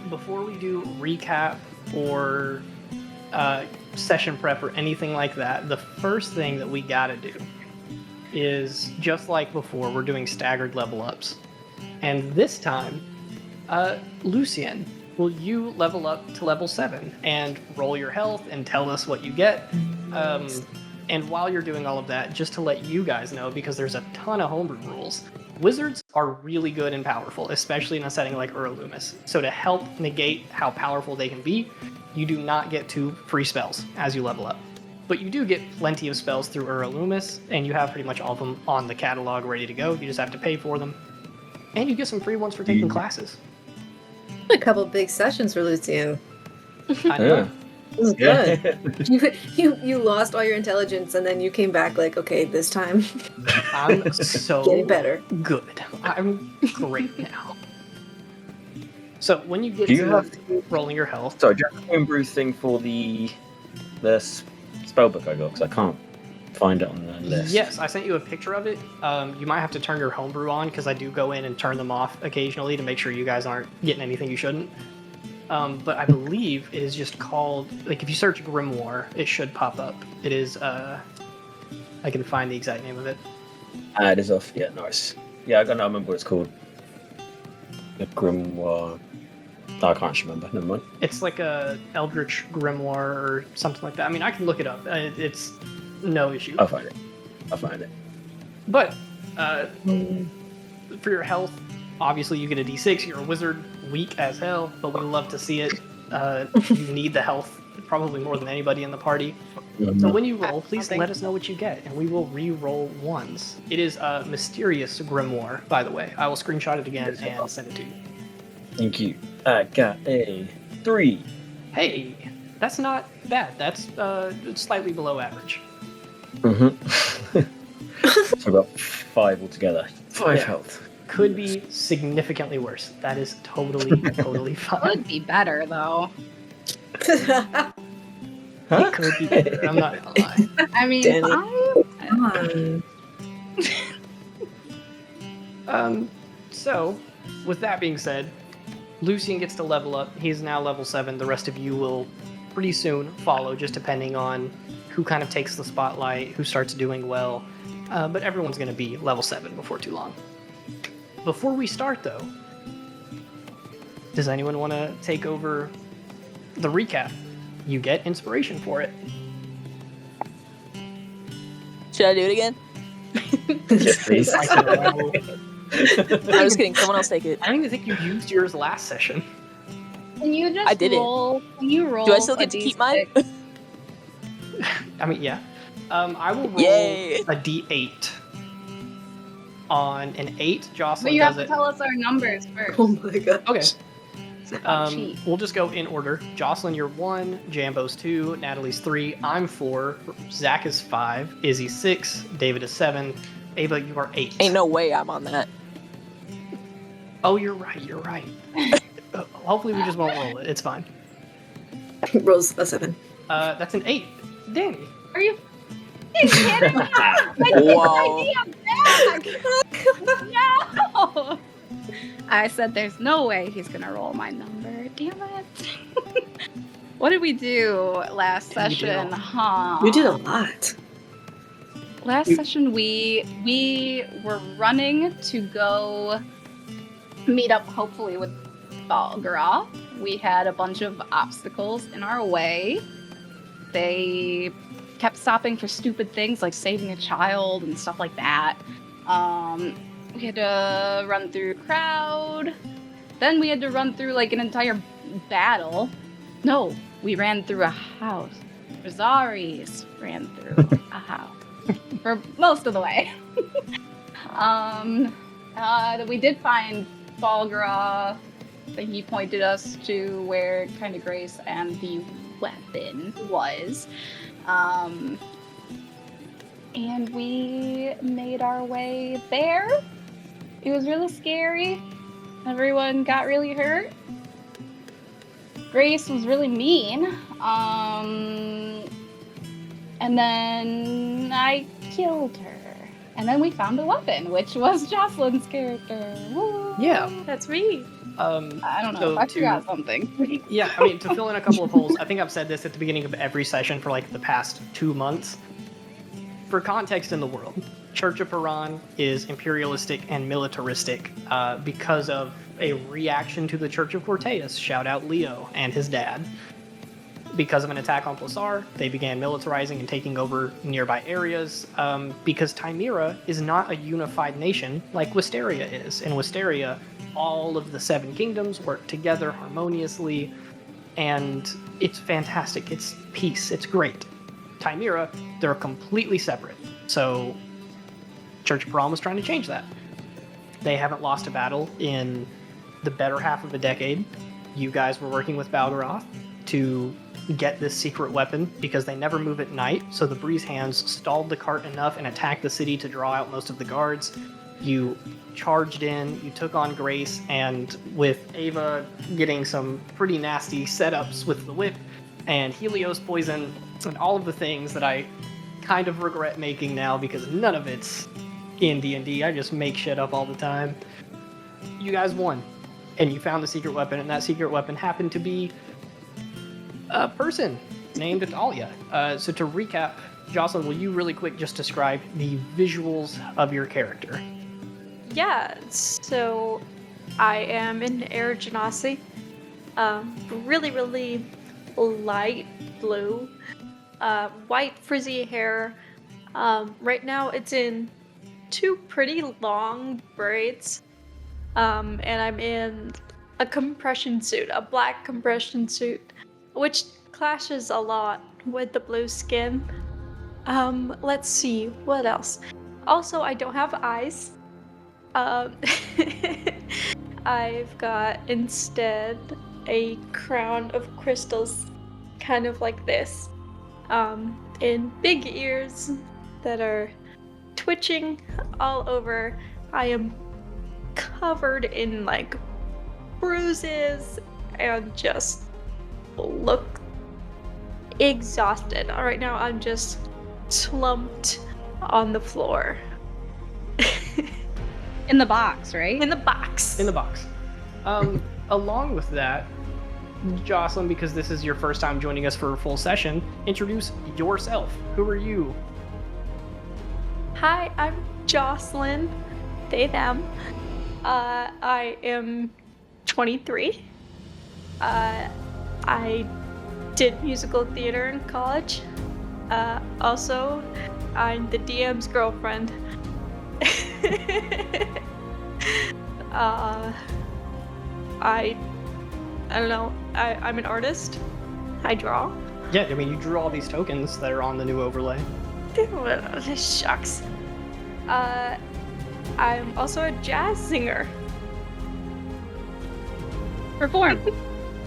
before we do recap or session prep or anything like that, the first thing that we gotta do is, just like before, we're doing staggered level ups. And this time, Lucien, will you level up to level 7 and roll your health and tell us what you get? And while you're doing all of that, just to let you guys know, because there's a ton of homebrew rules, wizards are really good and powerful, especially in a setting like Uralumis. So to help negate how powerful they can be, you do not get 2 free spells as you level up. But you do get plenty of spells through Uralumis, and you have pretty much all of them on the catalog ready to go. You just have to pay for them. And you get some free ones for taking classes. A couple big sessions for Lucien. I know. Yeah. It was good. You lost all your intelligence, and then you came back like, okay, this time. I'm so getting better. Good. I'm great now. So when you get to rolling your health... Sorry, do you have a homebrew thing for the spellbook I got? Because I can't find it on the list. Yes, I sent you a picture of it. You might have to turn your homebrew on, because I do go in and turn them off occasionally to make sure you guys aren't getting anything you shouldn't. But I believe it is just called, like, if you search Grimoire, it should pop up. It is, I can find the exact name of it. It is off. Yeah, nice. Yeah, I don't remember what it's called. The Grimoire. No, I can't remember. Never mind. It's like a Eldritch Grimoire or something like that. I mean, I can look it up. It's no issue. I'll find it. But, for your health, obviously you get a d6. You're a wizard, weak as hell, but we love to see it. You need the health probably more than anybody in the party. So when you roll, please let us know what you get, and we will re-roll ones. It is a mysterious grimoire, by the way. I will screenshot it again and send it to you. Thank you. I got a 3. Hey, that's not bad. That's slightly below average. So about 5 altogether. 5 health. Could be significantly worse. That is totally fine. Could be better, though. It could be better. I'm not gonna lie. I mean, So, with that being said, Lucien gets to level up. He's now level 7. The rest of you will pretty soon follow, just depending on who kind of takes the spotlight, who starts doing well. But everyone's going to be level 7 before too long. Before we start, though, does anyone want to take over the recap? You get inspiration for it. Should I do it again? Yes, please. I was kidding. Someone else take it. I don't even think you used yours last session. Can you just I didn't. roll? Can you roll? Do I still get to keep mine? I mean, yeah. I will roll Yay. a d8. On an 8, Jocelyn But you does have to it. tell us our numbers first. Oh my god. Okay. Cheat. We'll just go in order. Jocelyn, you're 1, Jambo's 2, Natalie's 3, I'm 4, Zach is 5, Izzy's 6, David is 7, Ava, you are 8. Ain't no way I'm on that. Oh, you're right. Hopefully we just won't roll it. It's fine. Rolls a 7. That's an 8. Danny. Are you kidding me? Whoa. Back. No. I said there's no way he's gonna roll my number. Damn it. What did we do last session? You did a lot. Last session we were running to go meet up hopefully with Balgara. We had a bunch of obstacles in our way. They kept stopping for stupid things like saving a child and stuff like that. We had to run through a crowd. Then we had to run through like an entire battle. No, we ran through a house. Rosaries ran through a house for most of the way. We did find Balgara. He pointed us to where Kind of Grace and the weapon was. And we made our way there. It was really scary. Everyone got really hurt. Grace was really mean. And then I killed her. And then we found a weapon, which was Jocelyn's character. Woo! Yeah. That's me. I don't know. So I forgot something. Yeah, I mean, to fill in a couple of holes, I think I've said this at the beginning of every session for like the past 2 months. For context in the world, Church of Parhan is imperialistic and militaristic because of a reaction to the Church of Corteus. Shout out Leo and his dad. Because of an attack on Plasar, they began militarizing and taking over nearby areas because Chimera is not a unified nation like Wisteria is. In Wisteria, all of the 7 kingdoms work together harmoniously, and it's fantastic. It's peace. It's great. Chimera, they're completely separate. So Church of Parhan was trying to change that. They haven't lost a battle in the better half of a decade. You guys were working with Balgaroth to get this secret weapon because they never move at night, so the Breeze Hands stalled the cart enough and attacked the city to draw out most of the guards. You charged in, you took on Grace, and with Ava getting some pretty nasty setups with the whip and Helios poison and all of the things that I kind of regret making now because none of it's in D&D. I just make shit up all the time. You guys won, and you found the secret weapon, and that secret weapon happened to be a person named Dahlia. So to recap, Jocelyn, will you really quick just describe the visuals of your character? Yeah, so I am an air genasi. Really, really light blue. White frizzy hair. Right now it's in 2 pretty long braids. And I'm in a compression suit, a black compression suit, which clashes a lot with the blue skin. Let's see, what else? Also, I don't have eyes. I've got instead a crown of crystals, kind of like this, and big ears that are twitching all over. I am covered in like bruises and just look exhausted. Right now I'm just slumped on the floor. In the box, right? In the box. In the box. Along with that, Jocelyn, because this is your first time joining us for a full session, introduce yourself. Who are you? Hi, I'm Jocelyn. They, them. I am 23. I did musical theater in college. Also, I'm the DM's girlfriend. I don't know. I'm an artist. I draw. Yeah, I mean, you drew all these tokens that are on the new overlay. Shucks. I'm also a jazz singer. Perform.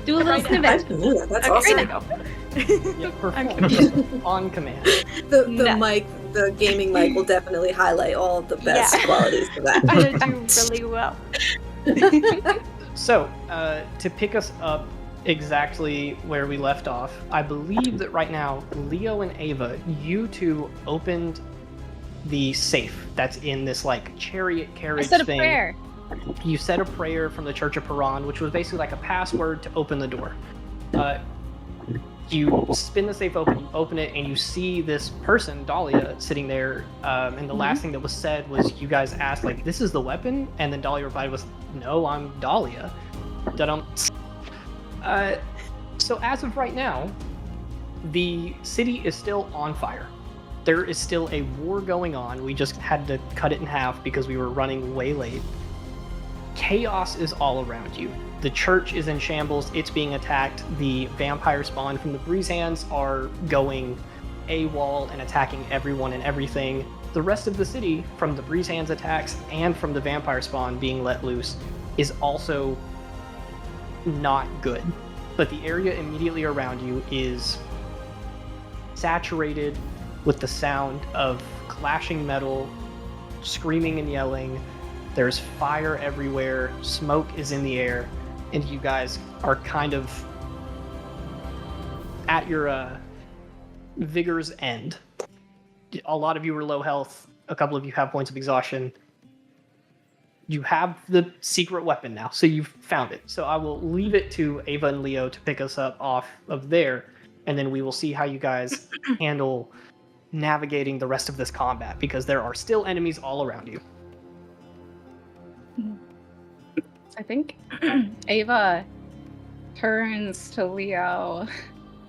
Do a little I snippet. can do that. That's Okay, awesome. there you go. Yeah, perform on command. The No. mic, the gaming mic, will definitely highlight all of the best Yeah. qualities of that. I do really well. So, to pick us up exactly where we left off, I believe that right now, Leo and Ava, you two opened the safe that's in this like chariot I carriage said a thing. prayer. You said a prayer from the Church of Parhan, which was basically like a password to open the door. You spin the safe open, you open it, and you see this person, Dahlia, sitting there. And the last thing that was said was you guys asked, like, this is the weapon? And then Dahlia replied was, no, I'm Dahlia. Da-dum. So as of right now, the city is still on fire. There is still a war going on. We just had to cut it in half because we were running way late. Chaos is all around you. The church is in shambles. It's being attacked. The vampire spawn from the Breeze Hands are going AWOL and attacking everyone and everything. The rest of the city, from the Breeze Hands attacks and from the vampire spawn being let loose, is also not good. But the area immediately around you is saturated with the sound of clashing metal, screaming and yelling. There's fire everywhere, smoke is in the air, and you guys are kind of at your vigor's end. A lot of you are low health, a couple of you have points of exhaustion. you have the secret weapon now, so you've found it. So I will leave it to Ava and Leo to pick us up off of there, and then we will see how you guys handle navigating the rest of this combat, because there are still enemies all around you. I think Ava turns to Leo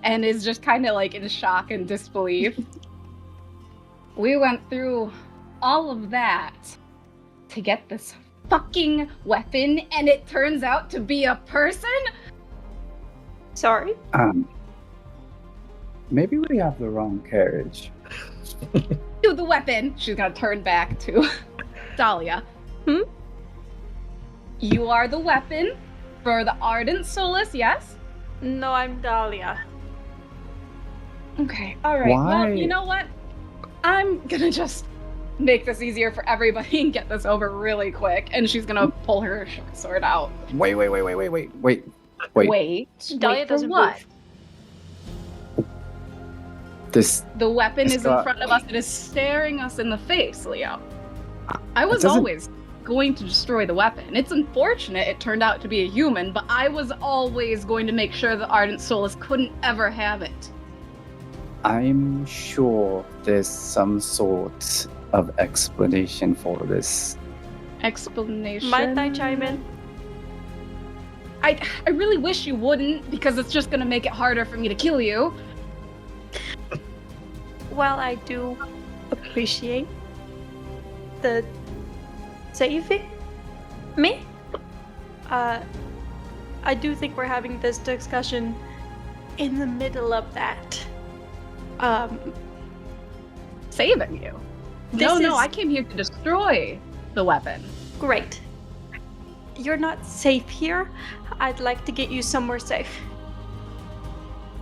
and is just kind of like in shock and disbelief. We went through all of that to get this fucking weapon, and it turns out to be a person? Sorry. Maybe we have the wrong carriage. To the weapon. She's gonna turn back to Dahlia. You are the weapon for the Ardent Solace, yes? No, I'm Dahlia. Okay, alright. Why? Well, you know what? I'm gonna just make this easier for everybody and get this over really quick. And she's gonna pull her short sword out. Wait. Wait Dahlia for doesn't what? move. The weapon It's is got- in front of us. It is staring us in the face, Leo. I was doesn't- always going to destroy the weapon. It's unfortunate it turned out to be a human, but I was always going to make sure the Ardent Solace couldn't ever have it. I'm sure there's some sort of explanation for this. Explanation? Might I chime in? I really wish you wouldn't, because it's just gonna make it harder for me to kill you. Well, I do appreciate the saving me. I do think we're having this discussion in the middle of that. Saving you. This No, is I came here to destroy the weapon. great. You're not safe here. I'd like to get you somewhere safe.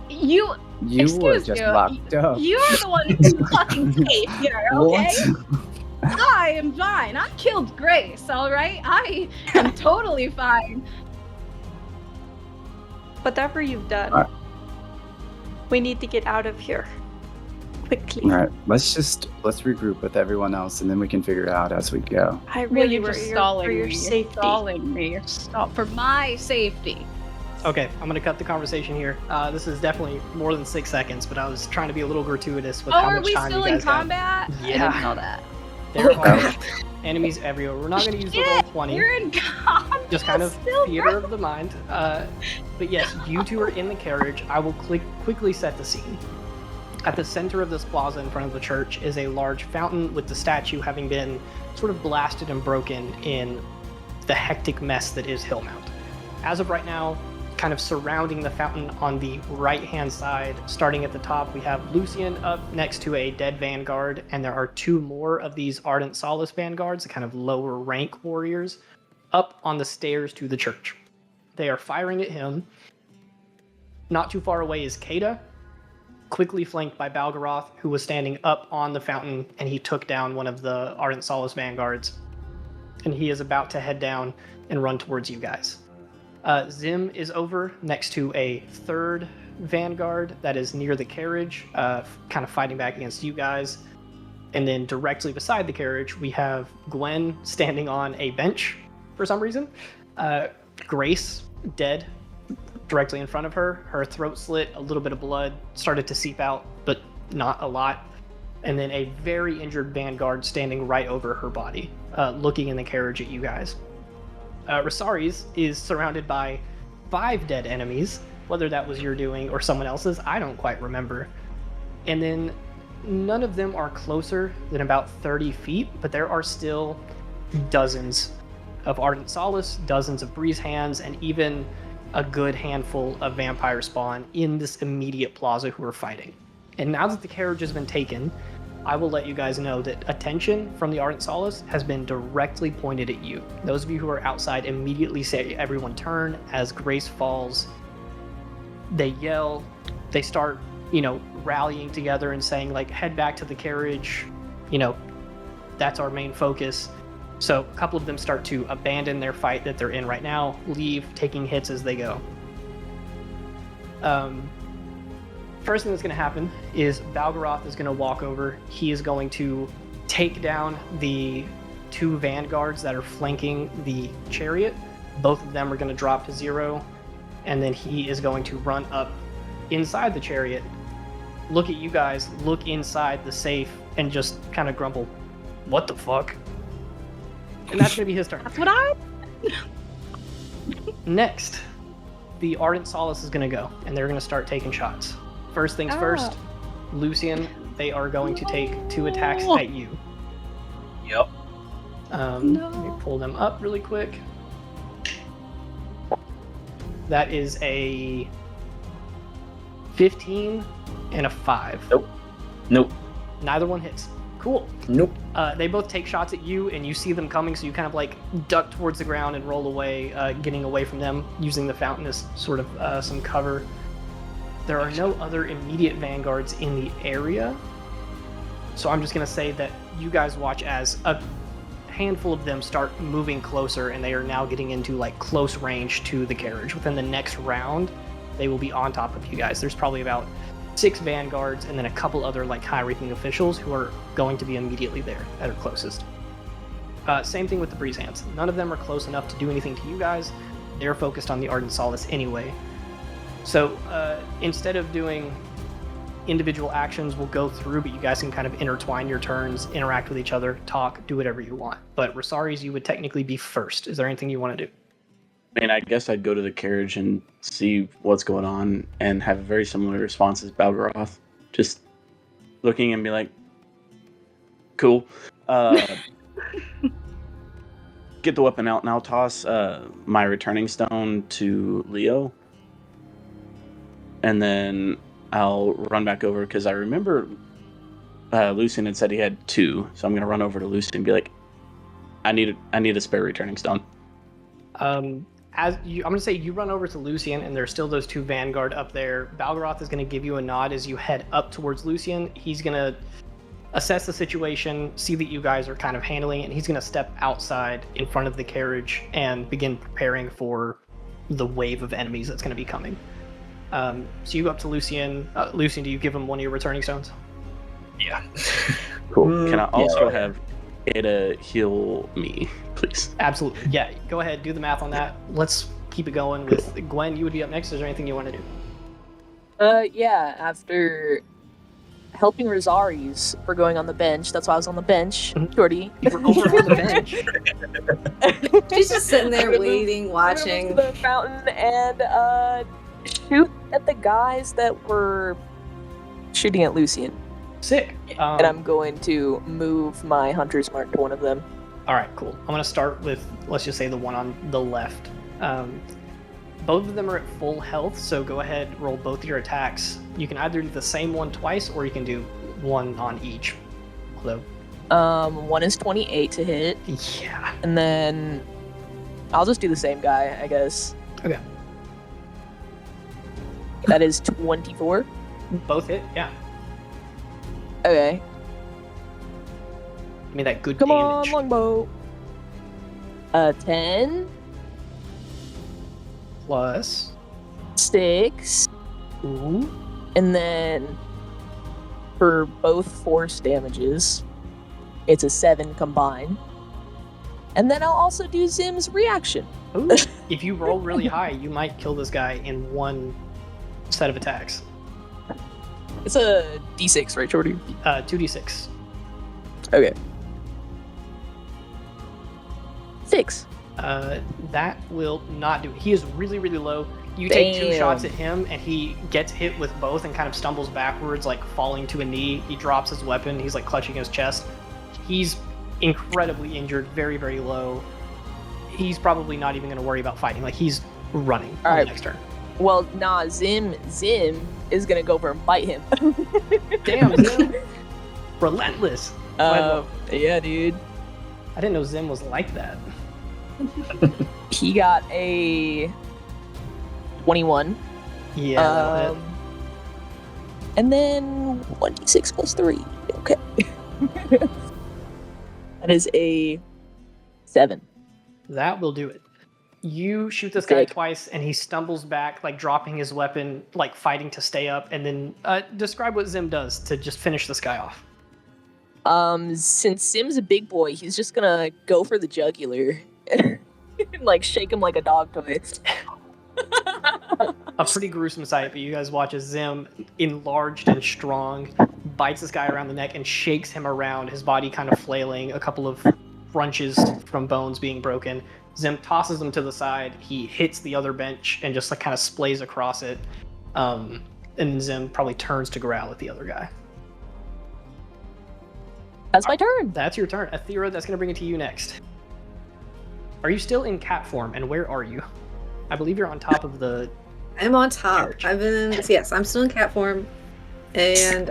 You You were Excuse just you, locked up. You're the one who's fucking safe here, okay? What? I am fine. I killed Grace, alright? I am totally fine. Whatever you've done, Alright. we need to get out of here quickly. All right, let's regroup with everyone else, and then we can figure it out as we go. I Well, really you're worry just for stalling your me. You're safety. stalling me. You're for my safety. Okay, I'm gonna cut the conversation here. This is definitely more than 6 seconds, but I was trying to be a little gratuitous with Oh, how are much we time still you in guys got. combat? I Yeah. didn't know that. There Oh, are crap. enemies everywhere. We're not gonna use the Shit, roll 20. We're in combat. Just kind of still, theater of the mind. But yes, you two are in the carriage. I will quickly set the scene. At the center of this plaza in front of the church is a large fountain with the statue having been sort of blasted and broken in the hectic mess that is Hillmount. As of right now, kind of surrounding the fountain on the right-hand side, starting at the top, we have Lucian up next to a dead vanguard, and there are two more of these Ardent Solace vanguards, the kind of lower rank warriors, up on the stairs to the church. They are firing at him. Not too far away is Kada, quickly flanked by Balgaroth, who was standing up on the fountain, and he took down one of the Ardent Solace vanguards. And he is about to head down and run towards you guys. Zim is over next to a third vanguard that is near the carriage, kind of fighting back against you guys. And then directly beside the carriage, we have Gwen standing on a bench for some reason. Grace, dead, directly in front of her. Her throat slit, a little bit of blood started to seep out, but not a lot. And then a very injured vanguard standing right over her body, looking in the carriage at you guys. Rosaries is surrounded by 5 dead enemies, whether that was your doing or someone else's, I don't quite remember. And then none of them are closer than about 30 feet, but there are still dozens of Ardent Solace, dozens of Breeze Hands, and even a good handful of Vampire Spawn in this immediate plaza who are fighting. And now that the carriage has been taken, I will let you guys know that attention from the Ardent Solace has been directly pointed at you. Those of you who are outside immediately say, everyone turn. As Grace falls, they yell, they start, rallying together and saying, head back to the carriage, that's our main focus. So a couple of them start to abandon their fight that they're in right now, leave, taking hits as they go. First thing that's going to happen is Balgaroth is going to walk over. He is going to take down the 2 vanguards that are flanking the chariot. Both of them are going to drop to 0, and then he is going to run up inside the chariot, look at you guys, look inside the safe, and just kind of grumble, "What the fuck?" And that's going to be his turn. That's what I. Next, the Ardent Solace is going to go, and they're going to start taking shots. First things first, Lucian, they are going to take 2 attacks at you. Yep. Let me pull them up really quick. That is a 15 and a 5. Nope. Neither one hits. Cool. Nope. They both take shots at you, and you see them coming, so you kind of like duck towards the ground and roll away, getting away from them, using the fountain as sort of some cover. There are no other immediate vanguards in the area, so I'm just going to say that you guys watch as a handful of them start moving closer, and they are now getting into like close range to the carriage. Within the next round, they will be on top of you guys. There's probably about 6 vanguards and then a couple other like high-ranking officials who are going to be immediately there that are closest. Same thing with the Breeze Hands. None of them are close enough to do anything to you guys. They're focused on the Ardent Solace anyway. So instead of doing individual actions, we'll go through, but you guys can kind of intertwine your turns, interact with each other, talk, do whatever you want. But Rosari's, you would technically be first. Is there anything you want to do? I mean, I guess I'd go to the carriage and see what's going on and have a very similar response as Balgaroth. Just looking and be like, cool. Get the weapon out, and I'll toss my returning stone to Leo. And then I'll run back over, because I remember Lucian had said he had 2. So I'm going to run over to Lucian and be like, I need a spare returning stone. I'm going to say you run over to Lucian, and there's still those 2 Vanguard up there. Balgaroth is going to give you a nod as you head up towards Lucian. He's going to assess the situation, see that you guys are kind of handling it, and he's going to step outside in front of the carriage and begin preparing for the wave of enemies that's going to be coming. So you go up to Lucian. Lucian, do you give him one of your returning stones? Yeah. Cool. Can I also have Ada heal me, please? Absolutely. Yeah, go ahead, do the math on that. Let's keep it going with Gwen. You would be up next. Is there anything you want to do? Yeah, after helping Rosari's for going on the bench, that's why I was on the bench, Jordy. You were over on the bench. She's just sitting there I'm gonna waiting, move watching. to the fountain and shoot at the guys that were shooting at Lucian. Sick. And I'm going to move my hunter's mark to one of them. All right, cool. I'm going to start with, let's just say, the one on the left. Both of them are at full health, so go ahead, roll both your attacks. You can either do the same one twice, or you can do one on each. Although, One is 28 to hit, yeah. and then I'll just do the same guy, I guess. Okay. That is 24. Both hit, yeah. Okay. Give me that good Come damage. on, longbow. 10, Plus, 6, ooh, and then for both force damages, it's a 7 combined. And then I'll also do Zim's reaction. ooh. If you roll really high, you might kill this guy in one set of attacks. It's a D6, right, Jordy? 2d6. Okay. 6. That will not do it. He is really, really low. You take 2 Damn. shots at him, and he gets hit with both and kind of stumbles backwards, like falling to a knee. He drops his weapon. He's like clutching his chest. He's incredibly injured, very, very low. He's probably not even going to worry about fighting. Like, he's running on right. the next turn. Well, nah, Zim is gonna go over and bite him. Damn, Zim. Relentless. Yeah, dude. I didn't know Zim was like that. He got a 21. Yeah, that'll hit. And then 1d6 plus 3. Okay. That is a 7. That will do it. You shoot this guy Sick. twice, and he stumbles back, like dropping his weapon, like fighting to stay up, and then describe what Zim does to just finish this guy off. Since Sim's a big boy, he's just gonna go for the jugular and like shake him like a dog toy. A pretty gruesome sight, but you guys watch as Zim, enlarged and strong, bites this guy around the neck and shakes him around, his body kind of flailing, a couple of crunches from bones being broken. Zim tosses him to the side, he hits the other bench and just like kind of splays across it. And Zim probably turns to growl at the other guy. That's my turn. That's your turn. Athera, that's going to bring it to you next. Are you still in cat form, and where are you? I believe you're on top of the... I'm on top. Carriage. Yes, I'm still in cat form, and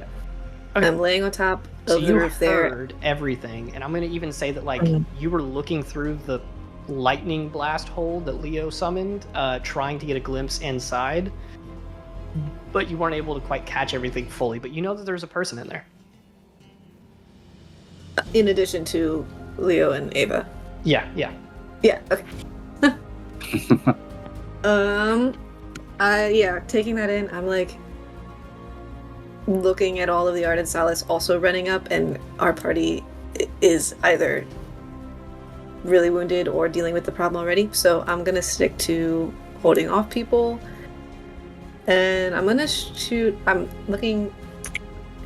Okay. I'm laying on top So of the you roof there. heard everything, and I'm going to even say that like you were looking through the lightning blast hole that Leo summoned, trying to get a glimpse inside, but you weren't able to quite catch everything fully. But you know that there's a person in there. In addition to Leo and Ava. Yeah. Yeah, okay. Taking that in, I'm like looking at all of the Ardent Solace also running up, and our party is either really wounded or dealing with the problem already. So I'm gonna stick to holding off people, and I'm gonna shoot. I'm looking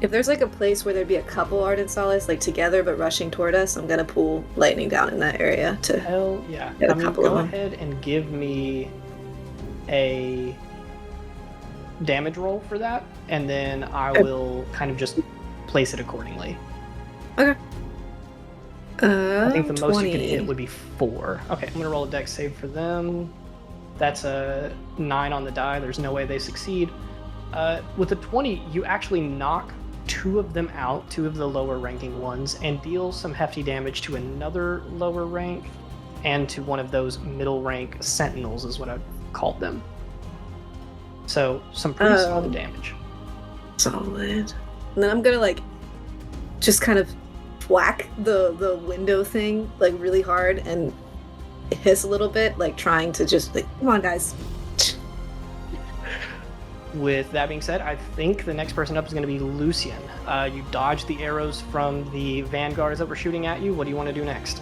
if there's like a place where there'd be a couple Ardent Solace like together but rushing toward us. I'm gonna pull lightning down in that area to. Hell yeah. Get a I mean, couple go of them. ahead and give me a damage roll for that, and then I Okay. will kind of just place it accordingly. Okay. I think the most you 20. could hit would be 4. Okay, I'm gonna roll a dex save for them. That's a 9 on the die. There's no way they succeed. With a 20, you actually knock 2 of them out, 2 of the lower ranking ones, and deal some hefty damage to another lower rank and to one of those middle rank sentinels is what I've called them. So some pretty solid damage. Solid. And then I'm gonna like just kind of whack the window thing like really hard and hiss a little bit, like trying to just like, come on guys. With that being said, I think the next person up is going to be Lucian. You dodged the arrows from the vanguards that were shooting at you. What do you want to do next?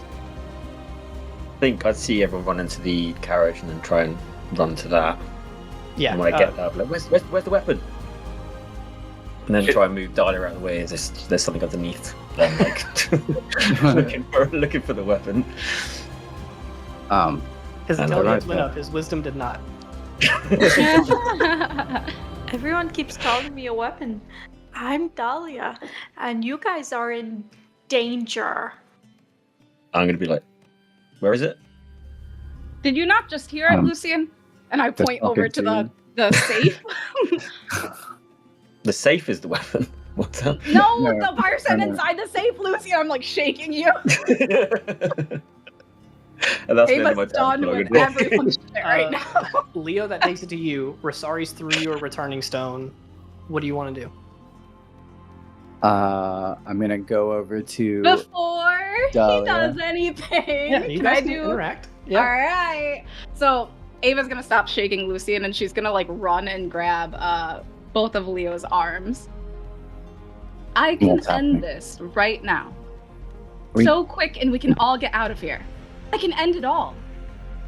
I think I'd see everyone run into the carriage and then try and run to that. Yeah. And when I get there, I'll be like, where's the weapon? And then try and move Dahlia out of the way. There's something underneath. Then, like looking for the weapon. His And intelligence right went there. up. His wisdom did not. Everyone keeps calling me a weapon. I'm Dahlia, and you guys are in danger. I'm gonna be like, where is it? Did you not just hear it, Lucian? And I the point over to fucking the safe. The safe is the weapon. What's that? No, No, the person no. inside the safe, Lucian. I'm like shaking you. And that's the end of my Ava's turn, done so I'm with gonna- everyone's shit right now. Leo, that takes it to you. Rosari's threw you a returning stone. What do you want to do? I'm gonna go over to Before Dahlia. he does anything, Yeah, you can guys I can do? interact. All Yeah. right. So Ava's gonna stop shaking Lucian, and she's gonna like run and grab both of Leo's arms. I can What's happening? end this right now. We- So quick, and we can all get out of here. I can end it all.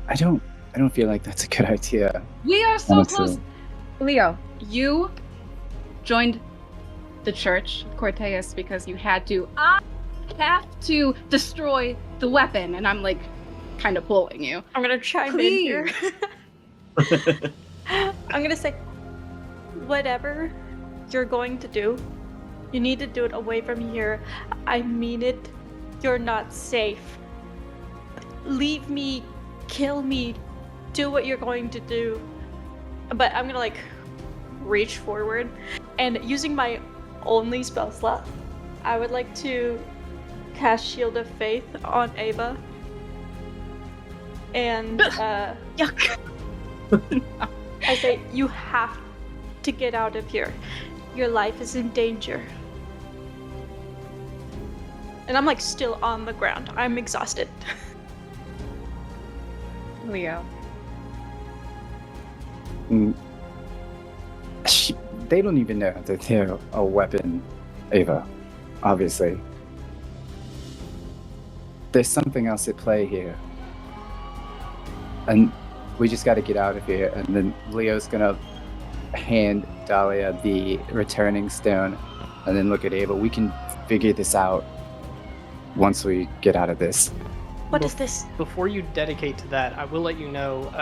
I don't feel like that's a good idea. We are so Honestly. close. Leo, you joined the Church of Corteus because you had to. I have to destroy the weapon, and I'm like kind of pulling you. I'm gonna chime in here. I'm gonna say, whatever you're going to do, you need to do it away from here. I mean it. You're not safe. Leave me, kill me, do what you're going to do. But I'm gonna like reach forward, and using my only spell slot, I would like to cast Shield of Faith on Ava. And Yuck. I say, you have to get out of here. Your life is in danger. And I'm like still on the ground. I'm exhausted. Leo. Mm. They don't even know that they're a weapon, Ava. Obviously. there's something else at play here. And we just got to get out of here. And then Leo's going to hand Dahlia the returning stone and then look at Ava. We can figure this out once we get out of this. What is this? Before you dedicate to that, I will let you know,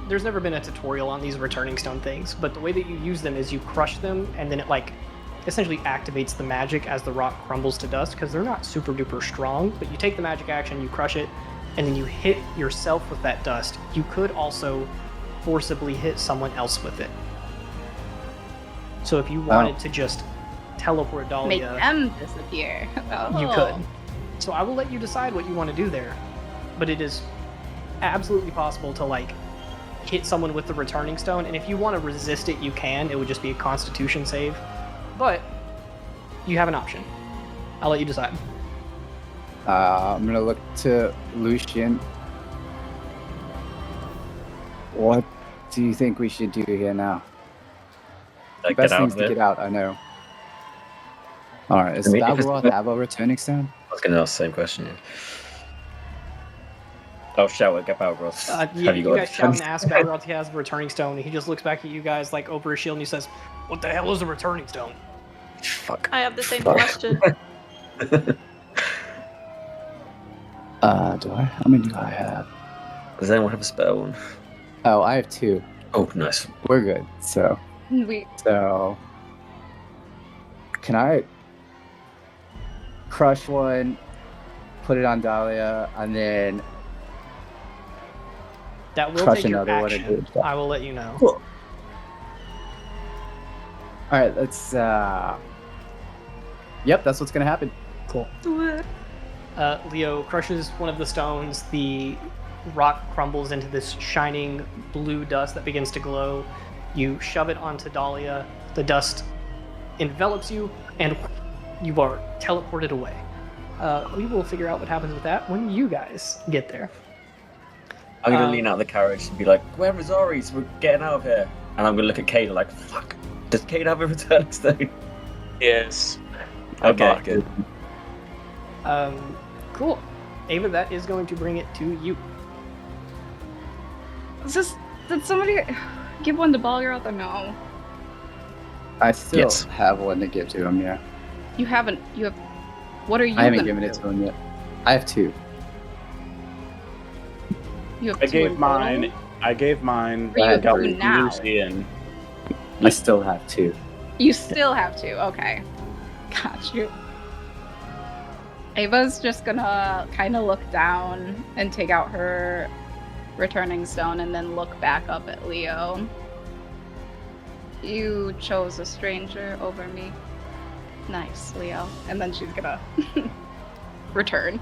there's never been a tutorial on these returning stone things, but the way that you use them is you crush them, and then it, like, essentially activates the magic as the rock crumbles to dust, because they're not super duper strong, but you take the magic action, you crush it, and then you hit yourself with that dust. You could also forcibly hit someone else with it. So if you wanted to just teleport Dahlia... Make them disappear. Oh. You could. So I will let you decide what you want to do there. But it is absolutely possible to, like, hit someone with the returning stone, and if you want to resist it, you can. It would just be a constitution save. But you have an option. I'll let you decide. I'm going to look to Lucian. What do you think we should do here now? Like, Best get out things of to it. get out, I know. Alright, is I mean, if it's- Balgaroth have a returning stone? I was going to ask the same question. I'll shout at Balgaroth. Have You got guys shout and ask Balgaroth if he has a returning stone, and he just looks back at you guys like over his shield and he says, "What the hell is a returning stone?" Fuck. I have the same Fuck. question. How many do I have? Does anyone have a spell? Oh, I have 2. Oh, nice. We're good. So, can I crush one, put it on Dahlia, and then That will crush take your another one action. and do it? I will let you know. Cool. Alright, let's Yep, that's what's gonna happen. Cool. Leo crushes one of the stones. The rock crumbles into this shining blue dust that begins to glow. You shove it onto Dahlia. The dust envelops you, and you are teleported away. We will figure out what happens with that when you guys get there. I'm going to lean out of the carriage and be like, where is Aries? We're getting out of here. And I'm going to look at Kate like, fuck. Does Kate have a return stone? Yes. Okay, good. Cool. Ava, that is going to bring it to you. Did somebody give one to Balgaroth or no? I still Yes. have one to give to him, yeah. You haven't. You have. What are you? I haven't gonna given it do? to him yet. I have 2. You have I two gave in mine. total? I gave mine. Or you have got two now? Lucian. I still have 2. You still have to. Okay. Got you. Ava's just gonna kind of look down and take out her returning stone and then look back up at Leo. You chose a stranger over me. Nice, Leo. And then she's gonna return.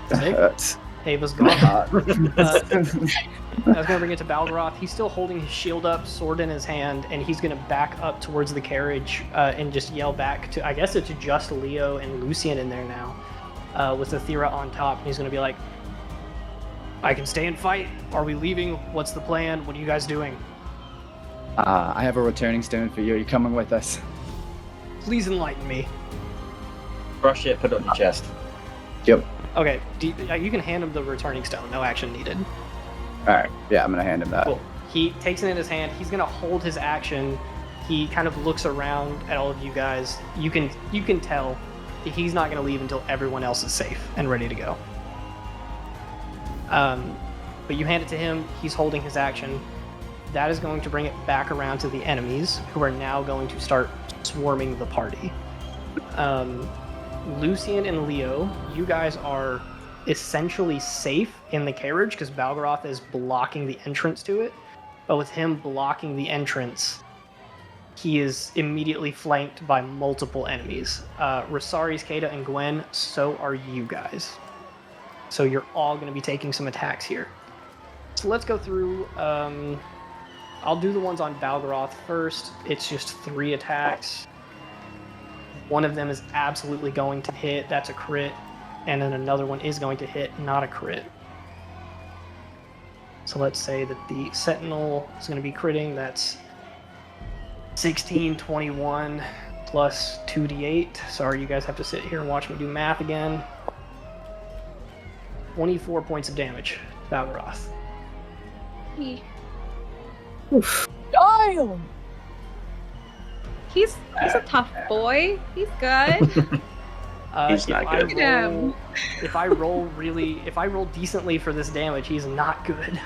Sick. Hurts. Ava's gone. I was Uh, going to bring it to Balgaroth. He's still holding his shield up, sword in his hand, and he's going to back up towards the carriage and just yell back to, I guess it's just Leo and Lucian in there now, with Athera on top. And he's going to be like, I can stay and fight. Are we leaving? What's the plan? What are you guys doing? I have a returning stone for you. Are you coming with us? Please enlighten me. Brush it, put it on your chest. Yep. Okay, you can hand him the returning stone. No action needed. Alright, yeah, I'm gonna hand him that. Cool. He takes it in his hand. He's gonna hold his action. He kind of looks around at all of you guys. You can tell that he's not gonna leave until everyone else is safe and ready to go. But you hand it to him. He's holding his action. That is going to bring it back around to the enemies, who are now going to start swarming the party. Lucian and Leo, you guys are essentially safe in the carriage because Balgaroth is blocking the entrance to it. But with him blocking the entrance, he is immediately flanked by multiple enemies. Rosaris, Kata, and Gwen, so are you guys. So you're all going to be taking some attacks here. So let's go through. I'll do the ones on Balgaroth first. It's just 3 attacks. One of them is absolutely going to hit. That's a crit. And then another one is going to hit, not a crit. So let's say that the Sentinel is going to be critting. That's 16, 21, plus 2d8. Sorry, you guys have to sit here and watch me do math again. 24 points of damage, Balgaroth. Damn! He's a tough boy. He's good. He's not good. Look at him. If I roll decently for this damage, he's not good.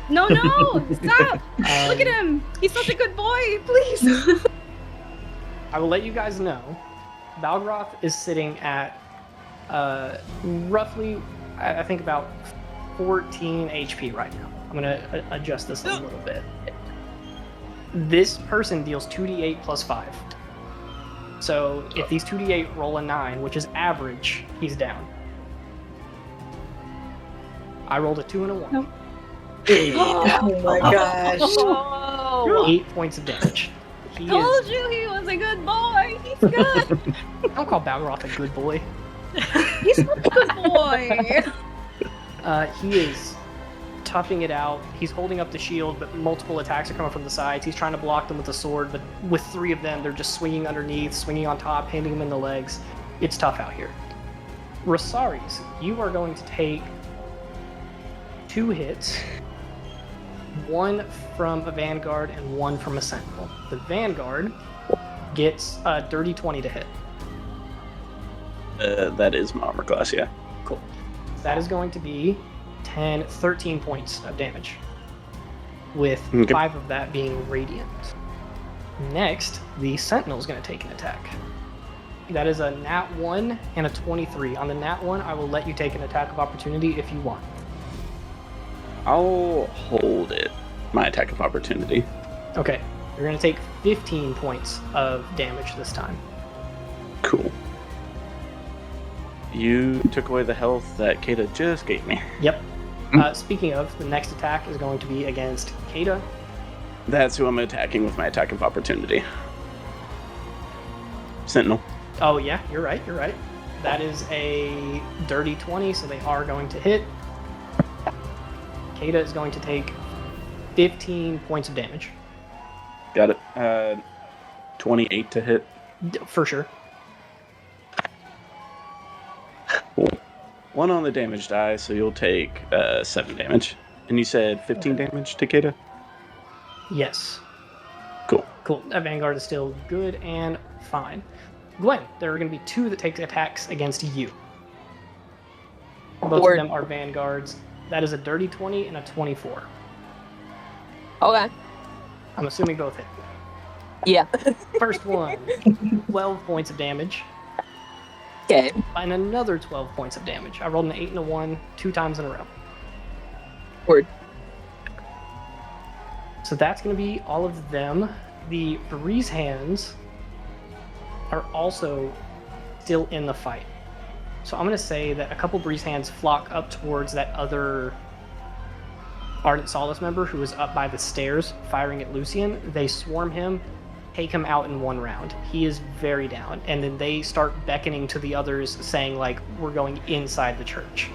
No, stop! Look at him. He's such a good boy. Please. I will let you guys know, Balgaroth is sitting at roughly, I think about 14 HP right now. I'm going to adjust this a little bit. This person deals 2d8 plus 5. So if these 2d8 roll a 9, which is average, he's down. I rolled a 2 and a 1. Nope. Oh my gosh. Oh. 8 points of damage. He Told is, you he was a good boy. He's good. don't call Balgaroth a good boy. He's a good boy. He is toughing it out. He's holding up the shield, but multiple attacks are coming from the sides. He's trying to block them with the sword, but with 3 of them, they're just swinging underneath, swinging on top, hitting him in the legs. It's tough out here. Rosaris, you are going to take 2 hits. 1 from a Vanguard and 1 from a Sentinel. The Vanguard gets a dirty 20 to hit. That is my armor class, yeah. Cool. That is going to be 13 points of damage, with Okay. 5 of that being radiant. Next, the Sentinel is going to take an attack. That is a nat 1 and a 23. On the nat 1, I will let you take an attack of opportunity if you want. I'll hold it. My attack of opportunity. Okay, you're going to take 15 points of damage this time. Cool. You took away the health that Kata just gave me. Yep. Speaking of, the next attack is going to be against Kata. That's who I'm attacking with my attack of opportunity. Sentinel. Oh yeah, you're right. That is a dirty 20, so they are going to hit. Kata is going to take 15 points of damage. Got it. 28 to hit. For sure. Cool. 1 on the damage die, so you'll take 7 damage. And you said 15 damage to Kata? Yes. Cool. Cool. That Vanguard is still good and fine. Gwen, there are going to be 2 that take attacks against you. Both Word. of them are Vanguards. That is a dirty 20 and a 24. Okay. I'm assuming both hit. Yeah. First one, 12 points of damage. Okay. And another 12 points of damage. I rolled an 8 and a 1 2 times in a row. Word. So that's going to be all of them. The Breeze Hands are also still in the fight. So I'm going to say that a couple Breeze Hands flock up towards that other Ardent Solace member who was up by the stairs firing at Lucian. They swarm him, take him out in 1 round. He is very down. And then they start beckoning to the others saying, like, we're going inside the church.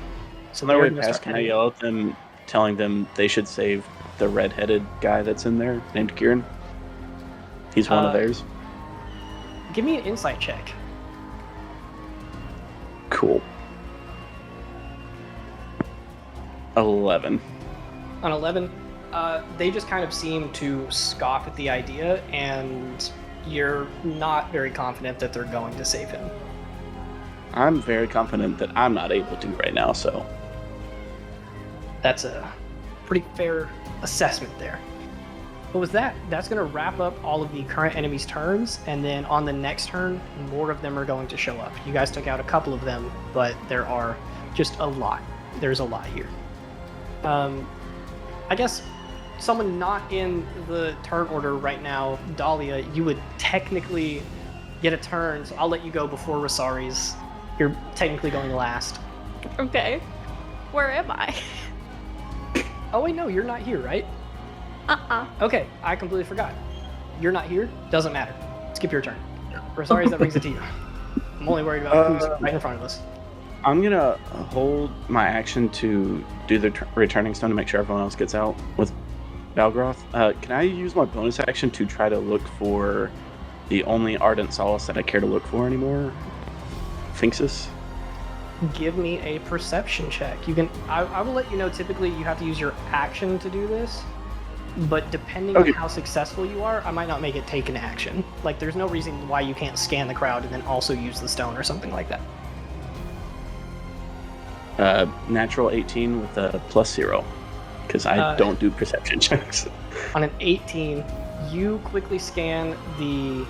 So On their they're way gonna past, start can I heading- yell at them, telling them they should save the red-headed guy that's in there, named Kieran? He's one of theirs. Give me an insight check. Cool. 11. On 11, they just kind of seem to scoff at the idea, and you're not very confident that they're going to save him. I'm very confident that I'm not able to right now, so... That's a pretty fair assessment there. But with that, that's going to wrap up all of the current enemies' turns, and then on the next turn, more of them are going to show up. You guys took out a couple of them, but there are just a lot. There's a lot here. I guess someone not in the turn order right now, Dahlia, you would technically get a turn, so I'll let you go before Rosaris. You're technically going last. Okay. Where am I? Oh wait, no, you're not here, right? Uh-uh. Okay, I completely forgot. You're not here? Doesn't matter. Skip your turn. Rosaris, that brings it to you. I'm only worried about who's right in front of us. I'm gonna hold my action to do the returning stone to make sure everyone else gets out with Balgaroth. Can I use my bonus action to try to look for the only ardent solace that I care to look for anymore. Finxus. Give me a perception check. You can. I will let you know. Typically, you have to use your action to do this, but depending on how successful you are, I might not make it take an action. Like, there's no reason why you can't scan the crowd and then also use the stone or something like that. Natural 18 with a +0, because I don't do perception checks. On an 18, you quickly scan the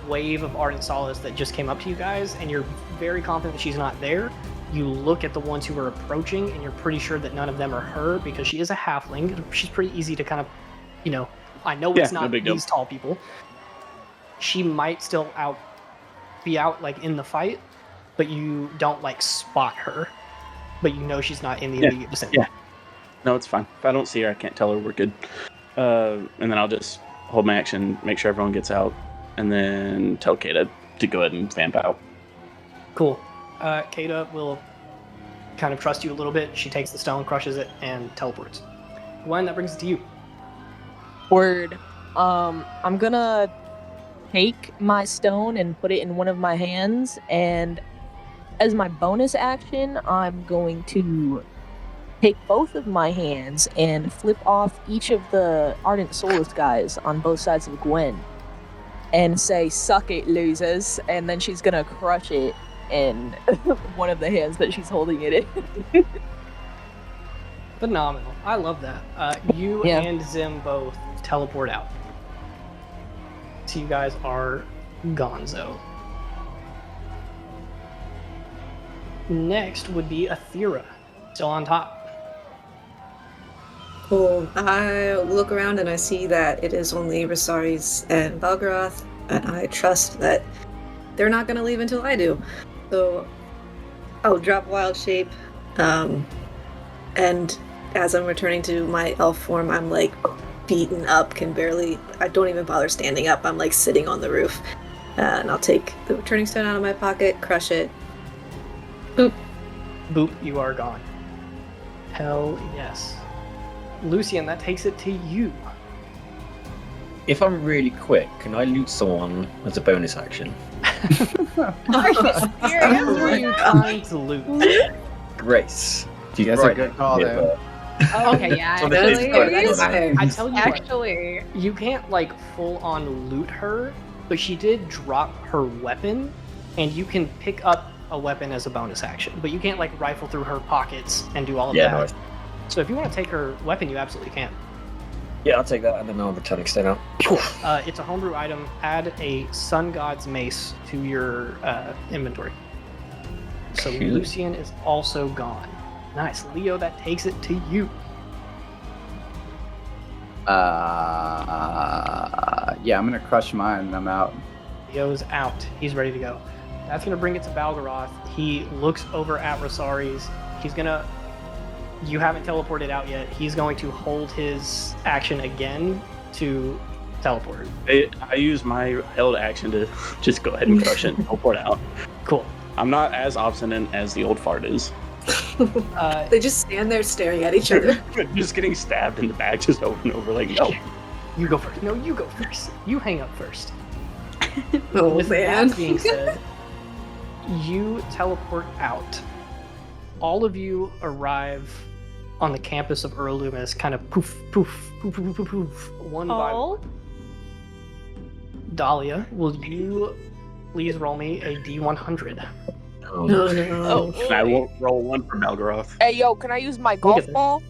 wave of Ardent Solace that just came up to you guys, and you're very confident that she's not there. You look at the ones who are approaching, and you're pretty sure that none of them are her, because she is a halfling. She's pretty easy to kind of, I know it's not these tall people. She might still be out like in the fight, but you don't like spot her. But you know she's not in the immediate vicinity. Yeah. No, it's fine. If I don't see her, I can't tell her. We're good. And then I'll just hold my action, make sure everyone gets out, and then tell Kata to go ahead and vamp out. Cool. Kata will kind of trust you a little bit. She takes the stone, crushes it, and teleports. Gwen, that brings it to you. Word. I'm gonna take my stone and put it in one of my hands, and as my bonus action, I'm going to take both of my hands and flip off each of the Ardent Solace guys on both sides of Gwen and say, "Suck it, losers," and then she's gonna crush it in one of the hands that she's holding it in. Phenomenal. I love that. You and Zim both teleport out. So you guys are gonzo. Next would be Athera, still on top. Cool. I look around and I see that it is only Rosaris and Valgaroth, and I trust that they're not going to leave until I do. So I'll drop Wild Shape, and as I'm returning to my elf form, I'm like beaten up, I don't even bother standing up, I'm like sitting on the roof. And I'll take the returning stone out of my pocket, crush it. Boop. Boop, you are gone. Hell yes. Lucian, that takes it to you. If I'm really quick, can I loot someone as a bonus action? Are you serious? Who are you trying to loot? Grace. That's a good call there. Okay, yeah, I tell you actually, what, you can't like full on loot her, but she did drop her weapon, and you can pick up a weapon as a bonus action, but you can't like rifle through her pockets and do all of that. No, So if you want to take her weapon, you absolutely can. yeah, I'll take that, and then I'll return extend out. It's a homebrew item. Add a Sun God's Mace to your inventory. So Cool. Lucian is also gone. Nice. Leo, that takes it to you. Yeah, I'm gonna crush mine and I'm out. Leo's out. He's ready to go. That's going to bring it to Balgaroth. He looks over at Rosaries. He's going to... You haven't teleported out yet. He's going to hold his action again to teleport. I use my held action to just go ahead and crush it and teleport out. Cool. I'm not as obstinate as the old fart is. They just stand there staring at each other. Just getting stabbed in the back just over and over, like, no. You go first. No, you go first. You hang up first. Oh, With man. that being said, you teleport out. All of you arrive on the campus of Loomis, kind of poof, poof, poof, poof, poof, poof, one by one. Dahlia, will you please roll me a D100? Oh, no. And I will roll one for Balgaroth. Hey, yo, can I use my golf this. ball?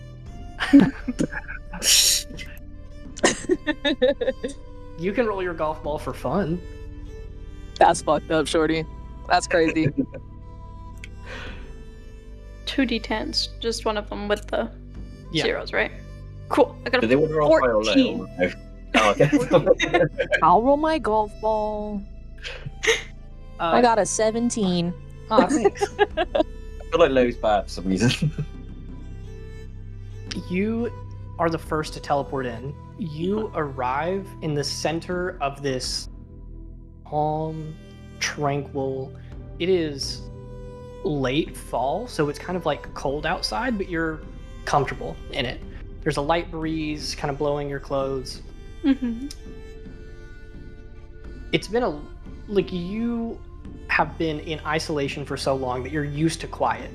You can roll your golf ball for fun. That's fucked up, shorty. That's crazy. 2d10s, just one of them with the Yeah. zeros, right? Cool. I got Do a they want to roll high or low? 14. No. Oh, okay. I'll roll my golf ball. I got a 17. Thanks. I feel like low's bad for some reason. You are the first to teleport in. You arrive in the center of this calm, tranquil. It is late fall, so it's kind of like cold outside, but you're comfortable in it. There's a light breeze kind of blowing your clothes. Mm-hmm. it's been you have been in isolation for so long that you're used to quiet,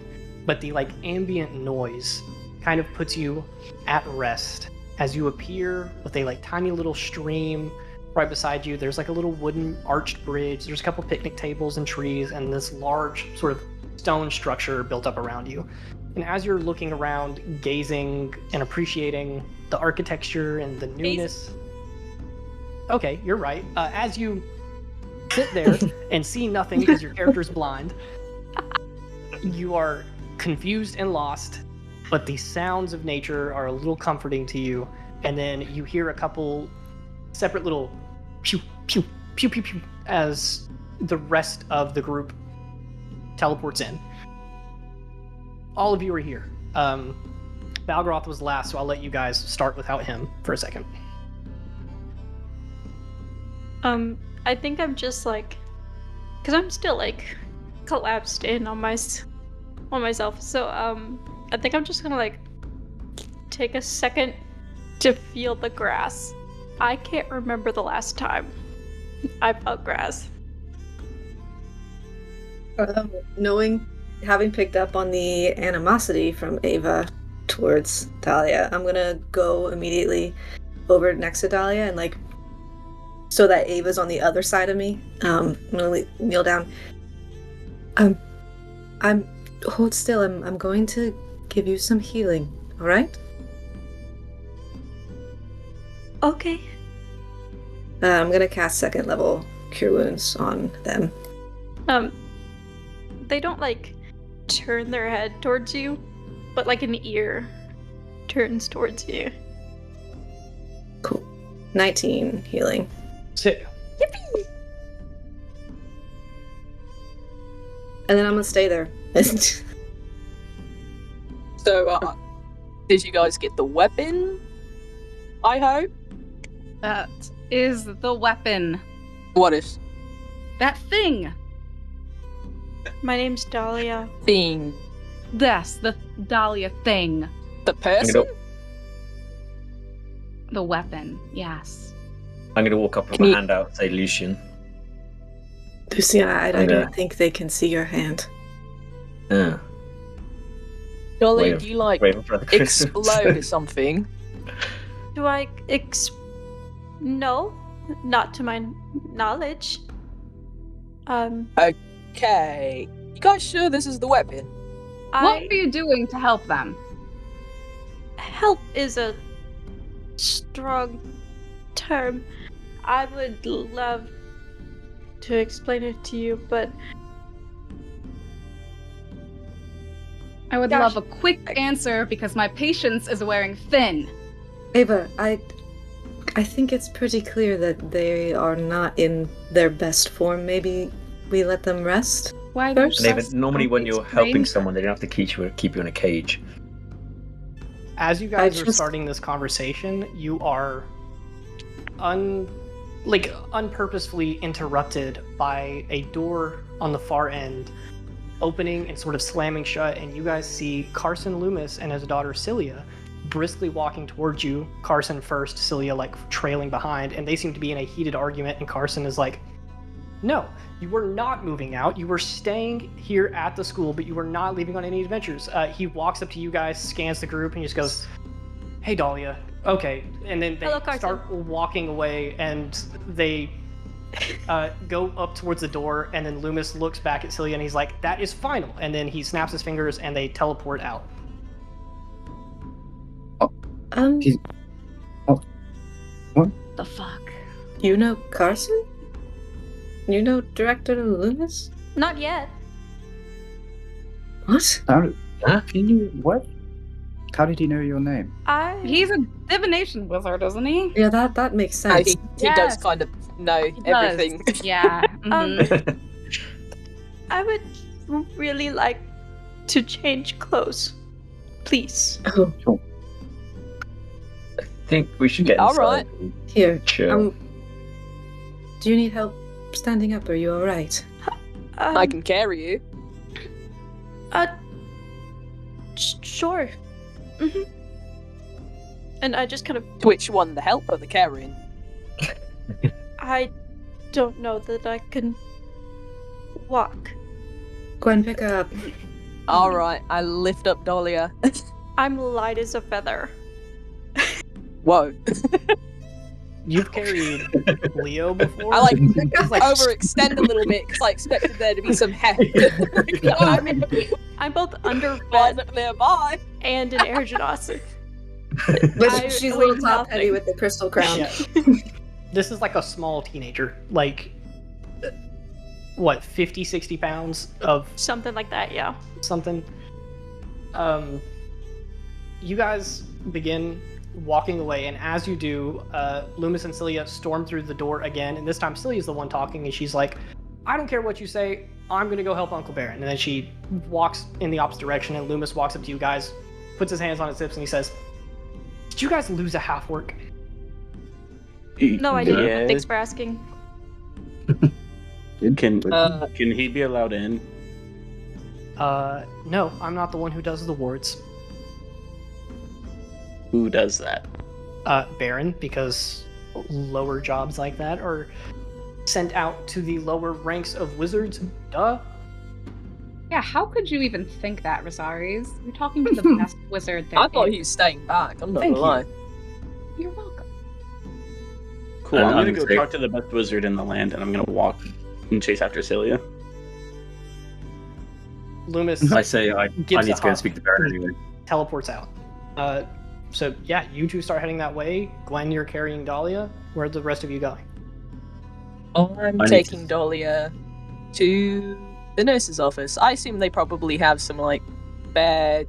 but the ambient noise kind of puts you at rest as you appear with a tiny little stream right beside you. There's a little wooden arched bridge. There's a couple picnic tables and trees and this large sort of stone structure built up around you. And as you're looking around, gazing and appreciating the architecture and the newness. Okay, you're right. As you sit there and see nothing because your character's blind, you are confused and lost, but the sounds of nature are a little comforting to you. And then you hear a couple separate little pew, pew, pew, pew, pew, as the rest of the group teleports in. All of you are here. Balgroth was last, so I'll let you guys start without him for a second. I think I'm just because I'm still collapsed in on myself. So I think I'm just gonna take a second to feel the grass. I can't remember the last time I felt grass. Having picked up on the animosity from Ava towards Dahlia, I'm gonna go immediately over next to Dahlia and so that Ava's on the other side of me. I'm gonna kneel down. Hold still. I'm going to give you some healing. All right? Okay. I'm gonna cast second level Cure Wounds on them. They don't turn their head towards you, but an ear turns towards you. Cool. 19 healing. Sit. Yippee! And then I'm gonna stay there. So, did you guys get the weapon? I hope. That is the weapon. What is? That thing. My name's Dahlia. Thing. Yes, the Dahlia thing. The person? The weapon, yes. I'm gonna walk up with my hand out and say Lucian. Lucian, I don't think they can see your hand. Yeah. Dolly, do you wave in front of Chris. explode or something? Do I No, not to my knowledge. Okay. You guys sure this is the weapon? What are you doing to help them? Help is a strong term. I would love to explain it to you, but I would love a quick answer because my patience is wearing thin. Ava, I think it's pretty clear that they are not in their best form. Maybe we let them rest? Why normally when you're helping someone, they don't have to keep you in a cage. As you guys are starting this conversation, you are unpurposefully interrupted by a door on the far end opening and sort of slamming shut, and you guys see Carson Loomis and his daughter Celia briskly walking towards you. Carson first, Celia trailing behind, and they seem to be in a heated argument, and Carson is no, you were not moving out. You were staying here at the school, but you were not leaving on any adventures. He walks up to you guys, scans the group, and just goes, "Hey, Dahlia. Okay." And then they start walking away, and they go up towards the door, and then Loomis looks back at Celia, and he's like, "That is final." And then he snaps his fingers, and they teleport out. What? The fuck? You know Carson? You know Director Loomis? not yet. What? What? How did he know your name? He's a divination wizard, isn't he? Yeah, that makes sense. He does kind of know everything. Yeah. Mhm. I would really like to change clothes, please. Oh, I think we should get All inside. right. here. Chill. Do you need help standing up? Are you all right? I can carry you. Sure. Mm-hmm. And I just kind of Which one, the help or the carrying? I don't know that I can walk. Gwen, pick her up. Alright, I lift up Dahlia. I'm light as a feather. Whoa. You've carried Leo before. I like like- overextend a little bit because I expected there to be some head. I'm both underfed Wasn't nearby. and an air genasi. But I she's a weigh little top heavy nothing. with the crystal crown. Yeah. This is like a small teenager, like what, 50, 60 pounds of Something like that, yeah. something. You guys begin walking away, and as you do, Loomis and Celia storm through the door again, and this time Celia's the one talking, and she's like, I don't care what you say, I'm gonna go help Uncle Baron. And then she walks in the opposite direction, and Loomis walks up to you guys, puts his hands on his hips, and he says, did you guys lose a half work? No, I didn't. Yeah. Thanks for asking. Can he be allowed in? No, I'm not the one who does the wards. Who does that? Baron, because lower jobs like that are sent out to the lower ranks of wizards. Duh. Yeah, how could you even think that, Rosaries? You're talking to the best wizard there I thought is. he was staying back. I'm not Thank gonna lie. You're welcome. Cool. I'm gonna I'm go safe. talk to the best wizard in the land, and I'm gonna walk and chase after Celia. Loomis I say I Gives need a to go and huff. speak to Baron anyway. teleports out. So yeah, you two start heading that way. Gwen, you're carrying Dahlia. Where are the rest of you going? I'm I need taking to- Dahlia to the nurse's office. I assume they probably have some, like, bad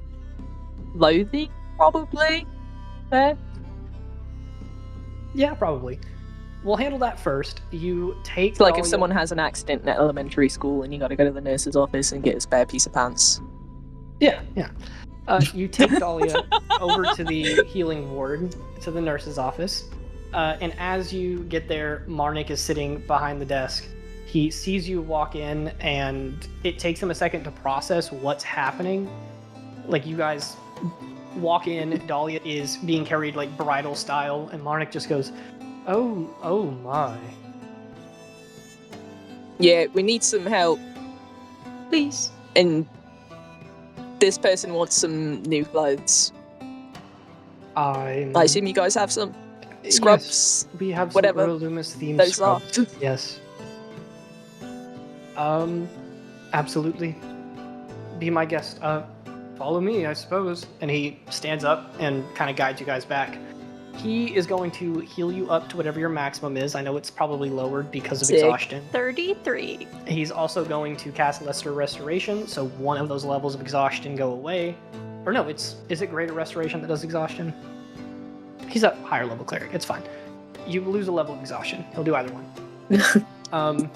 clothing, probably. There. Yeah, probably. We'll handle that first. You take It's like if Dahlia- someone has an accident in elementary school and you gotta go to the nurse's office and get a spare piece of pants. Yeah. You take Dahlia over to the healing ward, to the nurse's office. And as you get there, Marnik is sitting behind the desk. He sees you walk in, and it takes him a second to process what's happening. Like, you guys walk in, Dahlia is being carried like bridal style, and Marnik just goes, oh my. Yeah, we need some help, Please. and this person wants some new clothes. I I assume you guys have some scrubs. Yes, we have whatever some Royal Loomis themed those are. scrubs. Yes. Absolutely. Be my guest. Follow me, I suppose. And he stands up and kind of guides you guys back. He is going to heal you up to whatever your maximum is. I know it's probably lowered because of Sick. exhaustion. 33. He's also going to cast Lesser Restoration, so one of those levels of exhaustion go away. Or no, is it Greater Restoration that does exhaustion? He's a higher level cleric, it's fine. You lose a level of exhaustion. He'll do either one.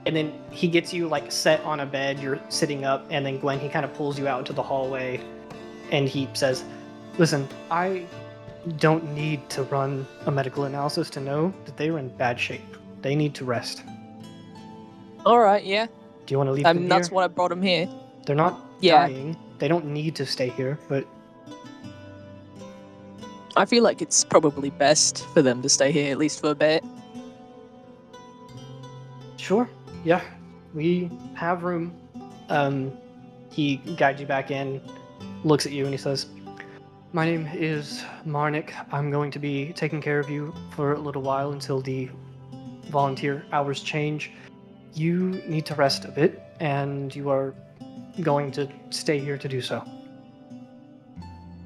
And then he gets you like set on a bed, you're sitting up, and then Gwen, he kind of pulls you out into the hallway and he says, listen, I don't need to run a medical analysis to know that they are in bad shape. They need to rest. Alright, yeah. Do you want to leave them That's here? what I brought him here. They're not Yeah. dying. They don't need to stay here, but I feel like it's probably best for them to stay here, at least for a bit. sure. Yeah, we have room. He guides you back in, looks at you, and he says, my name is Marnik. I'm going to be taking care of you for a little while until the volunteer hours change. You need to rest a bit, and you are going to stay here to do so.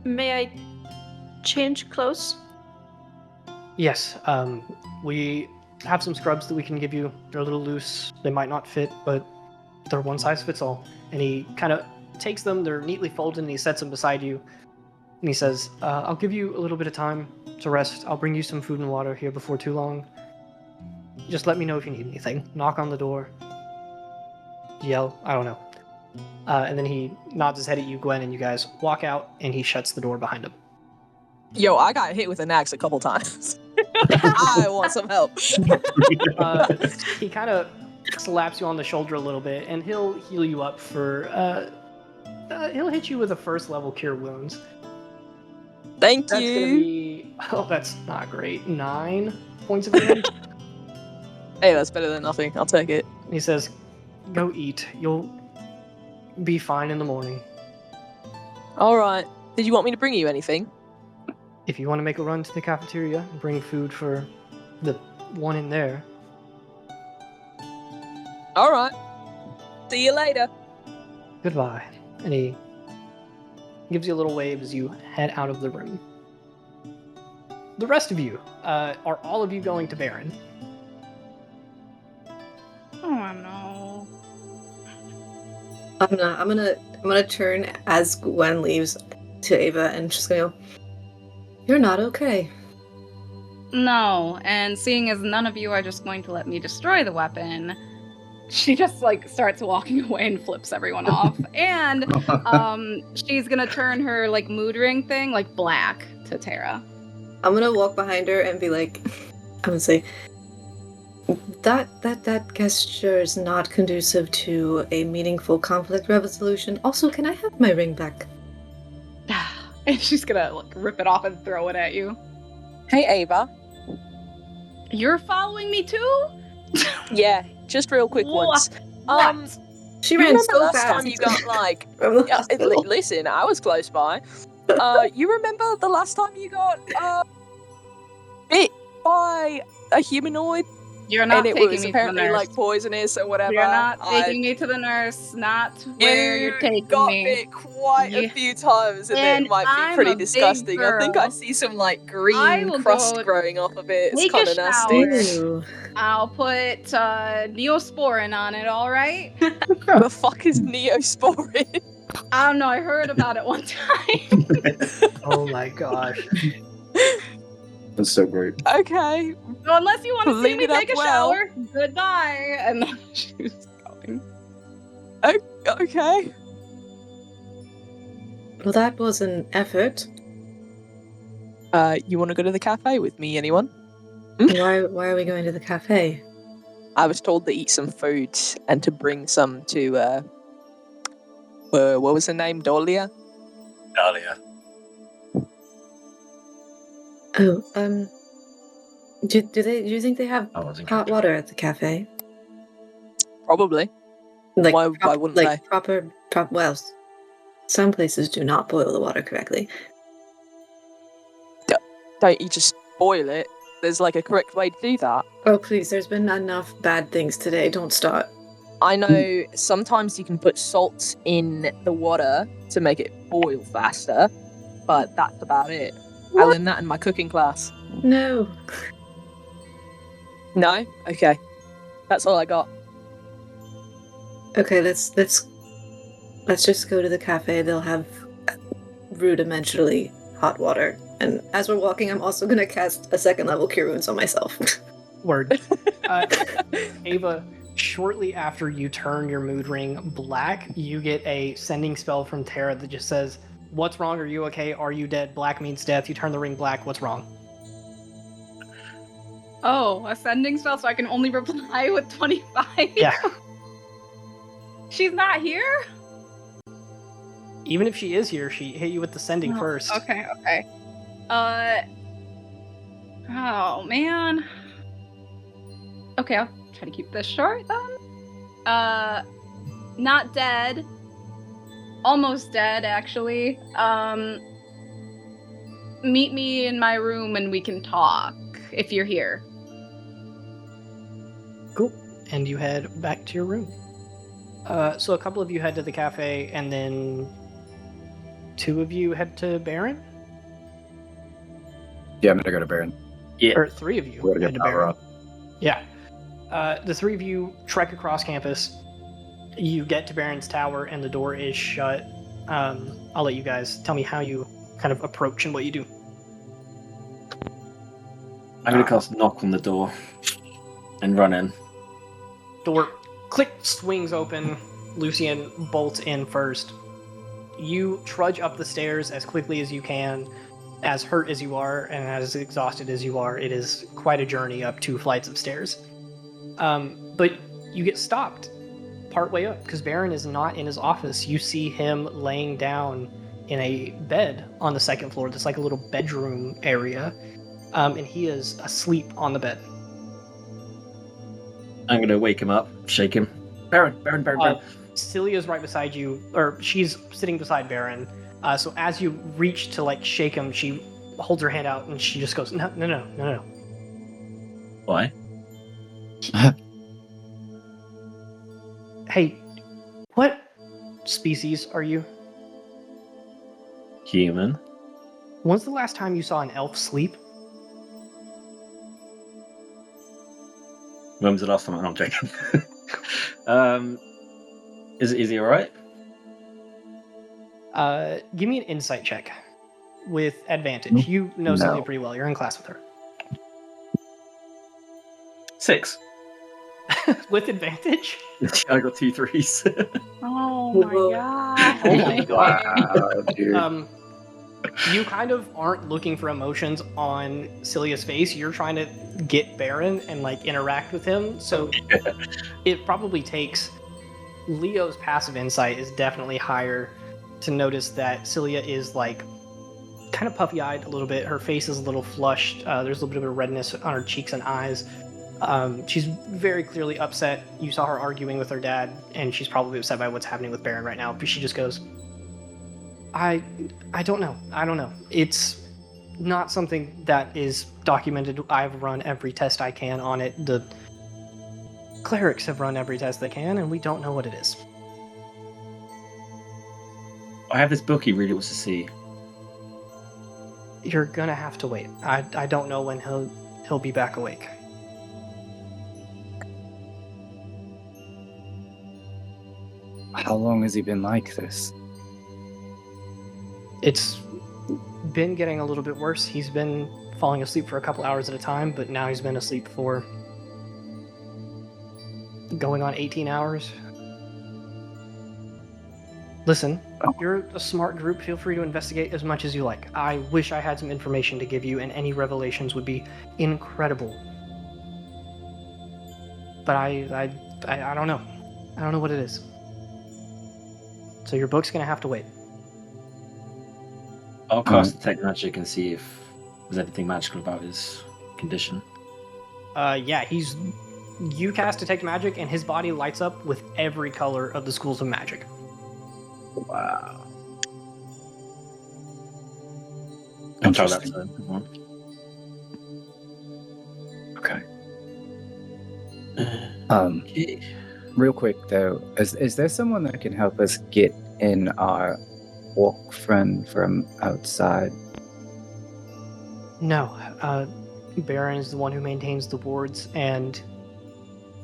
May I change clothes? Yes, we have some scrubs that we can give you. They're a little loose. They might not fit, but they're one size fits all. And he kind of takes them. They're neatly folded, and he sets them beside you. And he says, I'll give you a little bit of time to rest. I'll bring you some food and water here before too long. Just let me know if you need anything. Knock on the door. Yell. I don't know. And then he nods his head at you, Gwen, and you guys walk out, and he shuts the door behind him. Yo, I got hit with an axe a couple times. I want some help. He kind of slaps you on the shoulder a little bit, and he'll heal you up for. He'll hit you with a first level cure wounds. Thank That's you. gonna be. Oh, that's not great. 9 points of damage. Hey, that's better than nothing. I'll take it. He says, "Go eat. You'll be fine in the morning. All right. Did you want me to bring you anything? If you want to make a run to the cafeteria and bring food for the one in there." All right. See you later. "Goodbye." And he gives you a little wave as you head out of the room. The rest of you, are all of you going to Baron? Oh no. I'm gonna turn as Gwen leaves to Ava and just go, "You're not okay." No, and seeing as none of you are just going to let me destroy the weapon, she just like starts walking away and flips everyone off. And she's gonna turn her like mood ring thing like black to Tara. I'm gonna walk behind her and be like, I'm gonna say, that gesture is not conducive to a meaningful conflict resolution. Also, can I have my ring back? And she's gonna like rip it off and throw it at you. Hey, Ava. You're following me too? Yeah, just real quick once. She You ran remember so last fast. time you got like? from the Yeah, hospital. listen, I was close by. You remember the last time you got bit by a humanoid? You're not And it taking was me to the apparently nurse. like poisonous or whatever. You're not taking me to the nurse. Not where you're taking got me. bit quite a You- few times, and, And it might be I'm pretty a big disgusting. I think I girl. see some like I green will crust go growing off of it. It's take kind a of nasty. shower. Ew. I'll put Neosporin on it, alright? The fuck is Neosporin? I don't know, I heard about it one time. Oh my gosh. That's so great. Okay. So unless you want to see Leave me it up take a well. shower, goodbye. And then she's going. Okay. Well, that was an effort. You want to go to the cafe with me, anyone? Why are we going to the cafe? I was told to eat some food and to bring some to, what was her name? Dahlia? Dahlia. Oh, do you think they have I wasn't hot water at the cafe? Probably. Like Why wouldn't they? proper well, some places do not boil the water correctly. Don't you just boil it? There's like a correct way to do that. Oh please, there's been enough bad things today. Don't start. I know sometimes you can put salt in the water to make it boil faster, but that's about it. I learned that in my cooking class. No. No? Okay. That's all I got. Okay, let's just go to the cafe. They'll have rudimentarily hot water. And as we're walking, I'm also gonna cast a second level Cure Wounds on myself. Word. Ava, shortly after you turn your mood ring black, you get a sending spell from Tara that just says, "What's wrong? Are you okay? Are you dead?" Black means death. You turn the ring black. What's wrong? Oh, ascending spell, so I can only reply with 25? Yeah. She's not here? Even if she is here, she hit you with the sending Oh, first. Okay. Oh, man. Okay, I'll try to keep this short then. Not dead. Almost dead, actually. Meet me in my room and we can talk, if you're here. Cool. And you head back to your room. So a couple of you head to the cafe, and then 2 of you head to Baron? Yeah, I'm gonna go to Baron. Yeah. Or 3 of you We're gonna head get to power Baron. up. Yeah. The 3 of you trek across campus. You get to Baron's tower, and the door is shut. I'll let you guys tell me how you kind of approach and what you do. I'm gonna cast knock on the door and run in. Door click swings open. Lucian bolts in first. You trudge up the stairs as quickly as you can. As hurt as you are and as exhausted as you are, it is quite a journey up 2 flights of stairs. But you get stopped partway up because Baron is not in his office. You see him laying down in a bed on the 2nd floor. That's like a little bedroom area. And he is asleep on the bed. I'm gonna wake him up, shake him. Baron. Celia's right beside you, or she's sitting beside Baron. So as you reach to like shake him, she holds her hand out and she just goes, no. Why? Hey, what species are you? Human. When's the last time you saw an elf sleep? When was the last time? I'm joking. Is he alright? Give me an insight check with advantage. You know No. Celia pretty well. You're in class with her. 6. With advantage? I got 2 3s. Oh my Whoa. god. Oh my god. Wow, dude. You kind of aren't looking for emotions on Celia's face. You're trying to get Baron and like interact with him. So it probably takes Leo's passive insight is definitely higher to notice that Celia is like kind of puffy-eyed a little bit. Her face is a little flushed. There's a little bit of a redness on her cheeks and eyes. She's very clearly upset. You saw her arguing with her dad, and she's probably upset by what's happening with Baron right now. But she just goes, I don't know. I don't know. It's not something that is documented. I've run every test I can on it. The clerics have run every test they can, and we don't know what it is. I have this book he really wants to see. You're gonna have to wait. I don't know when he'll be back awake. How long has he been like this? It's been getting a little bit worse. He's been falling asleep for a couple hours at a time, but now he's been asleep for going on 18 hours. Listen, you're a smart group. Feel free to investigate as much as you like. I wish I had some information to give you, and any revelations would be incredible. But I don't know. I don't know what it is. So your book's gonna have to wait. I'll cast Detect Magic and see if there's anything magical about his condition. Yeah, you cast Detect Magic, and his body lights up with every color of the schools of magic. Wow. I'll try that Interesting. then. Okay. Real quick though, is there someone that can help us get in our walk friend from outside? No, Baron is the one who maintains the wards, and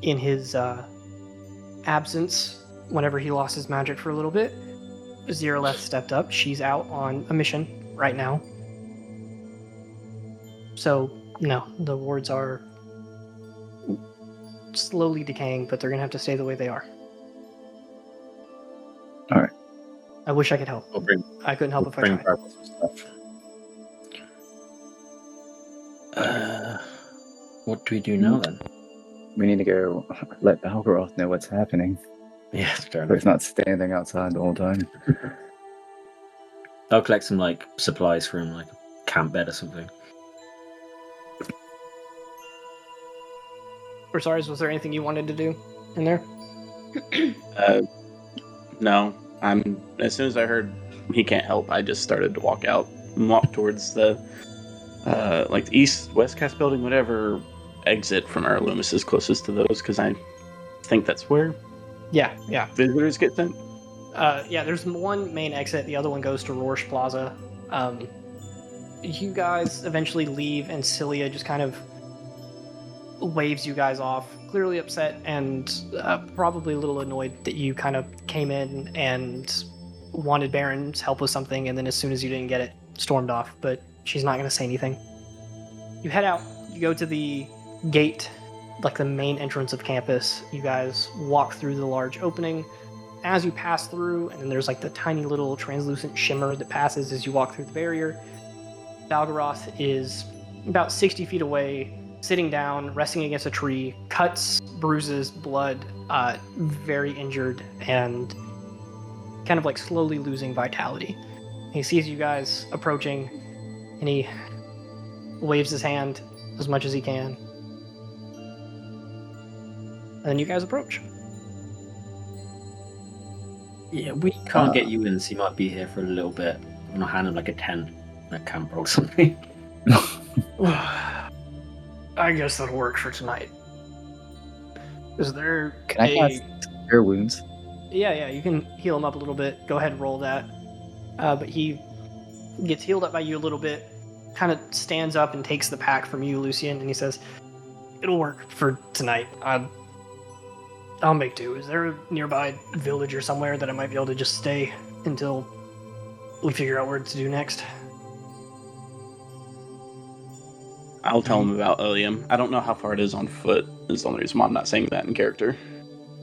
in his absence, whenever he lost his magic for a little bit, Zeraleth stepped up. She's out on a mission right now. So, no, the wards are slowly decaying, but they're going to have to stay the way they are. All right. I wish I could help. I couldn't help if I tried. What do we do now then? We need to go let Balgaroth know what's happening. Yeah, fair So enough. he's not standing outside the whole time. I'll collect some like supplies for him, like a camp bed or something. Rosaris, was there anything you wanted to do in there? No. As soon as I heard he can't help, I just started to walk towards the like the east-west cast building, whatever exit from our Loomis is closest to those, because I think that's where Yeah. visitors get sent. Yeah, there's one main exit. The other one goes to Rorsch Plaza. You guys eventually leave, and Celia just kind of waves you guys off, clearly upset and probably a little annoyed that you kind of came in and wanted Baron's help with something, and then as soon as you didn't get it, stormed off. But she's not going to say anything. You head out. You go to the gate, like the main entrance of campus. You guys walk through the large opening. As you pass through, and then there's like the tiny little translucent shimmer that passes as you walk through the barrier. Balgaroth is about 60 feet away, sitting down, resting against a tree, cuts, bruises, blood, very injured, and kind of like slowly losing vitality. He sees you guys approaching, and he waves his hand as much as he can. And then you guys approach. Yeah, we can't get you in, so you might be here for a little bit. I'm gonna hand him like a tent, a camper or something. I guess that'll work for tonight. Is there Can I cast Cure Wounds? Yeah, you can heal him up a little bit. Go ahead and roll that. But he gets healed up by you a little bit, kind of stands up and takes the pack from you, Lucian, and he says, "It'll work for tonight. I'll make do. Is there a nearby village or somewhere that I might be able to just stay until we figure out what to do next?" I'll tell him about Ilium. I don't know how far it is on foot. Is the only reason why I'm not saying that in character.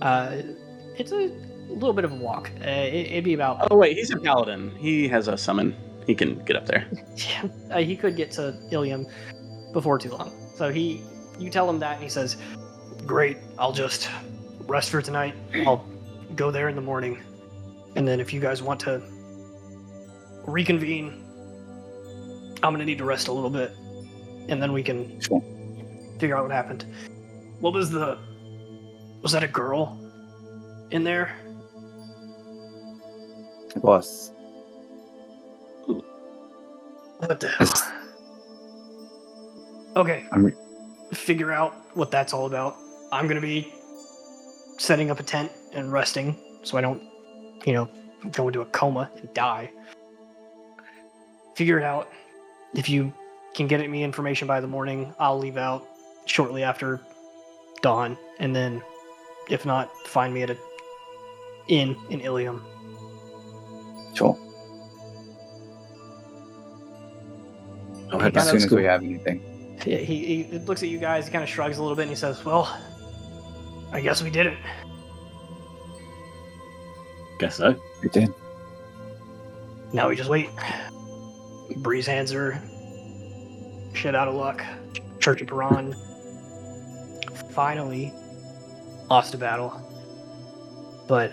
It's a little bit of a walk. It'd be about... Oh wait, he's a paladin. He has a summon. He can get up there. Yeah, he could get to Ilium before too long. So you tell him that, and he says, "Great, I'll just rest for tonight. I'll go there in the morning. And then if you guys want to reconvene, I'm going to need to rest a little bit. And then we can figure out what happened." What was that a girl in there? It was. What the hell? Okay. Figure out what that's all about. I'm going to be setting up a tent and resting so I don't, go into a coma and die. Figure it out. If you can get me information by the morning, I'll leave out shortly after dawn, and then if not, find me at an inn in Ilium. Sure. I'll head As back soon to as school. we have anything. Yeah, he looks at you guys, he kind of shrugs a little bit, and he says, "Well, I guess we did it." Guess so. We did. Now we just wait. Breeze hands are shit out of luck. Church of Parhan finally lost a battle. But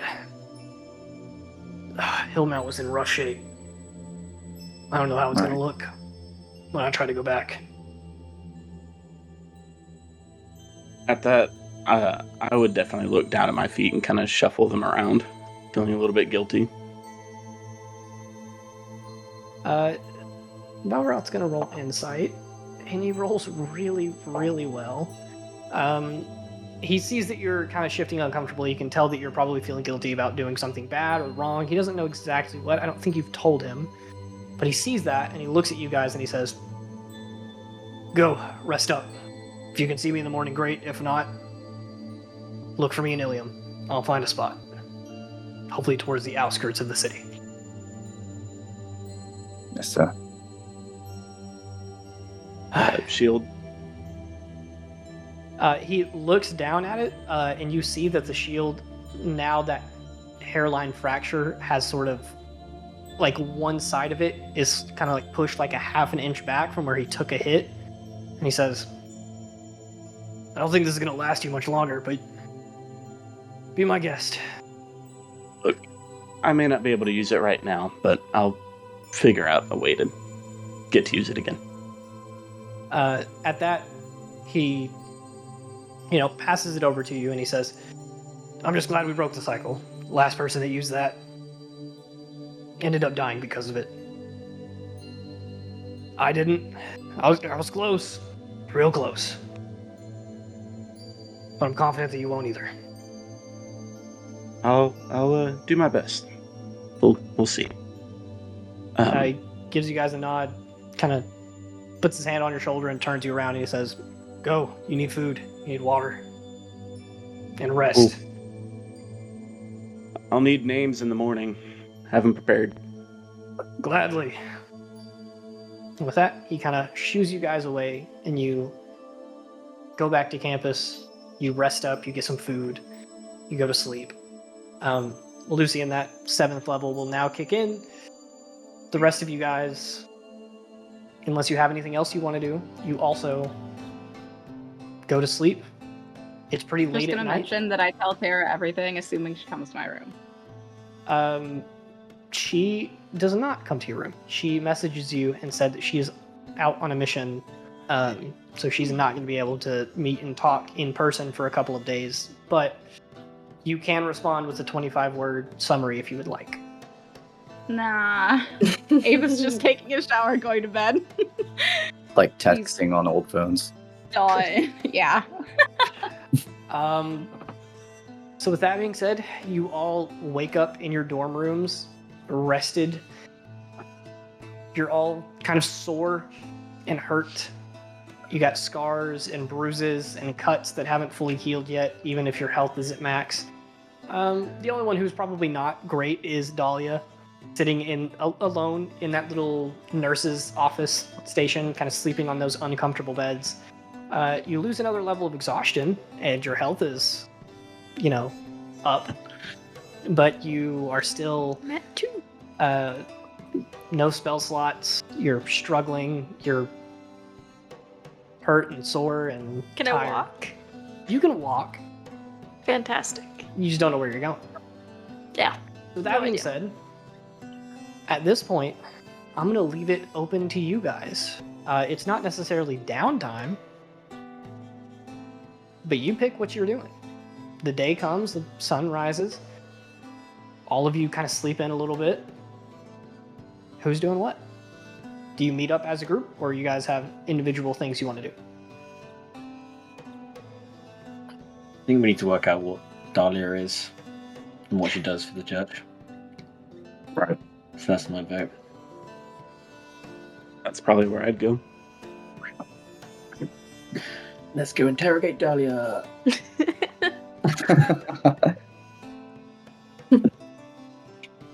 Hillmount was in rough shape. I don't know how it's going to look when I try to go back. At that, I would definitely look down at my feet and kind of shuffle them around, feeling a little bit guilty. Balrog's going to roll insight, and he rolls really, really well. He sees that you're kind of shifting uncomfortably. You can tell that you're probably feeling guilty about doing something bad or wrong. He doesn't know exactly what. I don't think you've told him. But he sees that, and he looks at you guys, and he says, "Go, rest up. If you can see me in the morning, great. If not, look for me in Ilium. I'll find a spot. Hopefully towards the outskirts of the city." Yes, sir. Shield. He looks down at it, and you see that the shield, now that hairline fracture has sort of, like one side of it is kind of like pushed like a half an inch back from where he took a hit. And he says, "I don't think this is going to last you much longer, but be my guest." Look, I may not be able to use it right now, but I'll figure out a way to get to use it again. At that, he, passes it over to you, and he says, "I'm just glad we broke the cycle. Last person that used that ended up dying because of it. I didn't. I was close. Real close. But I'm confident that you won't either." I'll do my best. We'll see. He gives you guys a nod, kind of puts his hand on your shoulder and turns you around, and he says, "Go. You need food. You need water. And rest." I'll need names in the morning. Have them prepared. "Gladly." With that, he kind of shoos you guys away, and you go back to campus. You rest up. You get some food. You go to sleep. Lucian, that 7th level will now kick in. The rest of you guys, unless you have anything else you want to do, you also go to sleep. It's pretty late at night. Just gonna mention that I tell Tara everything, assuming she comes to my room. She does not come to your room. She messages you and said that she is out on a mission so she's not going to be able to meet and talk in person for a couple of days. But you can respond with a 25-word summary if you would like. Nah. Ava's just taking a shower and going to bed. Like texting on old phones. Yeah. So with that being said, you all wake up in your dorm rooms, rested. You're all kind of sore and hurt. You got scars and bruises and cuts that haven't fully healed yet, even if your health is at max. The only one who's probably not great is Dahlia, sitting alone in that little nurse's office station, kind of sleeping on those uncomfortable beds. You lose another level of exhaustion, and your health is, up. But you are still no spell slots. You're struggling. You're hurt and sore and Can tired. I walk? You can walk. Fantastic. You just don't know where you're going. Yeah. With that No being idea. said, at this point, I'm going to leave it open to you guys. It's not necessarily downtime, but you pick what you're doing. The day comes, the sun rises. All of you kind of sleep in a little bit. Who's doing what? Do you meet up as a group, or you guys have individual things you want to do? I think we need to work out what Dahlia is and what she does for the church. Right. So that's my vote. That's probably where I'd go. Let's go interrogate Dahlia.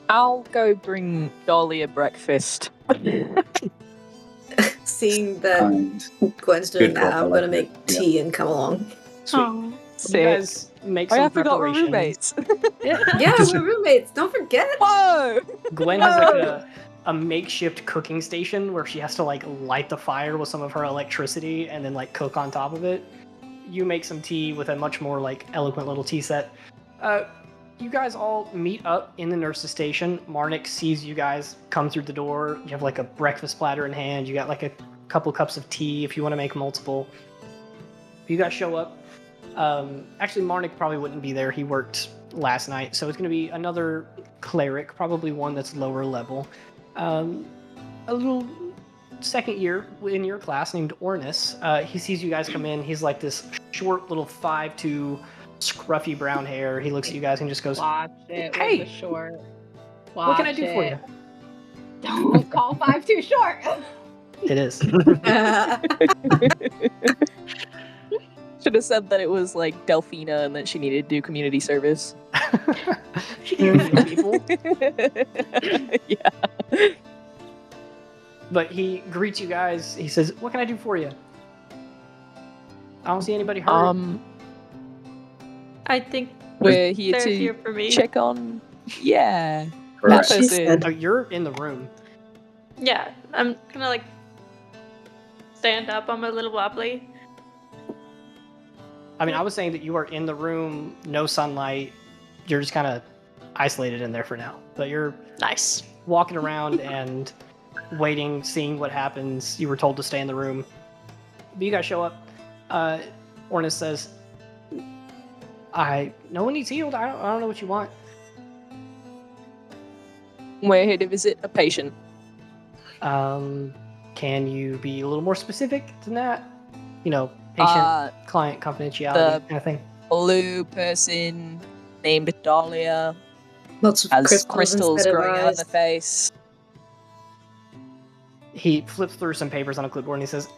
I'll go bring Dahlia breakfast. Seeing that And Gwen's doing Good that, call, I I'm like gonna make it. tea and come along. Sweet. Oh. You Sick. guys make Oh, some I forgot we're preparation. roommates. Yeah, we're roommates. Don't forget. Whoa! Gwen has like a makeshift cooking station where she has to like light the fire with some of her electricity and then like cook on top of it. You make some tea with a much more like eloquent little tea set. You guys all meet up in the nurse's station. Marnik sees you guys come through the door. You have like a breakfast platter in hand. You got like a couple cups of tea if you want to make multiple. You guys show up. Actually, Marnik probably wouldn't be there. He worked last night, so it's going to be another cleric, probably one that's lower level. A little second year in your class named Ornis. He sees you guys come in. He's like this short little 5'2", scruffy brown hair. He looks at you guys and just goes, Watch it Hey! with the short. "What can I do for you?" Don't call 5 too short. It is. Should have said that it was like Delphina and that she needed to do community service. She can heal people. Yeah. But he greets you guys. He says, "What can I do for you?" I don't see anybody hurt. I think We're here they're to here for me. check on. Yeah. Correct. That She person. said. Oh, you're in the room. Yeah, I'm gonna like stand up. I'm a little wobbly. I mean, I was saying that you are in the room, no sunlight. You're just kind of isolated in there for now. But you're Nice. walking around and waiting, seeing what happens. You were told to stay in the room. But you guys show up. Ornis says, no one needs healed. I don't know what you want." We're here to visit a patient. Can you be a little more specific than that? Patient, client confidentiality kind of thing. Blue person named Dahlia Lots of has crystals, crystals instead of growing out of eyes. the face. He flips through some papers on a clipboard and he says,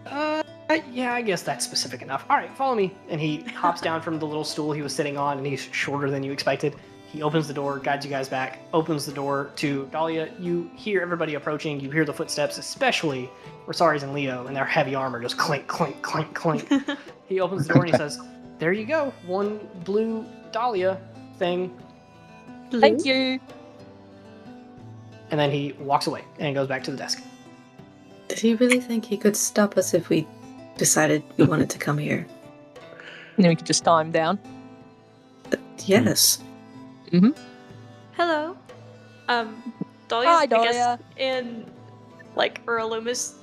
yeah, I guess that's specific enough. All right, follow me. And he hops down from the little stool he was sitting on, and he's shorter than you expected. He opens the door, guides you guys back, opens the door to Dahlia. You hear everybody approaching. You hear the footsteps, especially Rosaries and Leo, and their heavy armor just clink, clink, clink, clink. He opens the door and he says, "There you go, one blue Dahlia thing." Thank you. And then he walks away and goes back to the desk. Did he really think he could stop us if we decided we wanted to come here? And then we could just tie him down. Yes. Hello. Dahlia's, Hi, I guess, Dahlia. in like Earl Loomis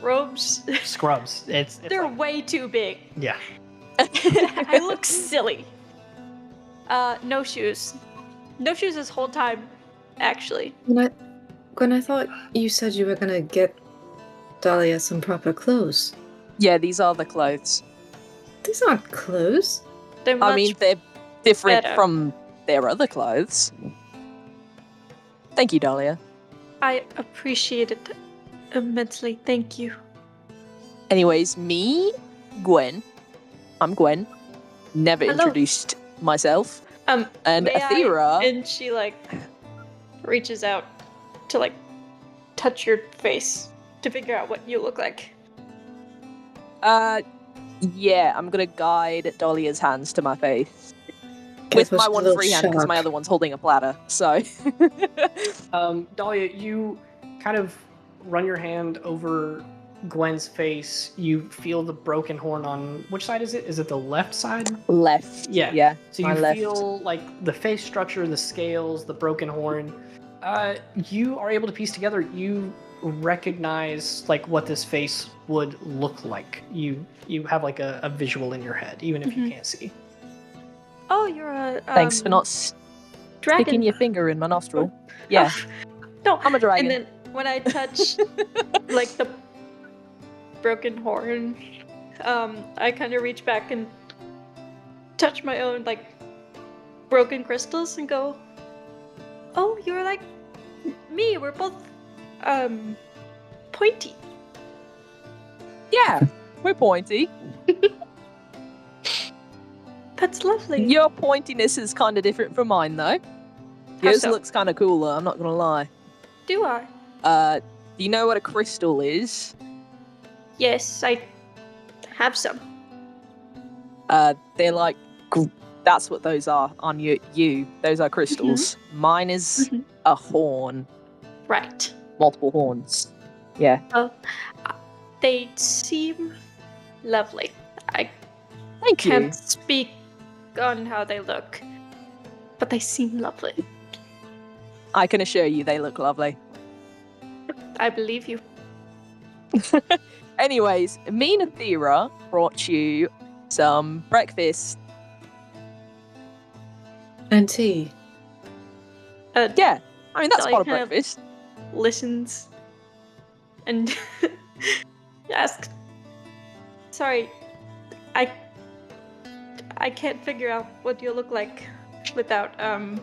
robes. Scrubs. It's They're like- way too big. yeah. I look silly. No shoes. No shoes this whole time, actually. Gwen, I thought you said you were gonna get Dahlia some proper clothes. Yeah, these are the clothes. These aren't clothes. They're I much mean, they're different better. from their other clothes. Thank you, Dahlia. I appreciate it immensely. Thank you. Anyways, me, Gwen. I'm Gwen. Never Hello. introduced myself. And May I- Athera. And she reaches out to touch your face to figure out what you look like. Yeah, I'm gonna guide Dahlia's hands to my face. Give With us my a one little free hand, because my shock. other one's holding a platter, so. Dahlia, you kind of run your hand over Gwen's face. You feel the broken horn on which side is it? Is it the left side? Left. Yeah. Yeah. So my you left. feel like the face structure, the scales, the broken horn. You are able to piece together. You recognize what this face would look like. You have a visual in your head, even if you Mhm. can't see. Oh, you're a Thanks for not dragon. sticking your finger in my nostril. Yeah, No, I'm a dragon. and then when I touch the broken horn, I kind of reach back and touch my own broken crystals and go, "Oh, you're like me. We're both pointy." Yeah, we're pointy. That's lovely. Your pointiness is kind of different from mine, though. Yours so? looks kind of cooler, I'm not gonna lie. Do I? Do you know what a crystal is? Yes, I have some. They're that's what those are on you. Those are crystals. Mine is Mhm. a horn. Right. Multiple horns. Yeah. They seem lovely. I Thank you. can't speak on how they look, but they seem lovely. I can assure you they look lovely. I believe you. Anyways, me and Athera brought you some breakfast. And tea. Yeah, I mean, that's Dahlia part of kind of- breakfast. Listens and asks, "Sorry, I can't figure out what you look like without And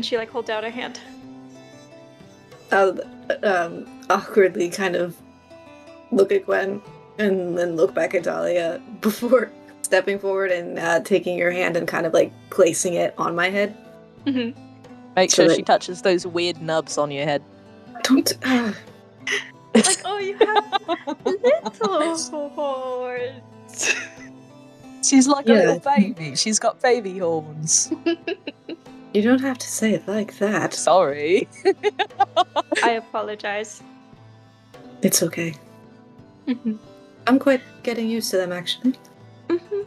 she holds out a hand. I'll awkwardly kind of look at Gwen and then look back at Dahlia before stepping forward and taking your hand and kind of placing it on my head. Mhm. Make So sure that- she touches those weird nubs on your head. Don't. Oh, you have little horns. She's like Yeah. a little baby. She's got baby horns. You don't have to say it like that. Sorry. I apologize. It's okay. Mhm. I'm quite getting used to them, actually. Mhm.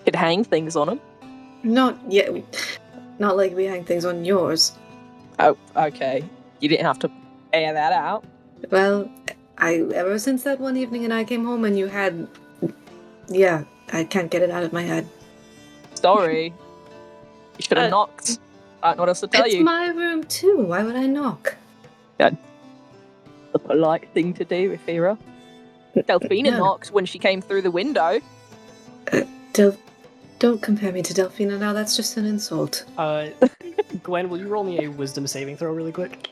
Could hang things on them. Not yet. Not like we hang things on yours. Oh, okay. You didn't have to air that out. Well, ever since that one evening and I came home and you had. Yeah, I can't get it out of my head. Sorry. You should have Uh, knocked. I don't know what else to tell It's you. my room too. Why would I knock? The polite thing to do, Athera. Delphina Yeah. knocked when she came through the window. Don't compare me to Delphina now. That's just an insult. Gwen, will you roll me a wisdom saving throw really quick?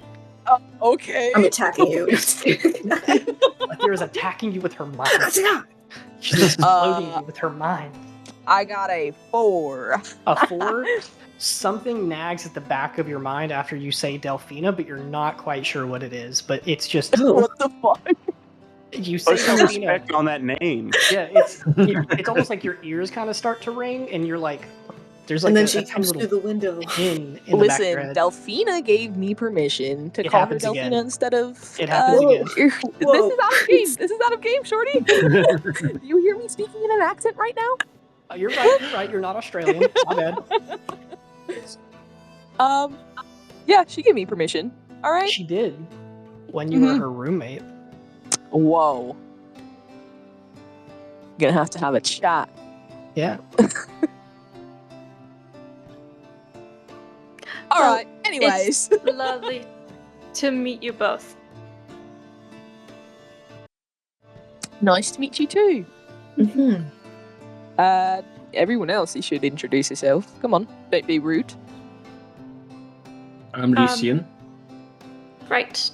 Okay. I'm attacking you. Athera's attacking you with her mind. She's exploding you with her mind. I got a 4. A 4? Something nags at the back of your mind after you say Delphina, but you're not quite sure what it is. But it's just Oh, What the fuck? you say Put some Delphina. respect on that name. Yeah, it's almost like your ears kind of start to ring, and you're like, there's like and then a she tiny comes through little the window. pin in the back of your Listen, head. Delphina gave me permission to It call her happens Delphina again. instead of. It happens again. This Whoa. is out of game. This is out of game, Shorty. You hear me speaking in an accent right now? You're right. You're right. You're not Australian. It's my bad. Yeah, she gave me permission. All right. She did when you were her roommate. Whoa. Gonna have to have a chat. Yeah. All Well, right. Anyways. Lovely to meet you both. Nice to meet you too. Mm-hmm. Everyone else, you should introduce yourself. Come on, don't be rude. I'm Lucian. Right.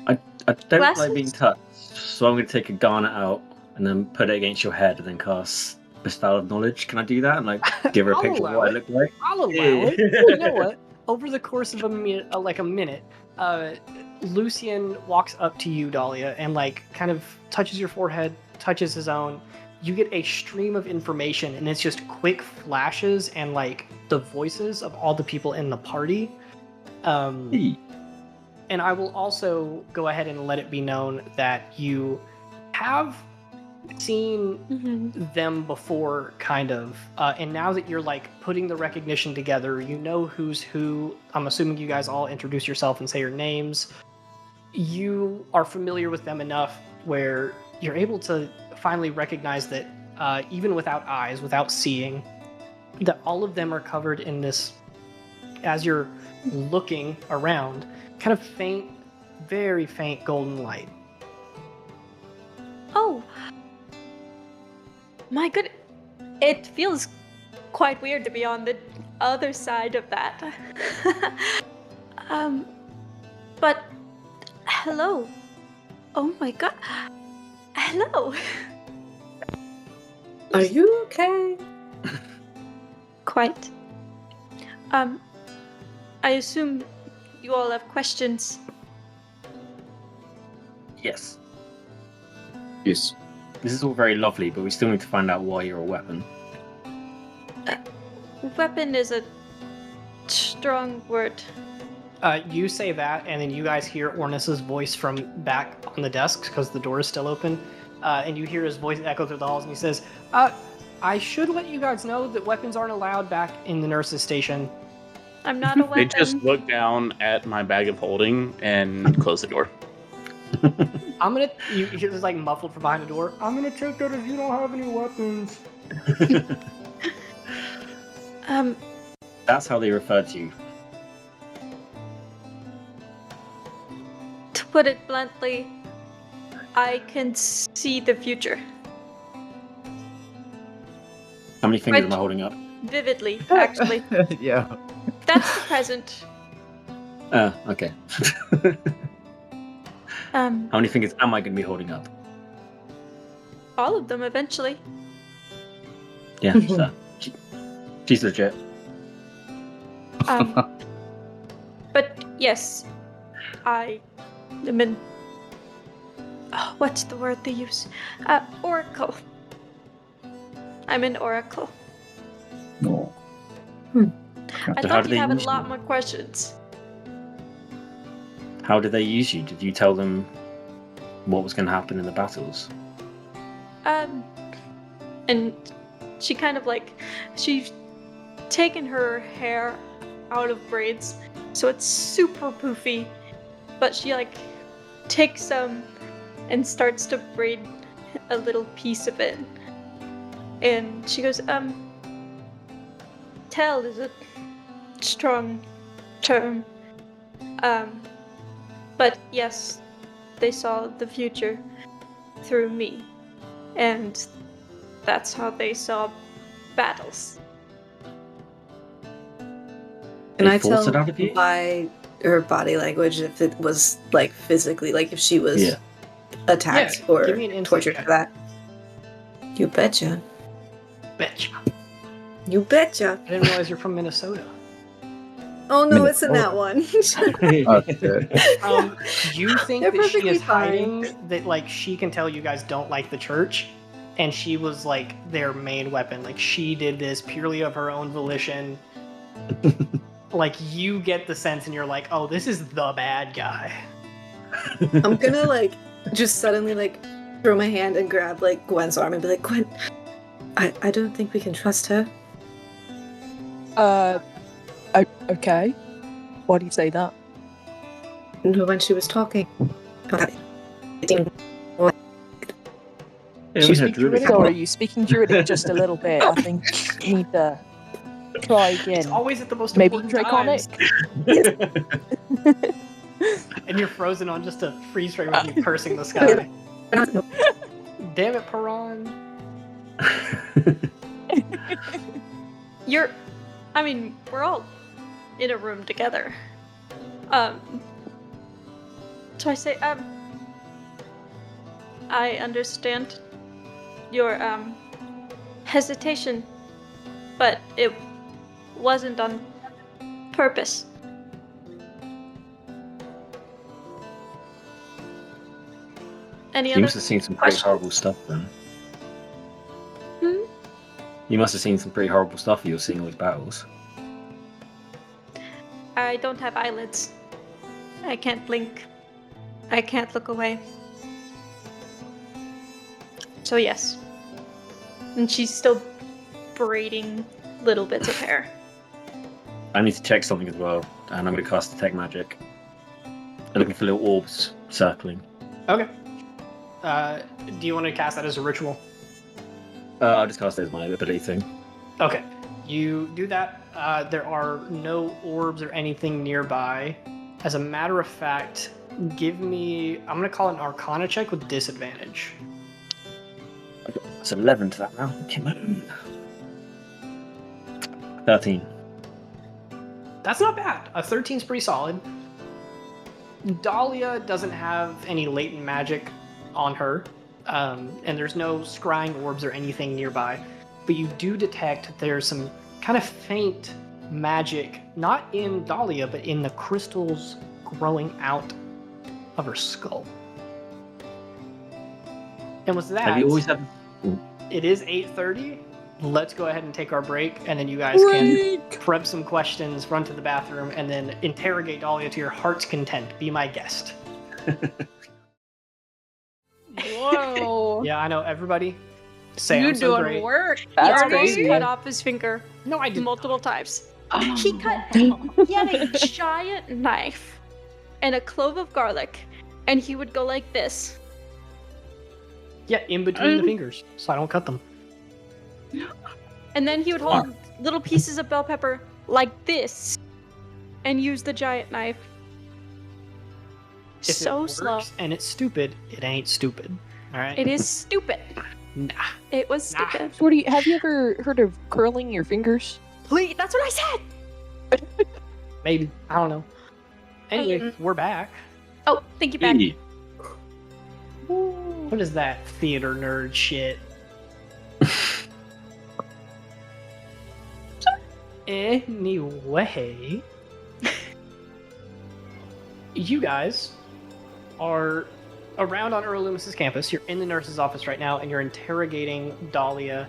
I don't like Glasses? being touched, so I'm going to take a garnet out and then put it against your head and then cast Bestow of Knowledge. Can I do that and like give her a I'll picture of allow what I it. look like? I'll allow Yeah. it. You know what? Over the course of a minute, Lucian walks up to you, Dahlia, and like kind of touches your forehead, touches his own. You get a stream of information, and it's just quick flashes and like the voices of all the people in the party. And I will also go ahead and let it be known that you have seen them before, kind of. And now that you're like putting the recognition together, you know who's who. I'm assuming you guys all introduce yourself and say your names. You are familiar with them enough where you're able to finally recognize that even without eyes, without seeing, that all of them are covered in this, as you're looking around, kind of faint, very faint golden light. Oh. My good. It feels quite weird to be on the other side of that. But hello. Oh my god. Hello. Are you okay? Quite. I assume you all have questions. Yes. Yes. This is all very lovely, but we still need to find out why you're a weapon. Weapon is a strong word. You say that, and then you guys hear Ornis's voice from back on the desk because the door is still open. And you hear his voice echo through the halls, and he says, I should let you guys know that weapons aren't allowed back in the nurse's station. I'm not a They weapon. just look down at my bag of holding and close the door. You hear this like muffled from behind the door. I'm gonna take that as you don't have any weapons. That's how they refer to you. To put it bluntly, I can see the future. How many fingers am I Right. holding up? Vividly, actually. Yeah. That's the present. Okay. How How many fingers am I going to be holding up? all of them eventually. Yeah, so she's legit. But yes, I am an. Oh, what's the word they use? Oracle. I'm an oracle. No. I So how thought do you'd they have a use lot you? more questions. How did they use you? Did you tell them what was going to happen in the battles? And she kind of like, she's taken her hair out of braids, so it's super poofy, but she like takes some and starts to braid a little piece of it. And she goes, tell is a strong term. But yes, they saw the future through me. And that's how they saw battles. Can They I force tell it out of you? by her body language if it was like physically, like if she was Yeah. attacked Yeah, or give me an insight tortured check. for that? You betcha. Bitch. You betcha. I didn't realize you're from Minnesota. Oh no, it's in that one. Oh, good. You think They're that she perfectly is fine. hiding that like she can tell you guys don't like the church, and she was like their main weapon. Like she did this purely of her own volition. Like you get the sense, and you're like, oh, this is the bad guy. I'm gonna like just suddenly like throw my hand and grab like Gwen's arm and be like, Gwen, I don't think we can trust her. Okay. Why do you say that? when she was talking. It seemed more Yeah, She we speak had Druidic. Druidic? So are you speaking Druidic just a little bit? I think you need to try It's again. always at the most Maybe important Draconic? times. And you're frozen on just a freeze frame of you cursing the sky. Damn it, Parhan. We're all in a room together. So I say, I understand your, hesitation, but it wasn't on purpose. Any You other must have seen some pretty questions? horrible stuff then. Hmm? You must have seen some pretty horrible stuff you were seeing with battles. I don't have eyelids. I can't blink. I can't look away. So yes. And she's still braiding little bits of hair. I need to check something as well, and I'm going to cast Detect Magic. I'm looking for little orbs circling. Okay. Do you want to cast that as a ritual? I'll just cast it as my ability thing. Okay. You do that. There are no orbs or anything nearby. As a matter of fact, give me... I'm going to call it an Arcana check with disadvantage. It's 11 to that now. Come on. 13. That's not bad. A 13's pretty solid. Dahlia doesn't have any latent magic on her, and there's no scrying orbs or anything nearby. But you do detect there's some kind of faint magic, not in Dahlia, but in the crystals growing out of her skull. And with that, Have you always had... it is 8:30. Let's go ahead and take our break, and then you guys can prep some questions, run to the bathroom, and then interrogate Dahlia to your heart's content. Be my guest. Whoa. Yeah, I know, everybody. Say You I'm so doing great. work. That's He already crazy. cut off his finger No, I did. multiple times. Oh. He had a giant knife and a clove of garlic, and he would go like this. Yeah, in between the fingers, so I don't cut them. And then he would hold little pieces of bell pepper like this and use the giant knife. If So it slow. works and it's stupid, it ain't stupid. All right. It is stupid. Nah. It was Nah. stupid. Shorty, have you ever heard of curling your fingers? Please, that's what I said. Maybe. I don't know. Anyway, we're back. Oh, thank you, back. What is that theater nerd shit? Anyway, you guys are around on Earl Loomis's campus. You're in the nurse's office right now, and you're interrogating Dahlia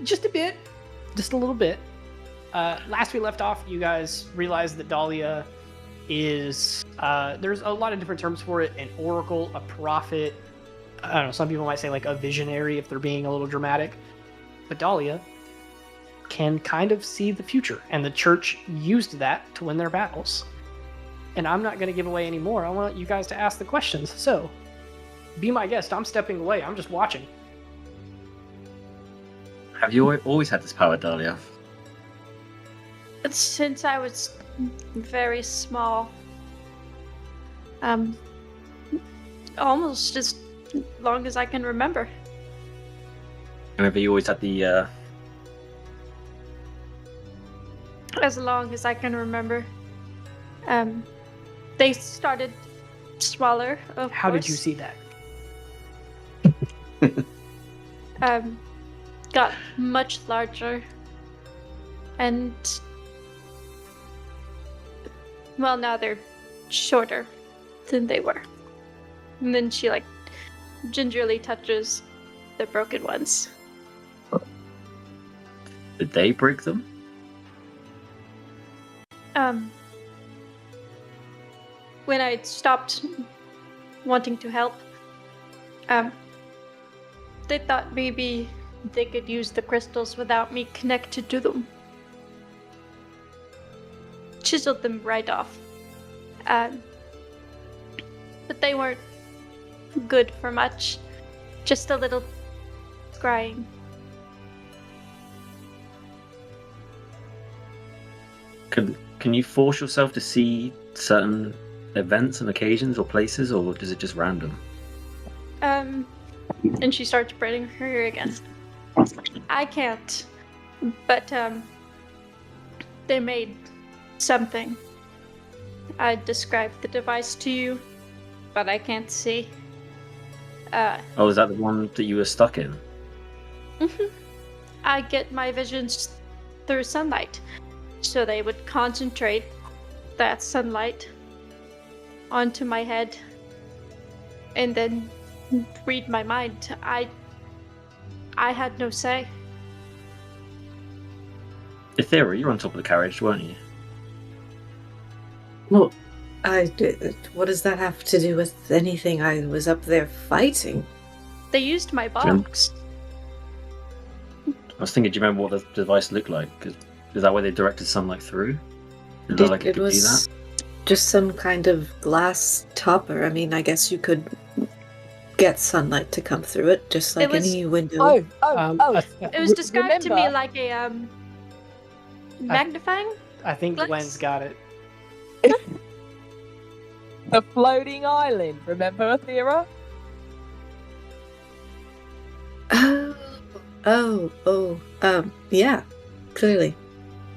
just a bit, just a little bit. Last we left off, you guys realized that Dahlia is, there's a lot of different terms for it, an oracle, a prophet. I don't know, some people might say like a visionary if they're being a little dramatic. But Dahlia can kind of see the future, and the church used that to win their battles. And I'm not going to give away any more. I want you guys to ask the questions. So, be my guest. I'm stepping away. I'm just watching. Have you always had this power, Dahlia? Since I was very small, almost as long as I can remember. And have you always had the, As long as I can remember. They started smaller, of How course. did you see that? Got much larger. And well, now they're shorter than they were. And then she like gingerly touches the broken ones. did they break them? When I stopped wanting to help, they thought maybe they could use the crystals without me connected to them. Chiseled them right off. but they weren't good for much. Just a little scrying. Can you force yourself to see certain events and occasions or places, or is it just random? And she starts braiding her hair again. I can't, but they made something. I described the device to you, but I can't see. Oh, is that the one that you were stuck in? I get my visions through sunlight, so they would concentrate that sunlight onto my head and then read my mind. I had no say. Ethera, you were on top of the carriage, weren't you? Well, what does that have to do with anything? I was up there fighting. They used my box. I was thinking, do you remember what the device looked like? Is that where they directed sunlight through? It It, like it was just some kind of glass topper. I mean, I guess you could get sunlight to come through it, just like It was- any window. It was described to me remember- like a magnifying. I think Let's- Gwen's got it. The floating island. Remember, Athera? Yeah, clearly.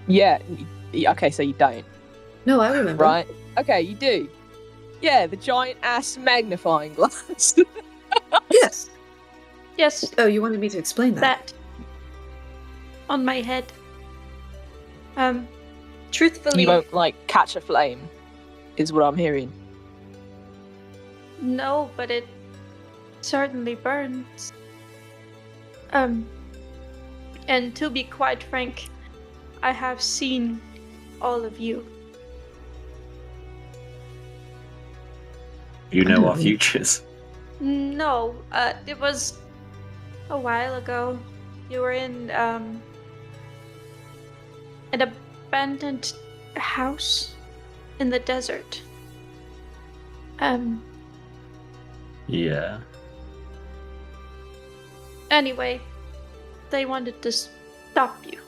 Yeah. Okay, so you don't, No, I remember. right? Okay, you do. Yeah, the giant ass magnifying glass. Yes. Yes, Oh, you wanted me to explain that? that on my head. Truthfully, You won't like catch a flame, is what I'm hearing. no, but it certainly burns. And to be quite frank, I have seen all of you. You know our futures. No, it was a while ago. You were in an abandoned house in the desert. Yeah. Anyway, they wanted to stop you.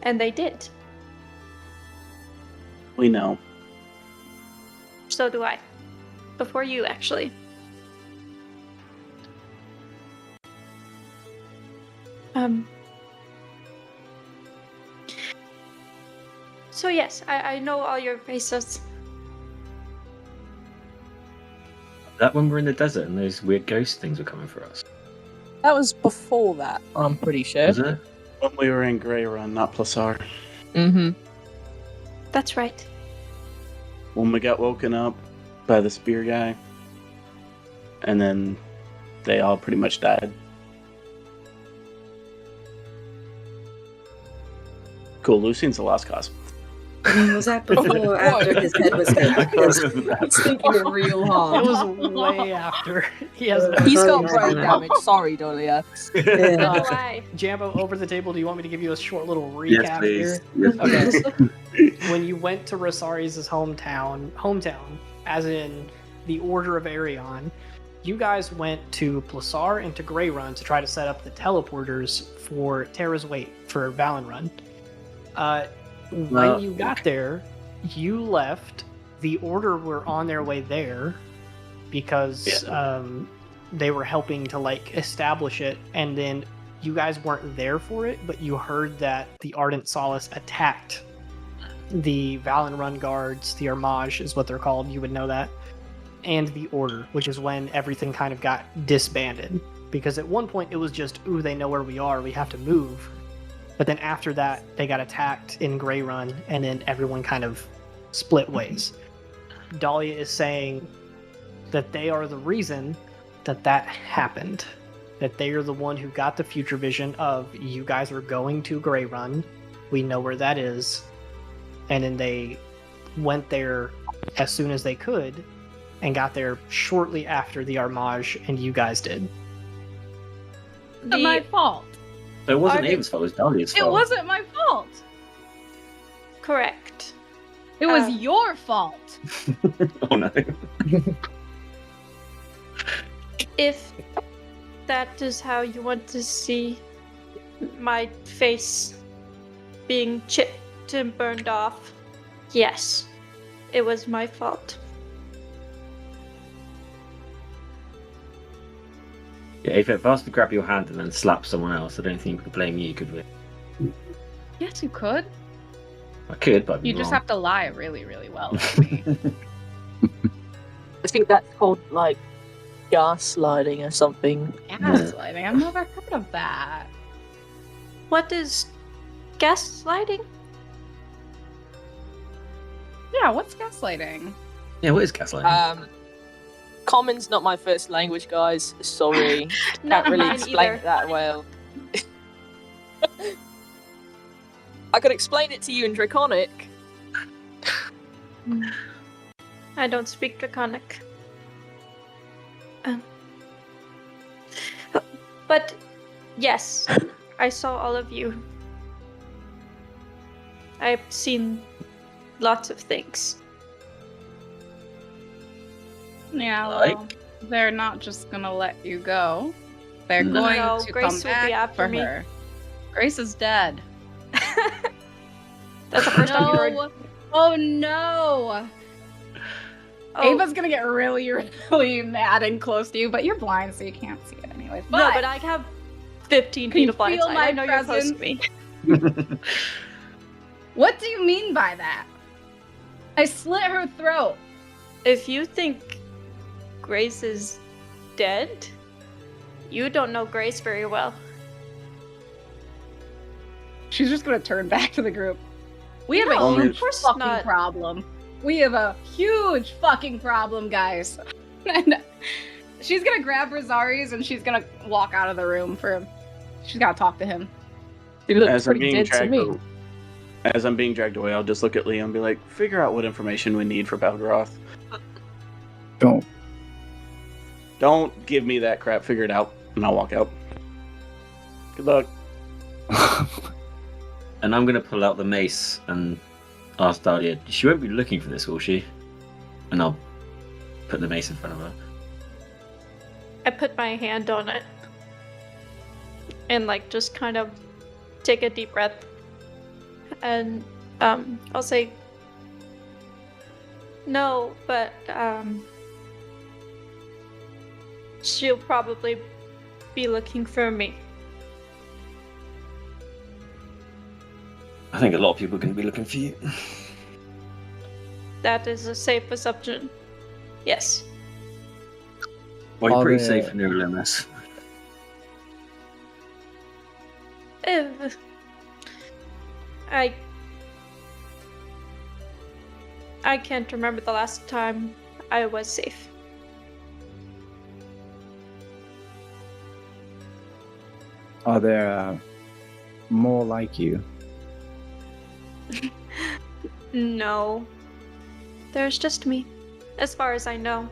And they did. We know. So do I. Before you, actually. So yes, I know all your faces. That when we're in the desert and those weird ghost things were coming for us. That was before that, I'm pretty sure. Was it? When we were in Grey Run, not Plasar. Mm-hmm. That's right. When we got woken up by the spear guy. And then they all pretty much died. Cool, Lucian's a lost cause. I mean, was that before or after his head was hit? He's thinking it real It hard. was way after. He has He's got Oh, brain yeah. damage. Sorry, Dahlia. So Yeah. do I. Jambo, over the table, do you want me to give you a short little Yes, recap please. here? Yes, Okay. please. When you went to Rosari's hometown, as in the Order of Arion, you guys went to Plasar and to Grey Run to try to set up the teleporters for Terra's Weight for Valen Run. When you got there, you left. The Order were on their way there because they were helping to like establish it, and then you guys weren't there for it, but you heard that the Ardent Solace attacked the Valen Run guards. The Armage is what they're called. You would know that. And the Order, which is when everything kind of got disbanded. Because at one point it was just, ooh, they know where we are, we have to move. But then after that, they got attacked in Grey Run, and then everyone kind of split ways. Dahlia is saying that they are the reason that that happened. That they are the one who got the future vision of, you guys are going to Grey Run, we know where that is. And then they went there as soon as they could, and got there shortly after the Armage and you guys did. My fault. So it wasn't Ardent- Ava's fault, it was Dahlia's It fault. wasn't my fault. Correct. It was your fault. Oh no. If that is how you want to see my face being chipped and burned off, yes, it was my fault. Yeah, if I was to grab your hand and then slap someone else, I don't think we could blame you, could we? Yes, you could. I could, but I'd be You just wrong. have to lie really, really well for me. I think that's called like gaslighting or something. Gaslighting? I've never heard of that. What is gaslighting? Yeah, what's gaslighting? Yeah, what is gaslighting? Common's not my first language, guys. Sorry. Not Can't really mine explain either. it that well. I could explain it to you in Draconic. I don't speak Draconic. But yes, I saw all of you. I've seen lots of things. Yeah, well, Like? they're not just gonna let you go. They're No. going No, to Grace come will be back after for me. her. Grace is dead. That's the first time you heard. No. Oh no! Oh, Ava's gonna get really, really mad and close to you, but you're blind, so you can't see it anyways. no, but I have 15 Can you feet of blind feel sight. my I know you're close to presence? me. What do you mean by that? I slit her throat. If you think Grace is dead, you don't know Grace very well. She's just gonna turn back to the group. We have No, a of huge course fucking not. problem. We have a huge fucking problem, guys. And she's gonna grab Rosari's and she's gonna walk out of the room for him. She's gotta talk to him. You look As I'm pretty being dead to dragged, me. as I'm being dragged away, I'll just look at Leo and be like, "Figure out what information we need for Balgaroth. Don't give me that crap. Figure it out." And I'll walk out. Good luck. And I'm going to pull out the mace and ask Dahlia, she won't be looking for this, will she? And I'll put the mace in front of her. I put my hand on it and like just kind of take a deep breath, and I'll say, "No, but she'll probably be looking for me." I think a lot of people are going to be looking for you. That is a safe assumption. Yes. Well, you're Are pretty there- safe in your LMS. I can't remember the last time I was safe. Are there more like you? No. There's just me, as far as I know.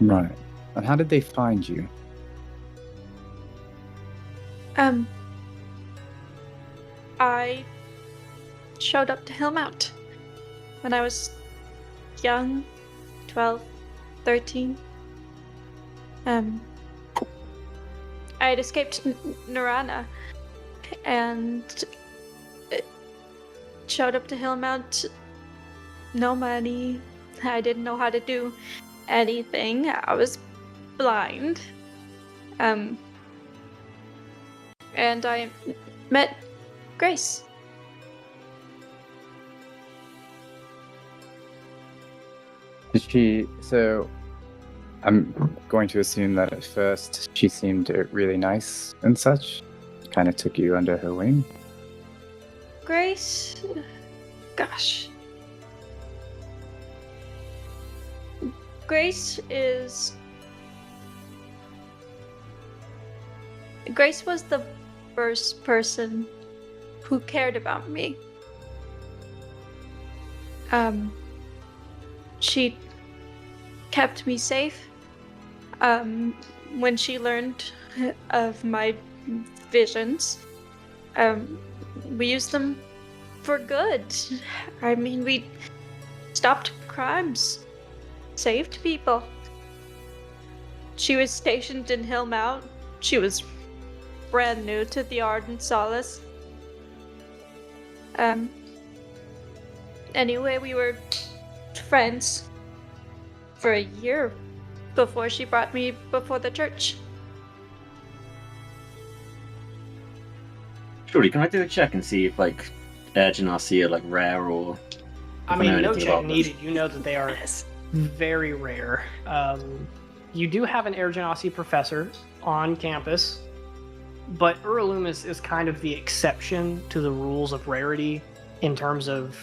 Right. And how did they find you? I showed up to Hillmount when I was young, 12, 13. I had escaped Narana and showed up to Hillmount. No money. I didn't know how to do anything. I was blind. And I met Grace. Did she? So, I'm going to assume that at first she seemed really nice and such. Kind of took you under her wing. Grace? Gosh. Grace was the first person who cared about me. She kept me safe. When she learned of my visions, we used them for good. I mean, we stopped crimes, saved people. She was stationed in Hillmount. She was brand new to the Ardent Solace. Anyway, we were friends for a year before she brought me before the church. Shorty, can I do a check and see if like Air Genasi are like rare or? I if mean, know no anything check about them? needed. You know that they are very rare. You do have an Air Genasi professor on campus, but Uralumis is kind of the exception to the rules of rarity in terms of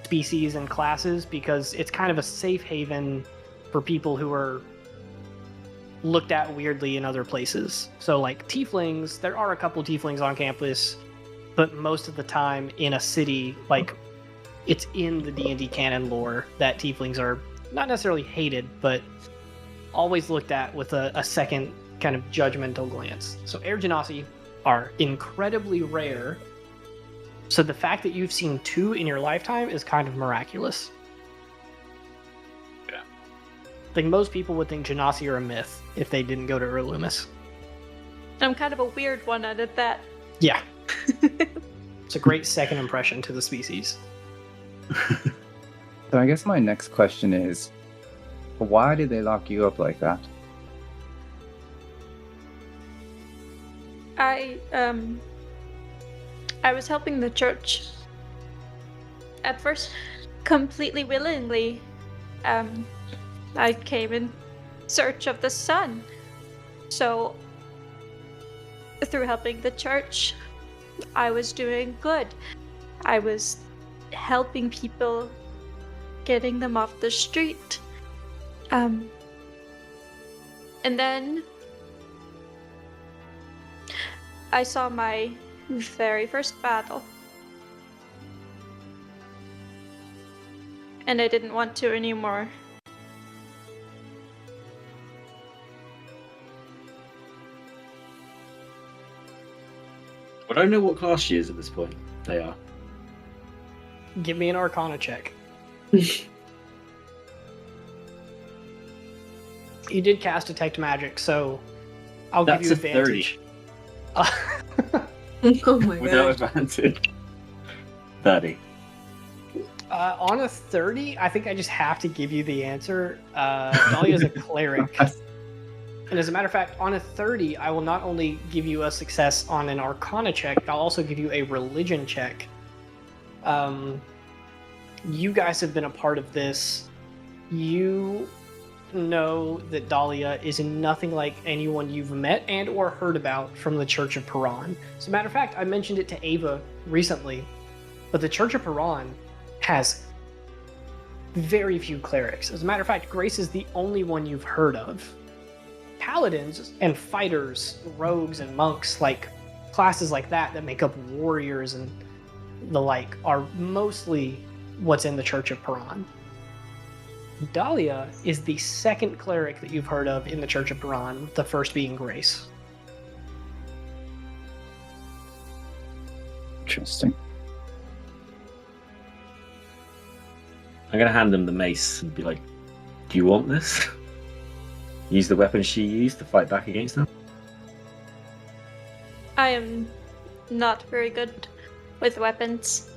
species and classes, because it's kind of a safe haven for people who are looked at weirdly in other places. So like tieflings, there are a couple tieflings on campus, but most of the time in a city, like it's in the D&D canon lore that tieflings are not necessarily hated, but always looked at with a second kind of judgmental glance. So Air Genasi are incredibly rare. So the fact that you've seen 2 in your lifetime is kind of miraculous. Yeah. I think most people would think Genasi are a myth if they didn't go to Uralumis. I'm kind of a weird one at that. Yeah. It's a great second impression to the species. So I guess my next question is, why did they lock you up like that? I was helping the church. At first, completely willingly. I came in search of the sun. So, through helping the church, I was doing good. I was helping people, getting them off the street. And then I saw my very first battle. And I didn't want to anymore. I don't know what class she is at this point. They are. Give me an Arcana check. You did cast Detect Magic, so I'll give you That's a 30. advantage. Oh my Without god. advantage. 30. On a 30, I think I just have to give you the answer. Dahlia is a cleric. And as a matter of fact, on a 30, I will not only give you a success on an Arcana check, I'll also give you a Religion check. You guys have been a part of this. You know that Dahlia is nothing like anyone you've met and or heard about from the Church of Parhan. As a matter of fact, I mentioned it to Ava recently, but the Church of Parhan has very few clerics. As a matter of fact, Grace is the only one you've heard of. Paladins and fighters, rogues and monks, like classes like that make up warriors and the like, are mostly what's in the Church of Parhan. Dahlia is the second cleric that you've heard of in the Church of Parhan, the first being Grace. Interesting. I'm gonna hand them the mace and be like, do you want this? Use the weapon she used to fight back against them? I am not very good with weapons.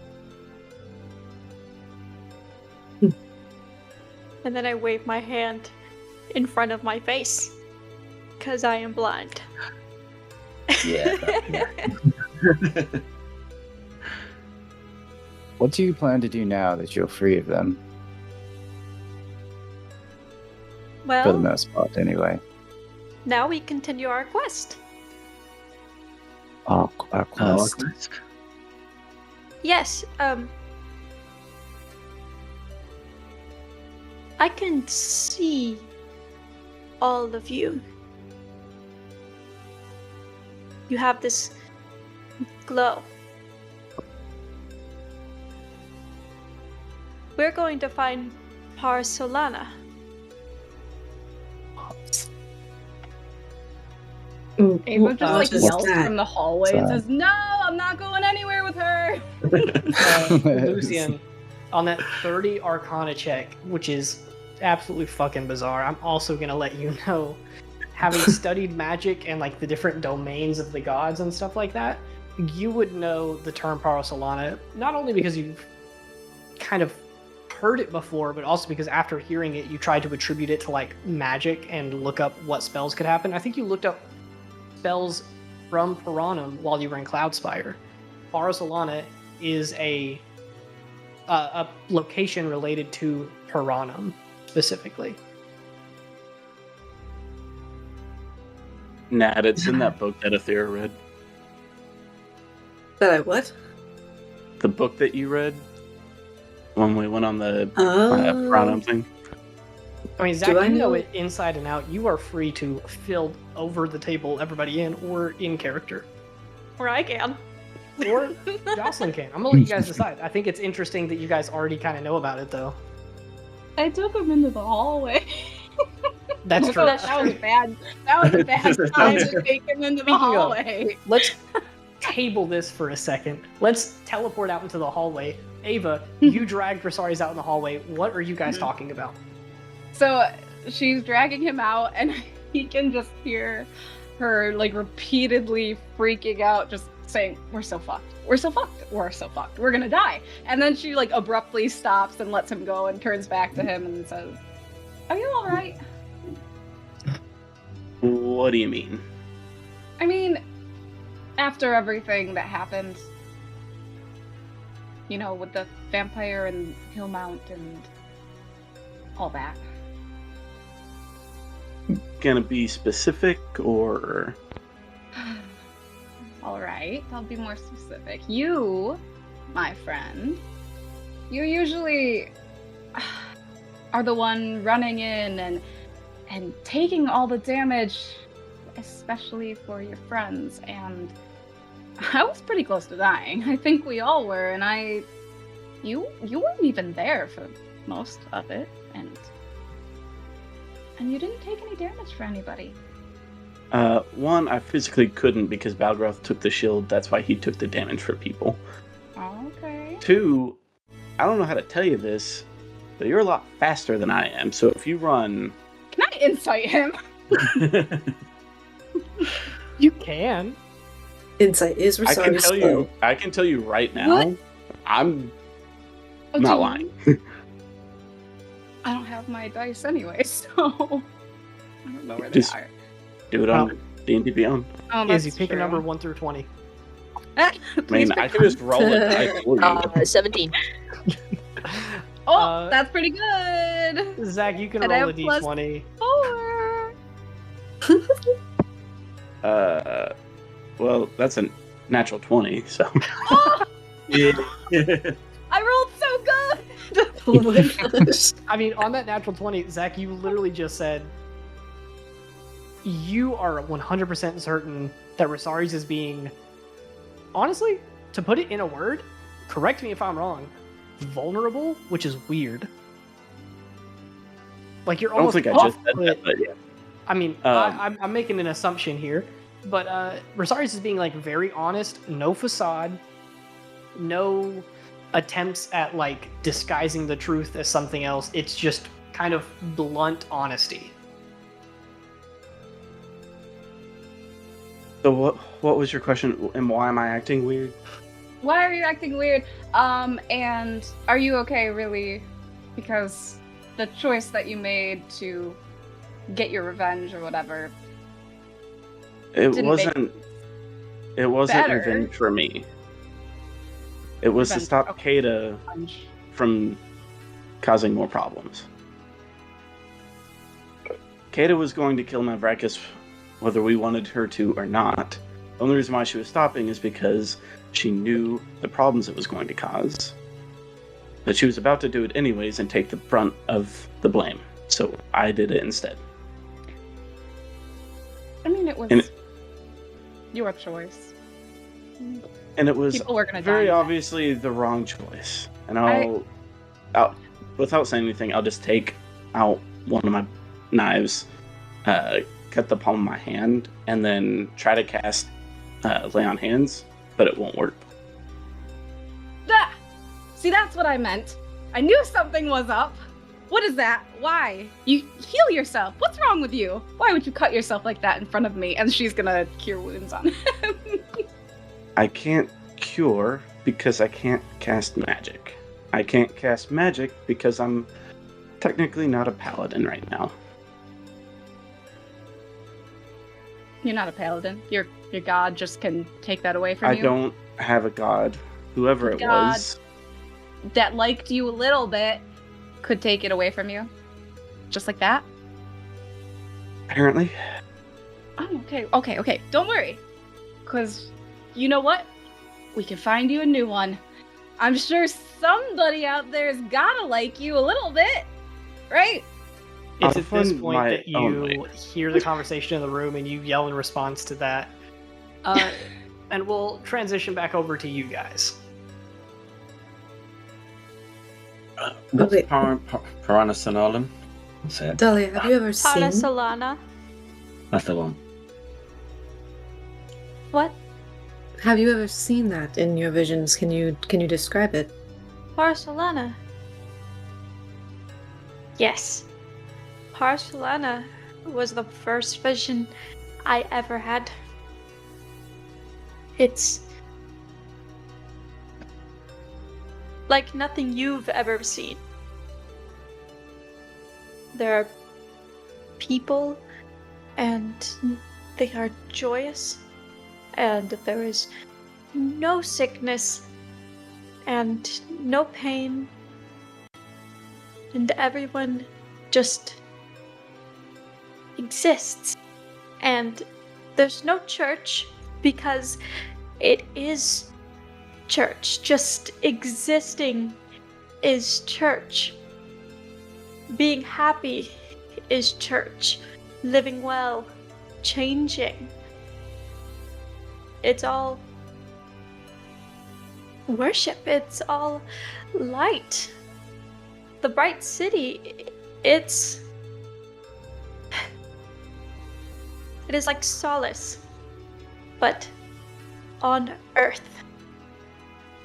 And then I wave my hand in front of my face, because I am blind. Yeah. What do you plan to do now that you're free of them? For the Well, most part, anyway. now we continue our quest. Our quest. Yes, I can see all of you. You have this glow. We're going to find Par Solana. Ava just like just yells that. from the hallway and says, "No, I'm not going anywhere with turn. Lucian, on that 30 Arcana check, which is absolutely fucking bizarre, I'm also gonna let you know, having studied magic and like the different domains of the gods and stuff like that, you would know the term Parasolana, not only because you've kind of heard it before, but also because after hearing it, you tried to attribute it to like magic and look up what spells could happen. I think you looked up spells from Piranum while you were in Cloudspire. Parasolana is a location related to Piranum specifically. Nat, it's in that book that Athera read. That I what? The book that you read when we went on the Oh. Piranum thing. I mean, Zach, Do I you know know- it inside and out. You are free to fill over the table everybody in or in character. Or I can. Or Jocelyn can. I'm gonna let you guys decide. I think it's interesting that you guys already kind of know about it, though. I took him into the hallway. That's true. That was bad. That was a bad time to take him into the Speaking of- hallway. Let's table this for a second. Let's teleport out into the hallway. Ava, you dragged Versarius out in the hallway. What are you guys talking about? So she's dragging him out, and he can just hear her like repeatedly freaking out, just saying, "We're so fucked. We're so fucked. We're so fucked. We're gonna die." And then she like abruptly stops and lets him go and turns back to him and says, "Are you all right?" What do you mean? I mean, after everything that happened, you know, with the vampire and Hillmount and all that. Gonna be specific or? All right, I'll be more specific. You, my friend, you usually are the one running in and taking all the damage, especially for your friends, and I was pretty close to dying. I think we all were, and you weren't even there for most of it, and you didn't take any damage for anybody. One, I physically couldn't because Balgroth took the shield. That's why he took the damage for people. Okay. Two, I don't know how to tell you this, but you're a lot faster than I am. So if you run, Can I insight him? You can. Insight is I can Rosari's tell slow. you. I can tell you right now. What? I'm Oh, not do lying. I don't have my dice anyway, so I don't know where Just- they are. Do it on D&D Beyond. Oh, Izzy, pick a number 1 through 20. I mean, I could just roll it dice for you. 17. Oh, that's pretty good. Zach, you can And I roll a have plus- d20. 4. Well, that's a natural 20. So. Oh, Yeah. I rolled so good. Oh my gosh. I mean, on that natural 20, Zach, you literally just said you are 100% certain that Rosari's is being, honestly, to put it in a word, correct me if I'm wrong, vulnerable, which is weird. Like, you're I don't almost think I just said off-put. that, but yeah. I mean, I'm making an assumption here, but Rosari's is being, like, very honest, no facade, no attempts at, like, disguising the truth as something else. It's just kind of blunt honesty. So what was your question, and why am I acting weird? Why are you acting weird? And are you okay, really? Because the choice that you made to get your revenge or whatever. It Didn't wasn't. It wasn't better. revenge for me. It was to Revenge, stop okay. Kada from causing more problems. Kada was going to kill Mavrakis whether we wanted her to or not. The only reason why she was stopping is because she knew the problems it was going to cause. But she was about to do it anyways and take the brunt of the blame. So I did it instead. I mean, it was And- your choice. And it was People were gonna die very anyway. obviously the wrong choice. And I'll, without saying anything, I'll just take out one of my knives, cut the palm of my hand, and then try to cast Lay on Hands, but it won't work. See, that's what I meant. I knew something was up. What is that? Why? You heal yourself. What's wrong with you? Why would you cut yourself like that in front of me? And she's gonna cure wounds on him. I can't cure because I can't cast magic. I can't cast magic because I'm technically not a paladin right now. You're not a paladin. Your god just can take that away from I you. don't have a god. Whoever it God. was. That liked you a little bit could take it away from you. Just like that? Apparently. Oh, okay. Don't worry. Because, you know what? We can find you a new one. I'm sure somebody out there's gotta like you a little bit. Right? It's I'll at this find point my that own you way. hear the conversation in the room and you yell in response to that. And we'll transition back over to you guys. What's wait. Paranasanalum? That's it. Dahlia, have you ever seen? Parasolana. That's the one. What? Have you ever seen that in your visions? Can you describe it? Parasolana. Yes. Parasolana was the first vision I ever had. It's like nothing you've ever seen. There are people, and they are joyous, and there is no sickness, and no pain, and everyone just exists. And there's no church because it is church. Just existing is church. Being happy is church. Living well, changing. It's all worship. It's all light. The bright city, it is like solace, but on earth.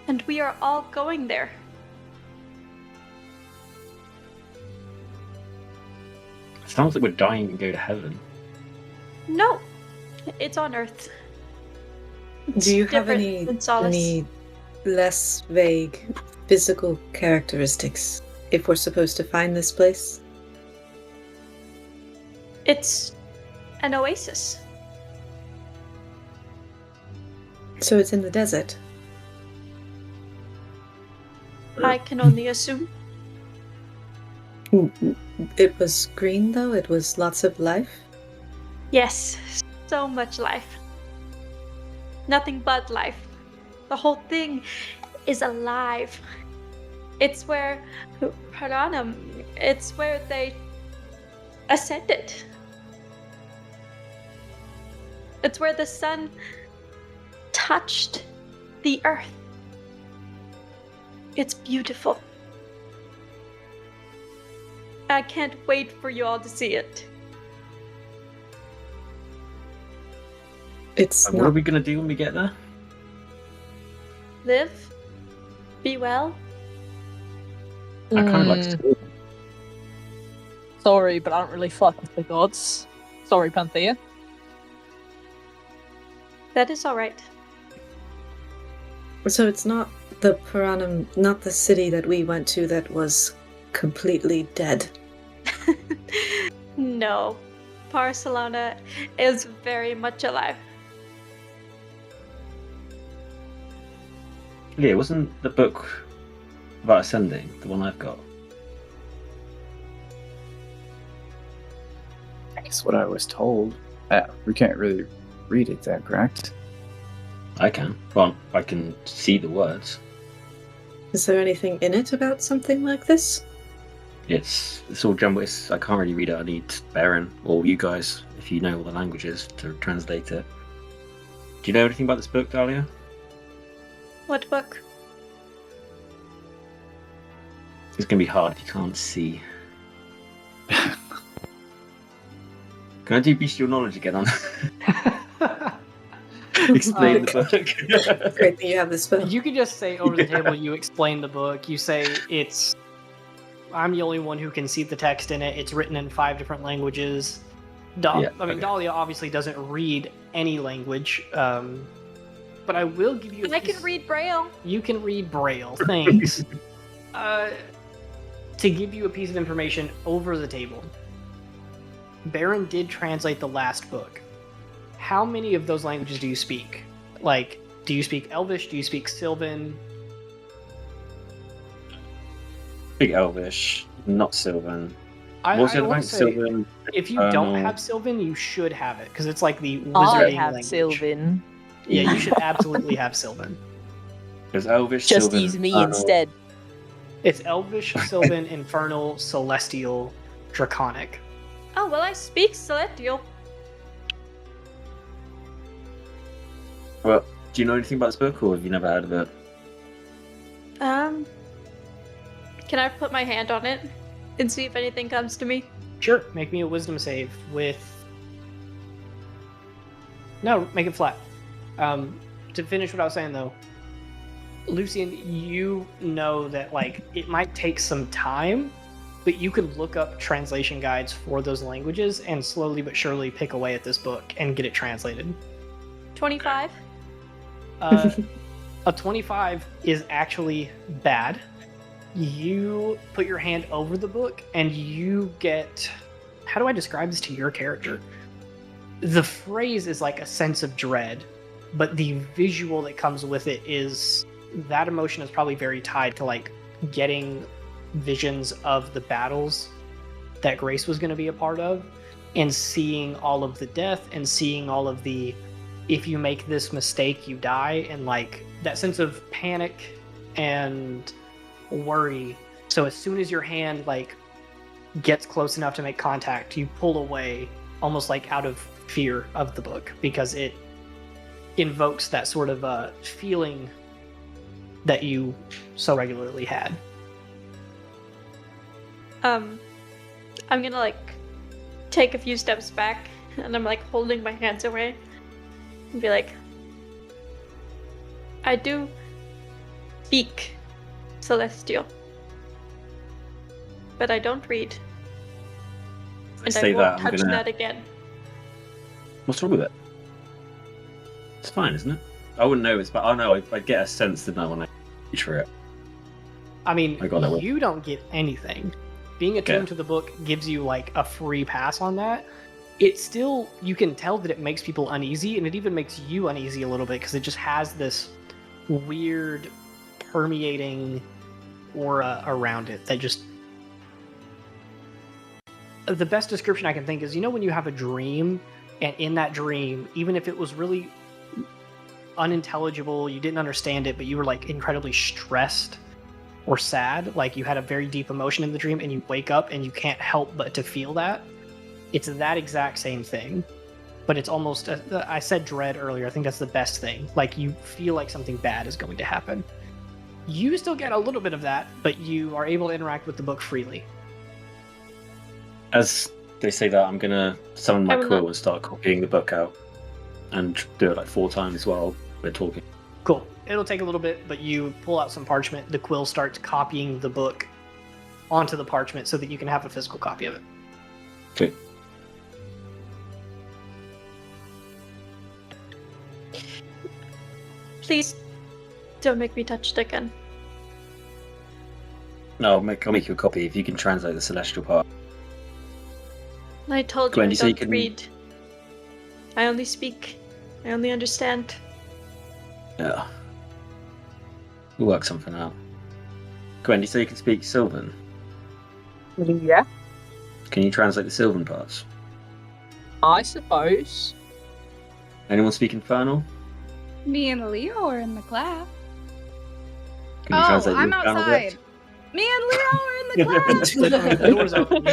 And we are all going there. Sounds like we're dying to go to heaven. No, it's on earth. It's Do you have different any than solace. less vague physical characteristics if we're supposed to find this place? It's an oasis. So it's in the desert. I can only assume. It was green though? It was lots of life? Yes, so much life. Nothing but life. The whole thing is alive. It's where Paranam, it's where they ascended. It's where the sun touched the earth. It's beautiful. I can't wait for you all to see it. It's What are not. we gonna do when we get there? Live, be well. I kind of like to see it. Sorry, but I don't really fuck with the gods. Sorry, Panthea. That is alright. So it's not the Paranam, not the city that we went to that was completely dead. No, Barcelona is very much alive. Yeah, wasn't the book about ascending the one I've got? That's what I was told. We can't really read it, is that correct? I can. Well, I can see the words. Is there anything in it about something like this? It's all jumbled. I can't really read it. I need Baron or you guys, if you know all the languages, to translate it. Do you know anything about this book, Dahlia? What book? It's going to be hard if you can't see. Can I do bestial knowledge again on? Explain the book. Great that you have this spell. You can just say over the table, you explain the book. You say I'm the only one who can see the text in it. It's written in 5 different languages. Dahlia obviously doesn't read any language, but I will give you. I can read Braille. You can read Braille. Thanks. To give you a piece of information over the table, Baron did translate the last book. How many of those languages do you speak? Like, do you speak Elvish? Do you speak Sylvan? Speak Elvish, not Sylvan. I What's the want other to say, Sylvan? if you don't have Sylvan, you should have it, because it's like the I wizarding have language. Sylvan. Yeah, you should absolutely have Sylvan. There's Elvish, Just Sylvan, use me Infernal. instead. It's Elvish, Sylvan, Infernal, Celestial, Draconic. Oh, well, I speak Celestial. Well, do you know anything about this book, or have you never heard of it? Can I put my hand on it and see if anything comes to me? Sure, make me a wisdom save with... No, make it flat. To finish what I was saying, though, Lucian, you know that, like, it might take some time, but you can look up translation guides for those languages and slowly but surely pick away at this book and get it translated. 25? A 25 is actually bad. You put your hand over the book and you get... How do I describe this to your character? The phrase is like a sense of dread, but the visual that comes with it is... That emotion is probably very tied to, like, getting visions of the battles that Grace was going to be a part of, and seeing all of the death, and seeing all of the, if you make this mistake, you die, and, like, that sense of panic and worry. So as soon as your hand, like, gets close enough to make contact, you pull away, almost like out of fear of the book, because it invokes that sort of feeling that you so regularly had. I'm gonna, like, take a few steps back, and I'm, like, holding my hands away, and be like, I do speak Celestial, but I don't read, and I won't touch that again. What's wrong with it? It's fine, isn't it? I wouldn't know it's, but I know I get a sense that no one reach for it. I mean, I got that you don't get anything. Being attuned to the book gives you, like, a free pass on that. It still, you can tell that it makes people uneasy, and it even makes you uneasy a little bit, because it just has this weird permeating aura around it that just... The best description I can think is, you know when you have a dream, and in that dream, even if it was really unintelligible, you didn't understand it, but you were, like, incredibly stressed or sad, like you had a very deep emotion in the dream, and you wake up and you can't help but to feel that. It's that exact same thing, but it's almost, I said dread earlier, I think that's the best thing. Like, you feel like something bad is going to happen. You still get a little bit of that, but you are able to interact with the book freely. As they say that, I'm gonna summon my quill and start copying the book out, and do it like 4 times while we're talking. Cool. It'll take a little bit, but you pull out some parchment. The quill starts copying the book onto the parchment so that you can have a physical copy of it. Okay. Please don't make me touch it again. No, I'll make you a copy if you can translate the celestial part. I told Gwen, you so I you don't can- read. I only speak. I only understand. Yeah. We'll work something out. Gwen, you say you can speak Sylvan? Yeah, Can you translate the Sylvan parts? I suppose. Anyone speak Infernal? Me and Leo are in the class. Can you Oh, translate the I'm Infernal outside. Me and Leo are in the class. The door's open.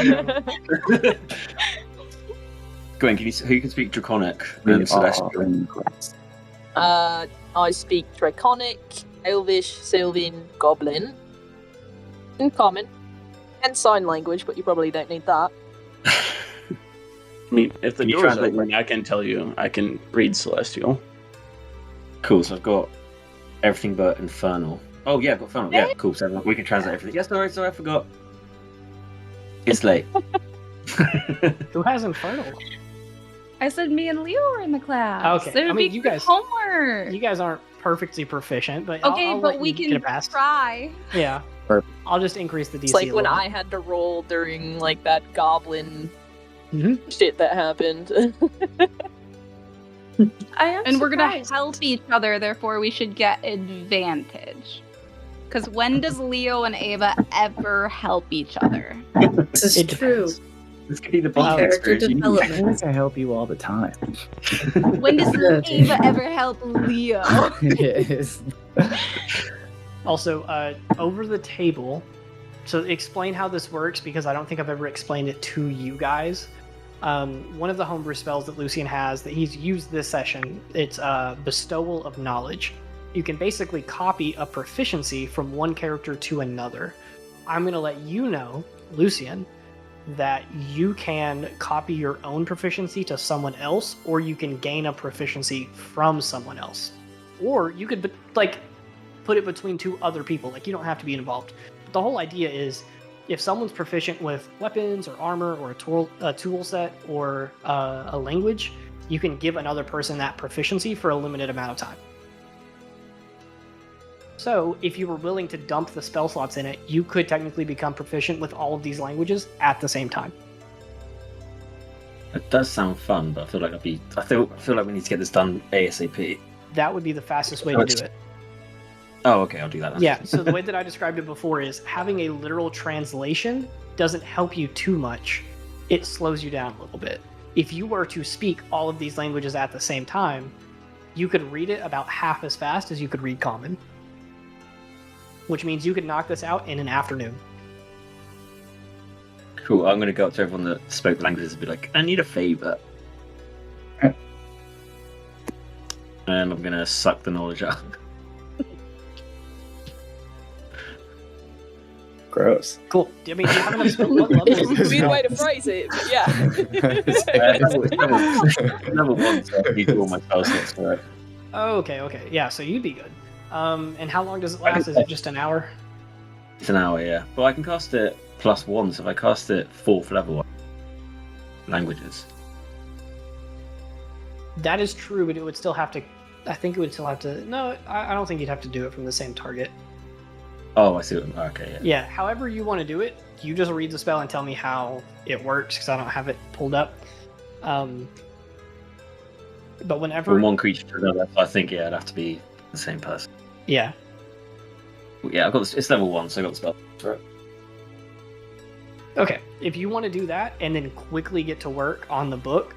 Gwen, who can speak Draconic We and are Celestial? in class. I speak Draconic, Elvish, Sylvan, Goblin, and Common, and Sign Language, but you probably don't need that. I mean, if the Can you door's translate open, I can tell you I can read Celestial. Cool. So I've got everything but infernal. Oh yeah, I've got infernal. Yeah, cool. So we can translate everything. Yeah, sorry, I forgot. It's late. Who has infernal? I said me and Leo are in the class. Okay, It would I mean, be you good guys- homework. You guys aren't perfectly proficient, but Okay, I'll but let we you get can it past. try. Yeah. Perfect. I'll just increase the DC. It's like a when little I had to roll during like that goblin Mhm. shit that happened. I am And we're gonna surprised. help each other, therefore we should get advantage. Because when does Leo and Ava ever help each other? This is It true. depends. This could be the Character bond experience. you need. development. I help you all the time. When does Ava ever help Leo? Yes. Also, over the table. So explain how this works because I don't think I've ever explained it to you guys. One of the homebrew spells that Lucian has that he's used this session, it's Bestowal of Knowledge. You can basically copy a proficiency from one character to another. I'm going to let you know, Lucian, that you can copy your own proficiency to someone else, or you can gain a proficiency from someone else. Or you could, like, put it between two other people. Like, you don't have to be involved. But the whole idea is, if someone's proficient with weapons or armor or a tool set or a language, you can give another person that proficiency for a limited amount of time. So, if you were willing to dump the spell slots in it, you could technically become proficient with all of these languages at the same time. It does sound fun, but I feel like I feel like we need to get this done ASAP. That would be the fastest way to do it. Oh, okay, I'll do that then. Yeah, so the way that I described it before is having a literal translation doesn't help you too much. It slows you down a little bit. If you were to speak all of these languages at the same time, you could read it about half as fast as you could read Common. Which means you could knock this out in an afternoon. Cool. I'm gonna go up to everyone that spoke the languages and be like, I need a favor. Okay. And I'm gonna suck the knowledge out. Gross. Cool. I mean, do you have enough spell? What level is this? Weird way to phrase it, but yeah. Level 1, so I need all my spell slots for it. Oh, okay. Yeah, so you'd be good. And how long does it last? Is it just an hour? It's an hour, yeah. But I can cast it +1, so if I cast it 4th level languages. That is true, but it would still have to... I think it would still have to... No, I don't think you'd have to do it from the same target. Oh, I see what... Okay, yeah. Yeah, however you want to do it, you just read the spell and tell me how it works, because I don't have it pulled up. But whenever... From one creature to another, I think, yeah, it'd have to be the same person. Yeah. Yeah, I've got this, it's level 1, so I got the spell for it. Okay, if you want to do that and then quickly get to work on the book,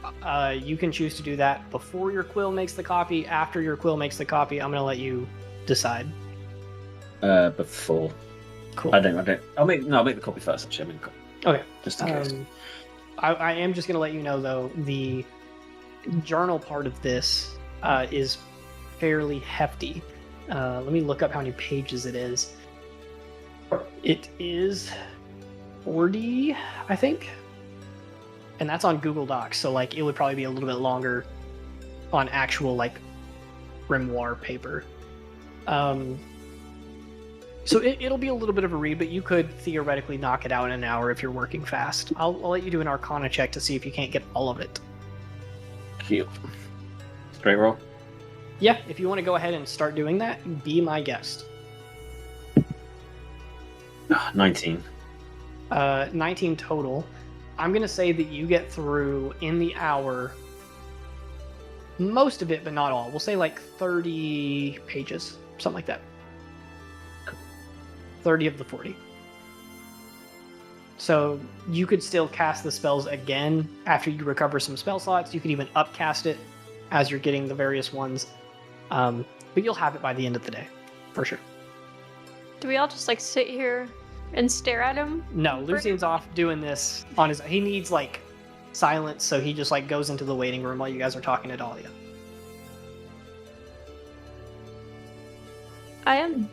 you can choose to do that before your quill makes the copy, after your quill makes the copy. I'm going to let you decide. Before. Cool. I'll make the copy first, actually. Okay. Just in case. I am just going to let you know, though, the journal part of this is fairly hefty. Let me look up how many pages it is. It is 40, I think. And that's on Google Docs, so like it would probably be a little bit longer on actual like grimoire paper. So it'll be a little bit of a read, but you could theoretically knock it out in an hour if you're working fast. I'll let you do an Arcana check to see if you can't get all of it. Cute. Straight roll. Yeah, if you want to go ahead and start doing that, be my guest. 19. 19 total. I'm going to say that you get through in the hour most of it, but not all. We'll say like 30 pages, something like that. 30 of the 40. So you could still cast the spells again after you recover some spell slots. You could even upcast it as you're getting the various ones. But you'll have it by the end of the day, for sure. Do we all just like sit here and stare at him? No, Lucian's off doing this on his... He needs like silence, so he just like goes into the waiting room while you guys are talking to Dahlia. I am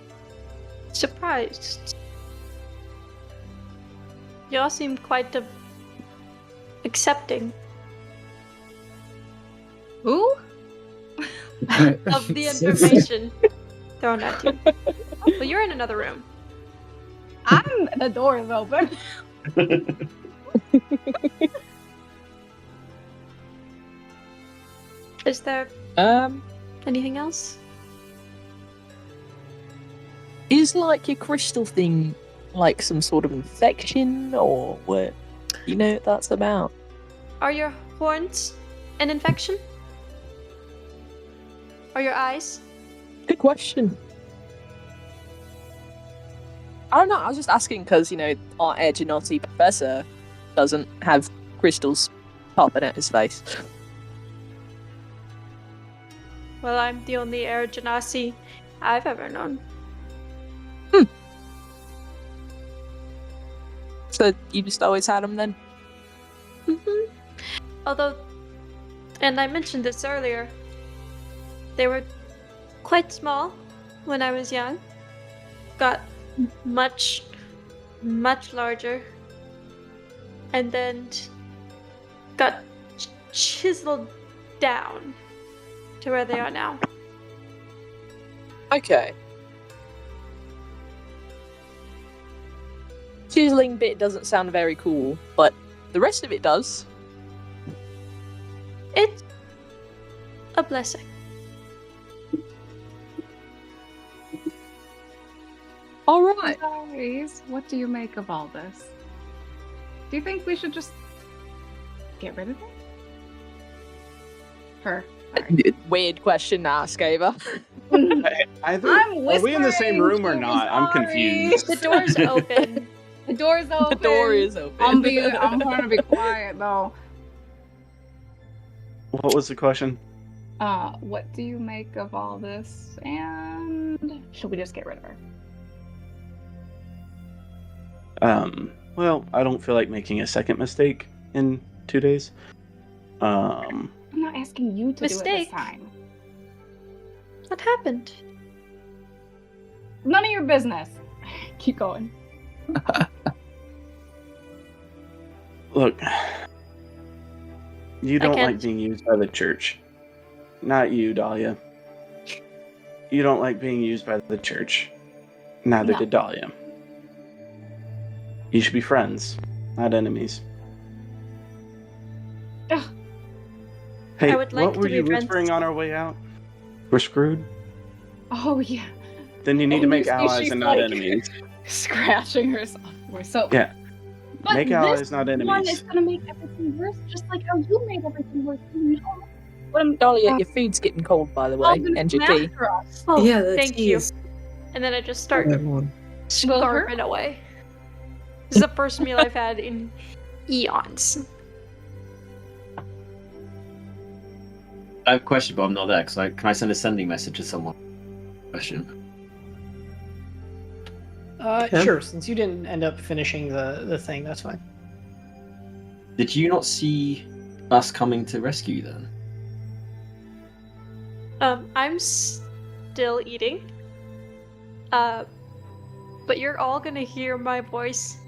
surprised. Y'all seem quite accepting. Who? of the information thrown at you. Well, you're in another room. The door is open. Is there Um, anything else? is like your crystal thing like some sort of infection, or what? You know what that's about? Are your horns an infection? Are your eyes? Good question. I don't know. I was just asking because our Air Genasi professor doesn't have crystals popping at his face. Well, I'm the only Air Genasi I've ever known. So you just always had them then? Mm-hmm. Although, and I mentioned this earlier, they were quite small when I was young. Got much, much larger. And then got chiseled down to where they are now. Okay. Chiseling bit doesn't sound very cool, but the rest of it does. It's a blessing. Alright. Guys, what do you make of all this? Do you think we should just get rid of it? Her. Sorry. Weird question to ask, Ava. I think, are we in the same room or not? I'm confused. The door's open. The door's open. The door is open. I'm trying to be quiet though. What was the question? What do you make of all this? And should we just get rid of her? Well, I don't feel like making a second mistake in 2 days. I'm not asking you to do it this Mistake? time. What happened? None of your business. Keep going. Look, you don't can't- like being used by the church. Not you, Dahlia. You don't like being used by the church. Neither No. did Dahlia. You should be friends, not enemies. Ugh. Hey, I would like what to were be you friends. whispering on our way out? We're screwed? Oh yeah. Then you need to Oh, make you see, allies she's and not like- enemies. Scratching herself. We're so Yeah. But Make this allies, not one enemies. is gonna make everything worse, just like how you made everything worse. You know what I'm Dahlia, your food's getting cold, by the way, and your tea. after us. Oh, Yeah, the thank tea you. is And then I just start everyone. scarfing away. This is the first meal I've had in eons. I have a question, but I'm not there. Can I send a sending message to someone? Question. Sure. Since you didn't end up finishing the thing, that's fine. Did you not see us coming to rescue you then? I'm still eating. But you're all gonna hear my voice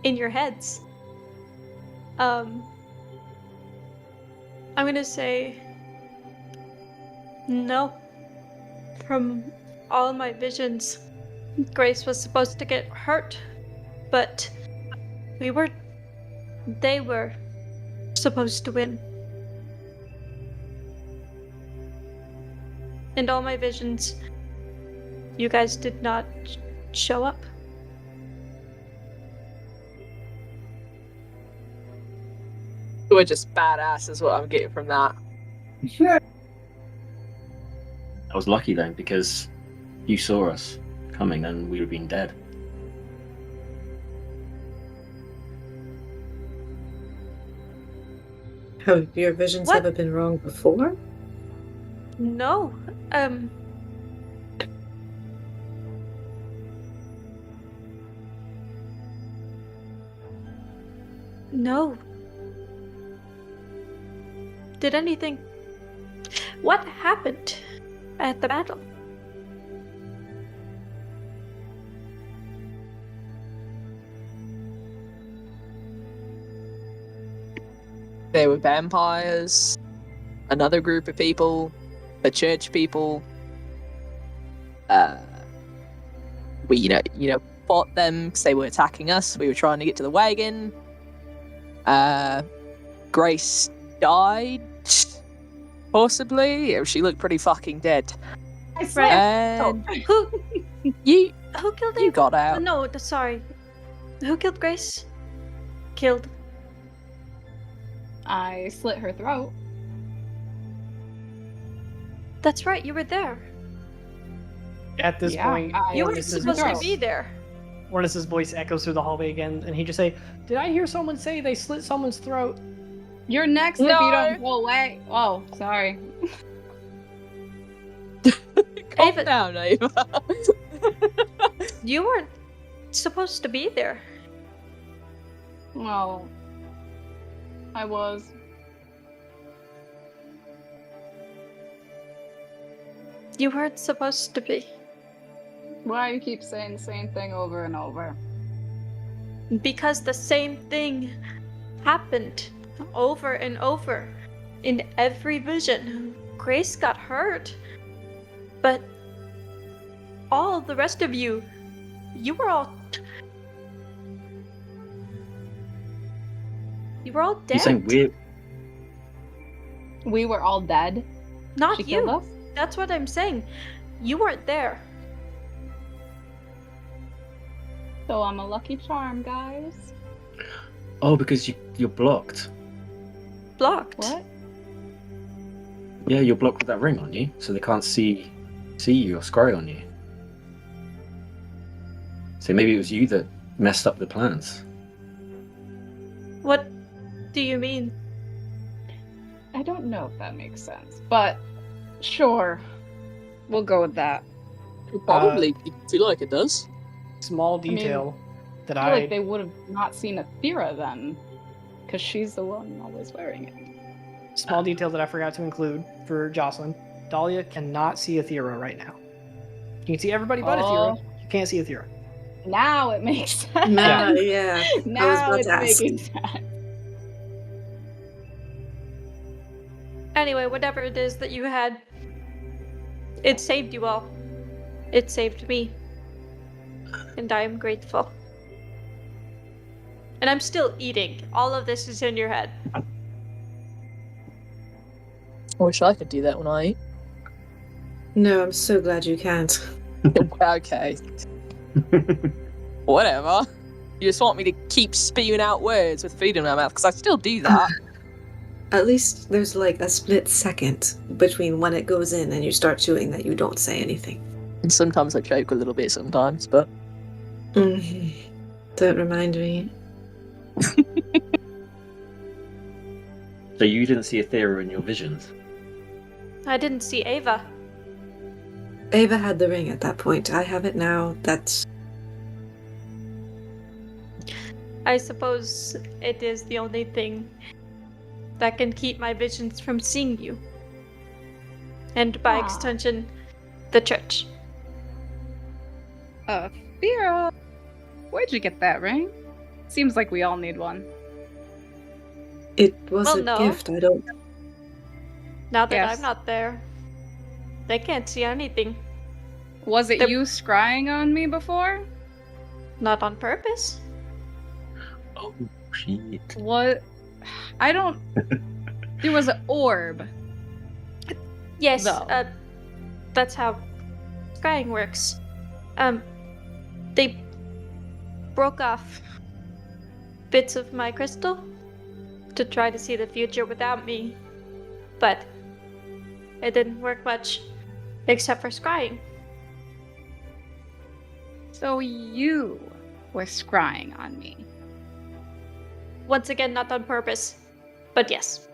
in your heads. I'm gonna say no. From all my visions, Grace was supposed to get hurt, but they were supposed to win. In all my visions, you guys did not show up. We're just badass, is what I'm getting from that. I was lucky then, because you saw us coming and we would have been dead. Have your visions What? ever been wrong before? No. No. Did anything... What happened at the battle? There were vampires, another group of people, the church people. We, fought them because they were attacking us. We were trying to get to the wagon. Grace died, possibly. She looked pretty fucking dead. I swear. And Who you killed you Ava? got out. No, sorry. Who killed Grace? Killed. I slit her throat. That's right, you were there. At this point, You weren't Ornis's supposed to voice- be there. Ornis's voice echoes through the hallway again, and he just say, "Did I hear someone say they slit someone's throat?" You're next if No. you don't go away. Oh, sorry. Calm Ava- down, Ava. You weren't supposed to be there. Well, I was. You weren't supposed to be. Why you keep saying the same thing over and over? Because the same thing happened over and over in every vision. Grace got hurt. But all the rest of you were all dead. You're saying we're We were all dead. Not She killed you. us? That's what I'm saying. You weren't there. So I'm a lucky charm, guys. oh because you're blocked. Blocked. What? Yeah, you're blocked with that ring on you, so they can't see you or scry on you. So maybe it was you that messed up the plans. What do you mean? I don't know if that makes sense, but sure. We'll go with that. Probably feel like it does. Small detail that I feel I like they would have not seen Athera then, because she's the one always wearing it. small detail that I forgot to include for Jocelyn. Dahlia cannot see Athera right now. You can see everybody but Athera. You can't see Athera. Now it makes sense. Nah, yeah. Now about it's to ask. making sense. Anyway, whatever it is that you had, it saved you all. It saved me. And I am grateful. And I'm still eating. All of this is in your head. I wish I could do that when I eat. No, I'm so glad you can't. Okay. Whatever. You just want me to keep spewing out words with food in my mouth, because I still do that. At least there's like a split second between when it goes in and you start chewing that you don't say anything. And sometimes I choke a little bit sometimes, but... Don't remind me. So you didn't see Athera in your visions? I didn't see Ava. Ava had the ring at that point. I have it now. That's... I suppose it is the only thing that can keep my visions from seeing you. And by extension, the church. Vera, where'd you get that ring? Seems like we all need one. It was Well, a no. gift. I don't... Now that Yes. I'm not there, they can't see anything. Was it They're- you scrying on me before? Not on purpose. Oh, shit. What? I don't. There was an orb. Yes, Though. that's how scrying works. They broke off bits of my crystal to try to see the future without me, but it didn't work much, except for scrying. So you were scrying on me. Once again, not on purpose, but yes.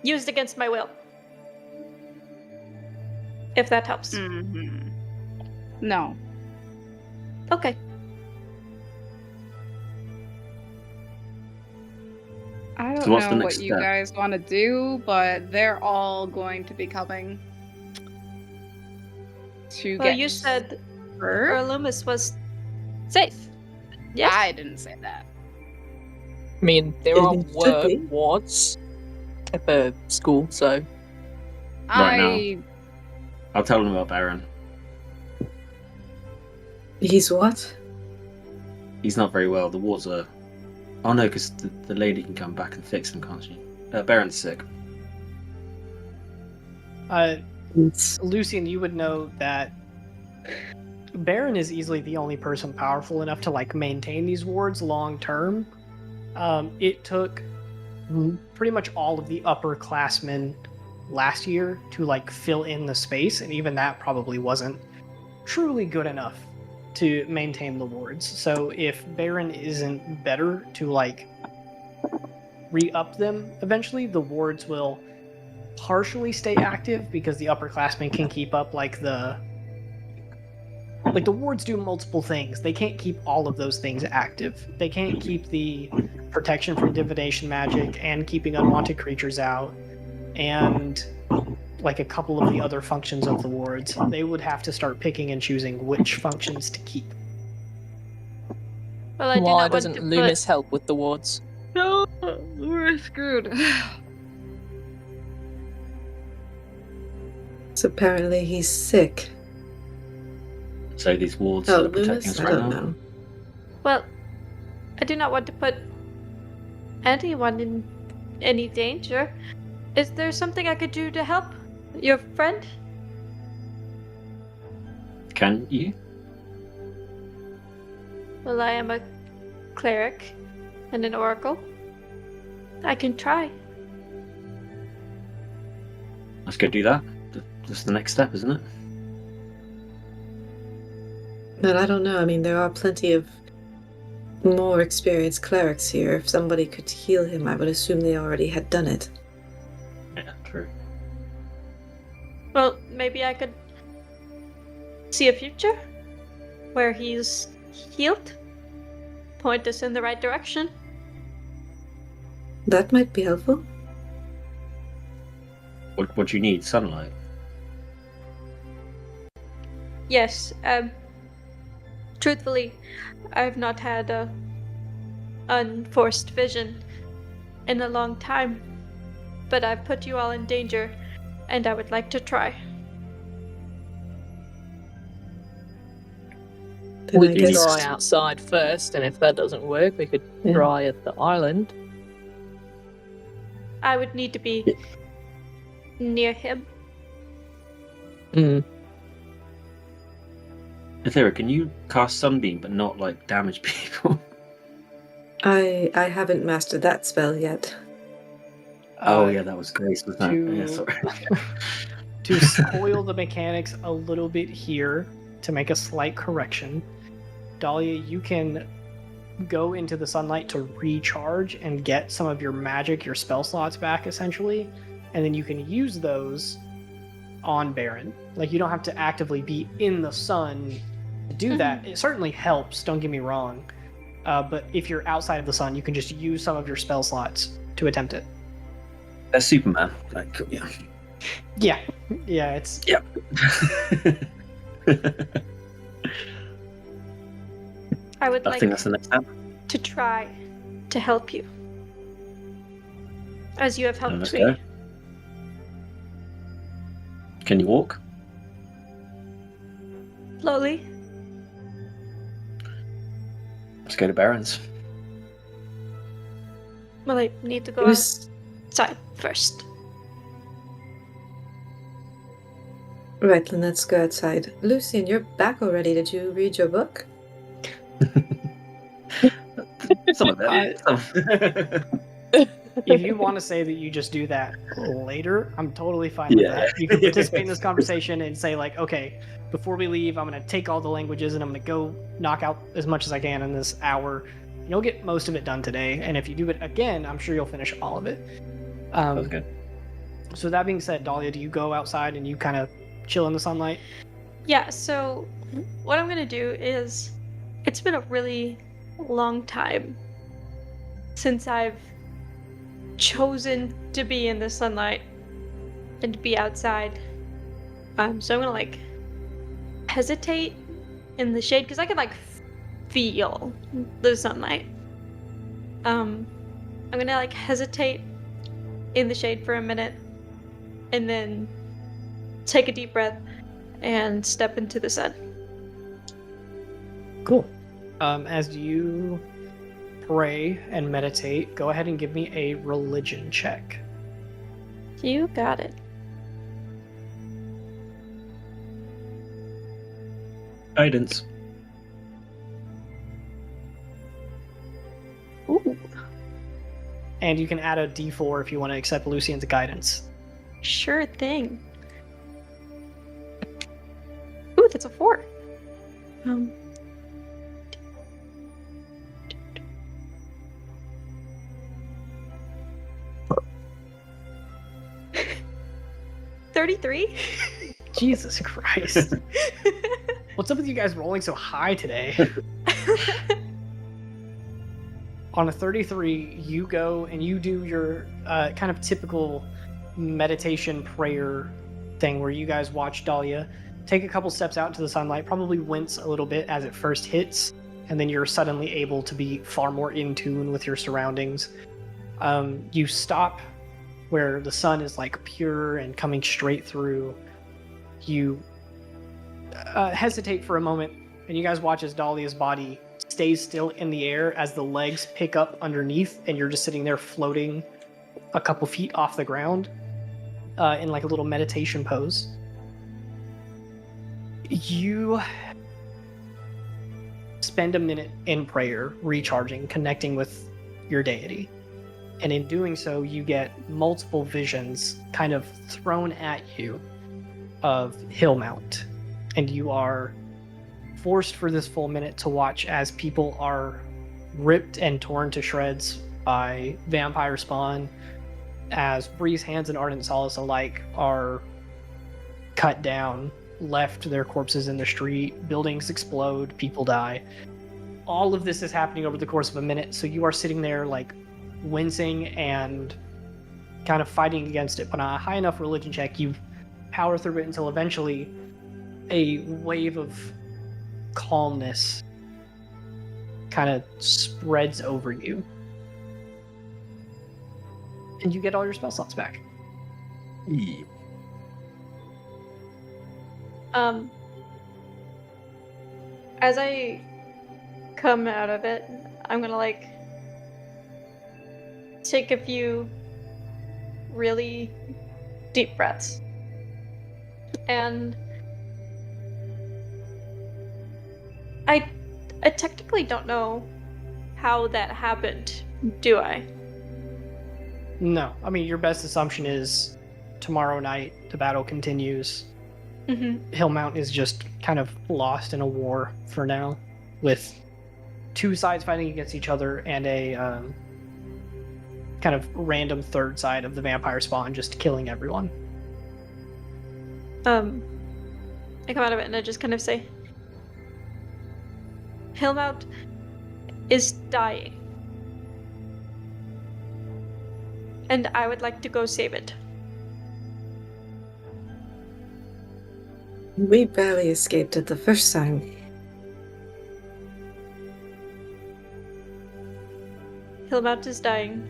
Used against my will. If that helps. Mm-hmm. No. Okay. I don't So what's the know next what you step? guys want to do, but they're all going to be coming to Well, get you said hurt. Loomis was safe. Yes. I didn't say that. I mean, there are It should be. wards. for school, so Right I'll tell them about Baron. He's what? He's not very well. The wards are... Oh no, because the lady can come back and fix them, can't she? Baron's sick. Lucian, you would know that Baron is easily the only person powerful enough to like maintain these wards long term. It took pretty much all of the upperclassmen last year to like fill in the space, and even that probably wasn't truly good enough to maintain the wards. So if Baron isn't better to like re-up them eventually, the wards will partially stay active because the upperclassmen can keep up like the wards do multiple things. They can't keep all of those things active. They can't keep the protection from divination magic and keeping unwanted creatures out and like a couple of the other functions of the wards. They would have to start picking and choosing which functions to keep. Well, I do why not want doesn't to Loomis help with the wards? No, we're screwed. So apparently he's sick. So these wards Oh, are protecting Loomis? us I right don't now. know. Well, I do not want to put anyone in any danger. Is there something I could do to help your friend? Can you? Well, I am a cleric and an oracle. I can try. Let's go do that. That's the next step, isn't it? But I don't know. I mean, there are plenty of more experienced clerics here. If somebody could heal him, I would assume they already had done it. Yeah, true. Well, maybe I could see a future where he's healed. Point us in the right direction. That might be helpful. What do you need? Sunlight? Yes, truthfully, I've not had a unforced vision in a long time, but I've put you all in danger, and I would like to try. Then We I could guess try outside first, and if that doesn't work, we could Yeah. try at the island. I would need to be near him. Mm. Aethera, can you cast Sunbeam but not like damage people? I haven't mastered that spell yet. Oh yeah, that was Grace, wasn't it? Yeah, to- sorry. To spoil the mechanics a little bit here, to make a slight correction, Dahlia, you can go into the sunlight to recharge and get some of your magic, your spell slots back, essentially, and then you can use those on Baron. Like, you don't have to actively be in the sun to do that. It certainly helps, don't get me wrong, but if you're outside of the sun, you can just use some of your spell slots to attempt it. That's Superman. Like, yeah. Yeah, it's... Yep. I would I like think that's the next step. to try to help you, as you have helped Let's me. go. Can you walk? Slowly. Let's go to Baron's. Well, I need to go It was outside first. right. Then let's go outside. Lucian, you're back already. Did you read your book? Some of that. If you want to say that you just do that later, I'm totally fine with Yeah. that. You can participate in this conversation and say, like, okay, before we leave, I'm going to take all the languages and I'm going to go knock out as much as I can in this hour. You'll get most of it done today, and if you do it again, I'm sure you'll finish all of it. That's good. So that being said, Dahlia, do you go outside and you kind of chill in the sunlight? Yeah, so what I'm gonna do is, it's been a really long time since I've chosen to be in the sunlight and to be outside. So I'm gonna like hesitate in the shade because I can like feel the sunlight. I'm gonna like hesitate in the shade for a minute, and then take a deep breath and step into the sun. Cool. As you pray and meditate, go ahead and give me a religion check. You got it. Guidance. Ooh, And you can add a d4 if you want to accept Lucian's guidance. sure thing. Ooh, that's a 4. 33? Jesus Christ. What's up with you guys rolling so high today? On a 33, you go and you do your kind of typical meditation prayer thing where you guys watch Dahlia take a couple steps out into the sunlight, probably wince a little bit as it first hits, and then you're suddenly able to be far more in tune with your surroundings. You stop where the sun is like pure and coming straight through. You hesitate for a moment, and you guys watch as Dahlia's body stays still in the air as the legs pick up underneath, and you're just sitting there floating a couple feet off the ground in like a little meditation pose. You spend a minute in prayer, recharging, connecting with your deity. And in doing so, you get multiple visions kind of thrown at you of Hillmount. And you are forced for this full minute to watch as people are ripped and torn to shreds by vampire spawn, as Breeze Hands and Ardent Solace alike are cut down, left their corpses in the street, buildings explode, people die. All of this is happening over the course of a minute, so you are sitting there like wincing and kind of fighting against it. But on a high enough religion check, you power through it until eventually a wave of calmness kind of spreads over you. And you get all your spell slots back. As I come out of it, I'm gonna like take a few really deep breaths. And I technically don't know how that happened, do I? No, I mean, your best assumption is tomorrow night the battle continues. Mm-hmm. Hillmount is just kind of lost in a war for now, with two sides fighting against each other and a kind of random third side of the vampire spawn just killing everyone. I come out of it and I just kind of say, Hillmount is dying. And I would like to go save it. We barely escaped it the first time. Hillmount is dying,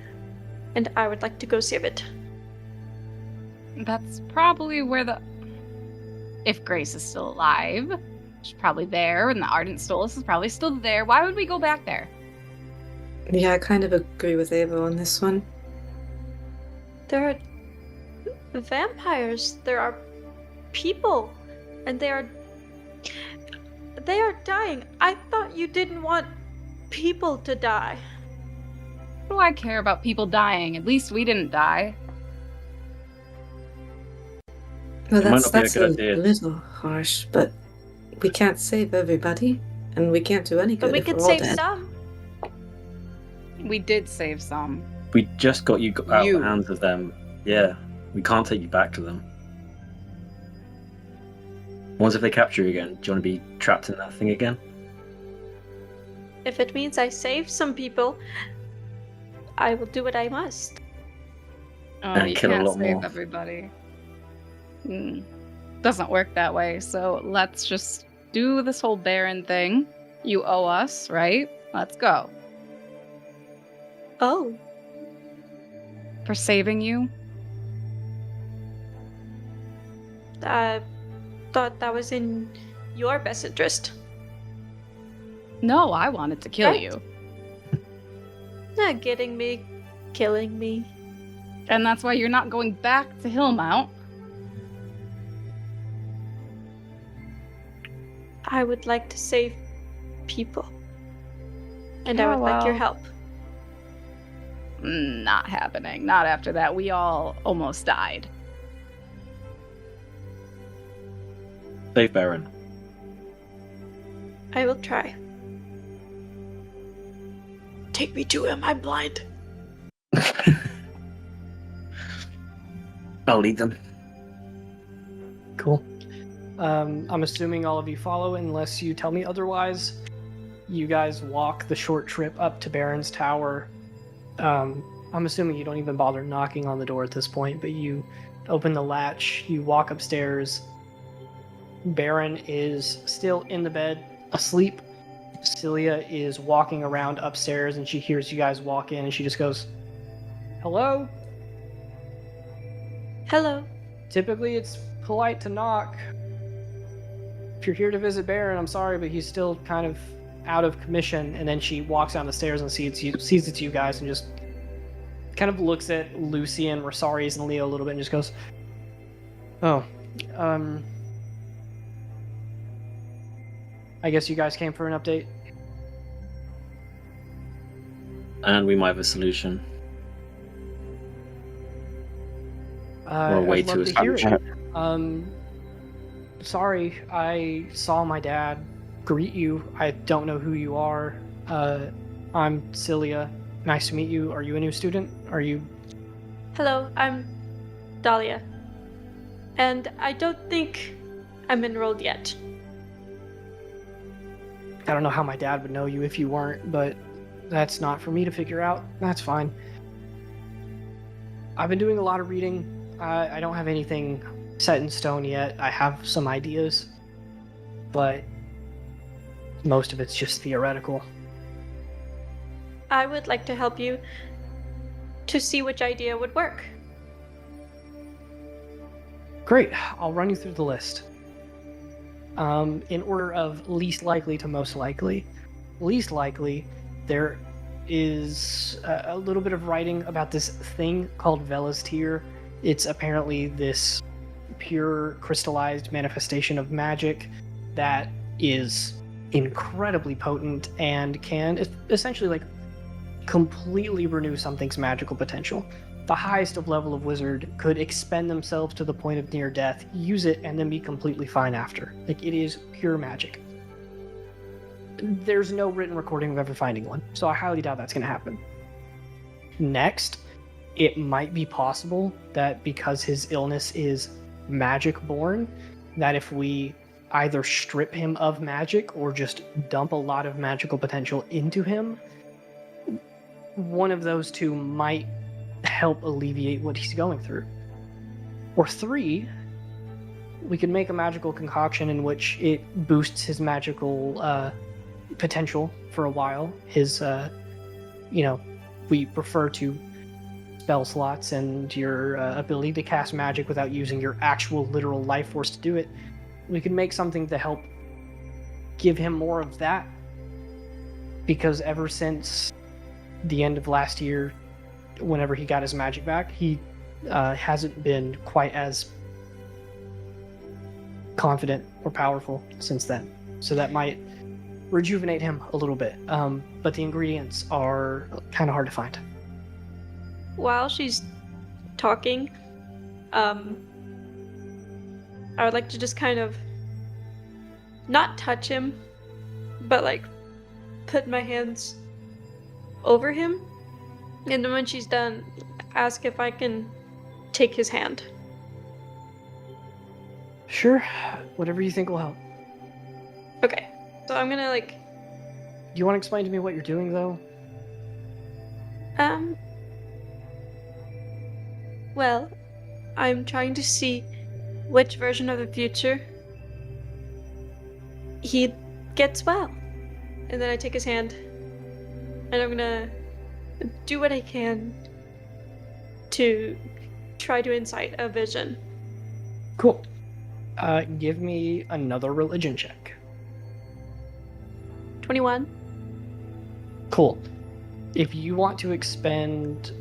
and I would like to go save it. That's probably where if Grace is still alive, she's probably there, and the Ardent Solace is probably still there. Why would we go back there? Yeah, I kind of agree with Ava on this one. There are vampires, there are people, and they are dying. I thought you didn't want people to die. What do I care about people dying? At least we didn't die. Well, It might that's not be a good idea. little harsh, but we can't save everybody, and we can't do any good But we if could we're all save dead. some. We did save some. We just got you out You. of the hands of them. Yeah, we can't take you back to them. What if they capture you again? Do you want to be trapped in that thing again? If it means I save some people, I will do what I must. Oh, And you kill a can't lot save more. everybody. Doesn't work that way, so let's just do this whole Baron thing. You owe us, right? Let's go. Oh. for saving you. I thought that was in your best interest. No, I wanted to kill Right. you. Not getting me, killing me. And that's why you're not going back to Hillmount. I would like to save people. And I Yeah, would like your well. help. Not happening. Not after that. We all almost died. Save Baron. I will try. Take me to him, I'm blind. I'll lead them. Cool. I'm assuming all of you follow unless you tell me otherwise. You guys walk the short trip up to Baron's Tower. I'm assuming you don't even bother knocking on the door at this point, but you open the latch, you walk upstairs. Baron is still in the bed, asleep. Celia is walking around upstairs and she hears you guys walk in and she just goes, "Hello?" Hello. Typically it's polite to knock. If you're here to visit Baron, I'm sorry, but he's still kind of out of commission. And then she walks down the stairs and sees it's you guys and just kind of looks at Lucy and Rosaries and Leo a little bit and just goes, "Oh, I guess you guys came for an update." And we might have a solution. Or a way I'd love to to hear establish it. Sorry, I saw my dad greet you. I don't know who you are. I'm Celia. Nice to meet you. Are you a new student? Are you... Hello, I'm Dahlia. And I don't think I'm enrolled yet. I don't know how my dad would know you if you weren't, but that's not for me to figure out. That's fine. I've been doing a lot of reading. I don't have anything set in stone yet. I have some ideas, but most of it's just theoretical. I would like to help you to see which idea would work. Great, I'll run you through the list. In order of least likely to most likely. Least likely, there is a little bit of writing about this thing called Vela's Tear. It's apparently this pure crystallized manifestation of magic that is incredibly potent and can essentially like completely renew something's magical potential. The highest of level of wizard could expend themselves to the point of near death, use it, and then be completely fine after. Like, it is pure magic. There's no written recording of ever finding one, so I highly doubt that's going to happen. Next, it might be possible that because his illness is magic-born, that if we either strip him of magic or just dump a lot of magical potential into him, one of those two might help alleviate what he's going through. Or 3, we could make a magical concoction in which it boosts his magical potential for a while. His, we refer to spell slots and your ability to cast magic without using your actual literal life force to do it. We could make something to help give him more of that, because ever since the end of last year, whenever he got his magic back, he hasn't been quite as confident or powerful since then. So that might rejuvenate him a little bit. But the ingredients are kind of hard to find. While she's talking, I would like to just kind of not touch him, but like put my hands over him. And then when she's done, ask if I can take his hand. Sure, whatever you think will help. Okay, so I'm gonna like, Do you want to explain to me what you're doing, though? Well, I'm trying to see which version of the future he gets well. And then I take his hand, and I'm gonna do what I can to try to incite a vision. Cool. Give me another religion check. 21. Cool. If you want to expend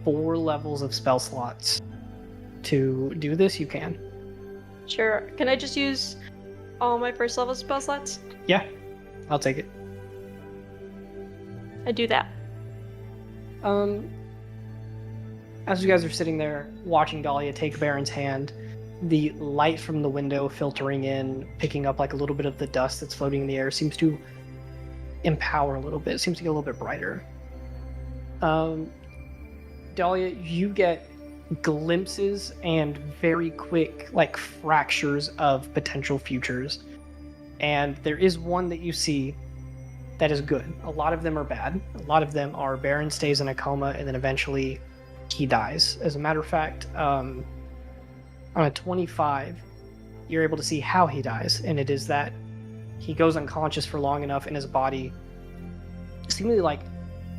4 levels of spell slots to do this, you can. Sure. Can I just use all my first level spell slots? Yeah, I'll take it. I do that. As you guys are sitting there watching Dahlia take Baron's hand, the light from the window filtering in, picking up like a little bit of the dust that's floating in the air, seems to empower a little bit. It seems to get a little bit brighter. Dahlia, you get glimpses and very quick, like, fractures of potential futures. And there is one that you see that is good. A lot of them are bad. A lot of them are Baron stays in a coma and then eventually he dies. As a matter of fact, on a 25, you're able to see how he dies, and it is that he goes unconscious for long enough and his body seemingly like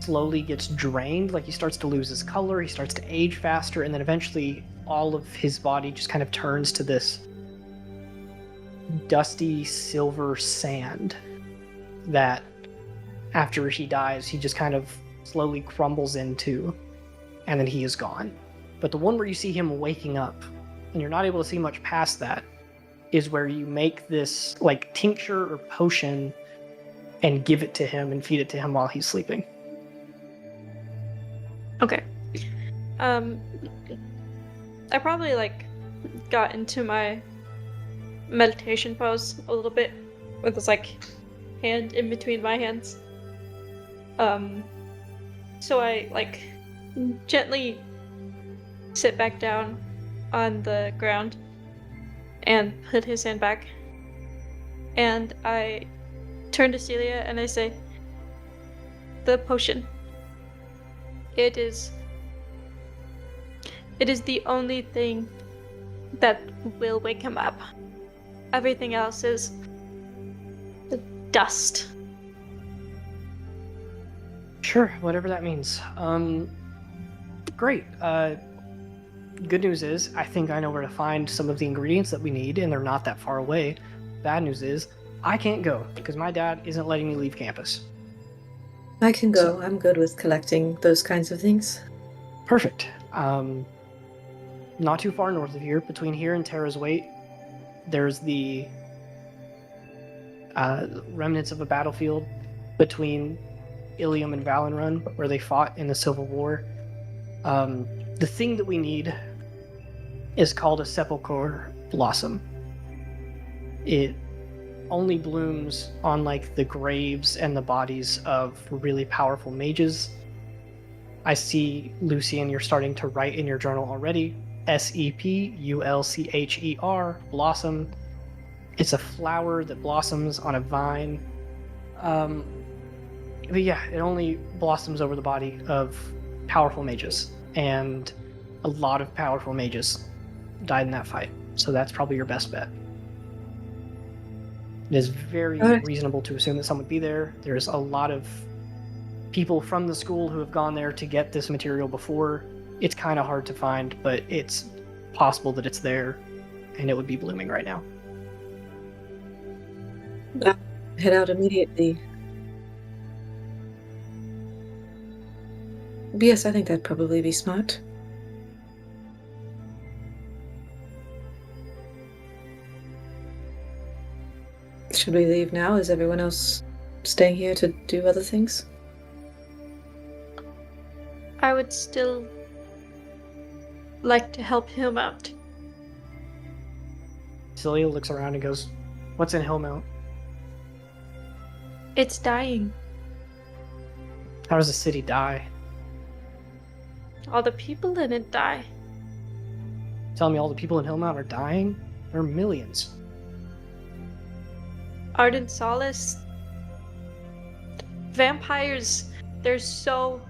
slowly gets drained, like he starts to lose his color, he starts to age faster, and then eventually all of his body just kind of turns to this dusty silver sand that after he dies he just kind of slowly crumbles into, and then he is gone. But the one where you see him waking up and you're not able to see much past that is where you make this like tincture or potion and give it to him and feed it to him while he's sleeping. Okay. I probably like got into my meditation pose a little bit with this like hand in between my hands. So I like gently sit back down on the ground and put his hand back. And I turn to Celia and I say, "The potion. It is the only thing that will wake him up. Everything else is dust." Sure, whatever that means. Great. Good news is, I think I know where to find some of the ingredients that we need, and they're not that far away. Bad news is, I can't go, because my dad isn't letting me leave campus. I can go. I'm good with collecting those kinds of things. Perfect. Not too far north of here, between here and Terra's Weight, there's the remnants of a battlefield between Ilium and Valenrun, where they fought in the Civil War. The thing that we need is called a sepulchre blossom. It only blooms on like the graves and the bodies of really powerful mages. I see, Lucian, you're starting to write in your journal already. SEPULCHER, blossom. It's a flower that blossoms on a vine. But yeah, it only blossoms over the body of powerful mages. And a lot of powerful mages died in that fight. So that's probably your best bet. It is very reasonable to assume that someone would be there. There's a lot of people from the school who have gone there to get this material before. It's kind of hard to find, but it's possible that it's there, and it would be blooming right now. Head out immediately. Yes, I think that'd probably be smart. Should we leave now? Is everyone else staying here to do other things? I would still like to help him out. Celia looks around and goes, "What's in Hillmount? It's dying. How does a city die? All the people in it die. Tell me all the people in Hillmount are dying? There are millions." Ardent Solace. Vampires. There's so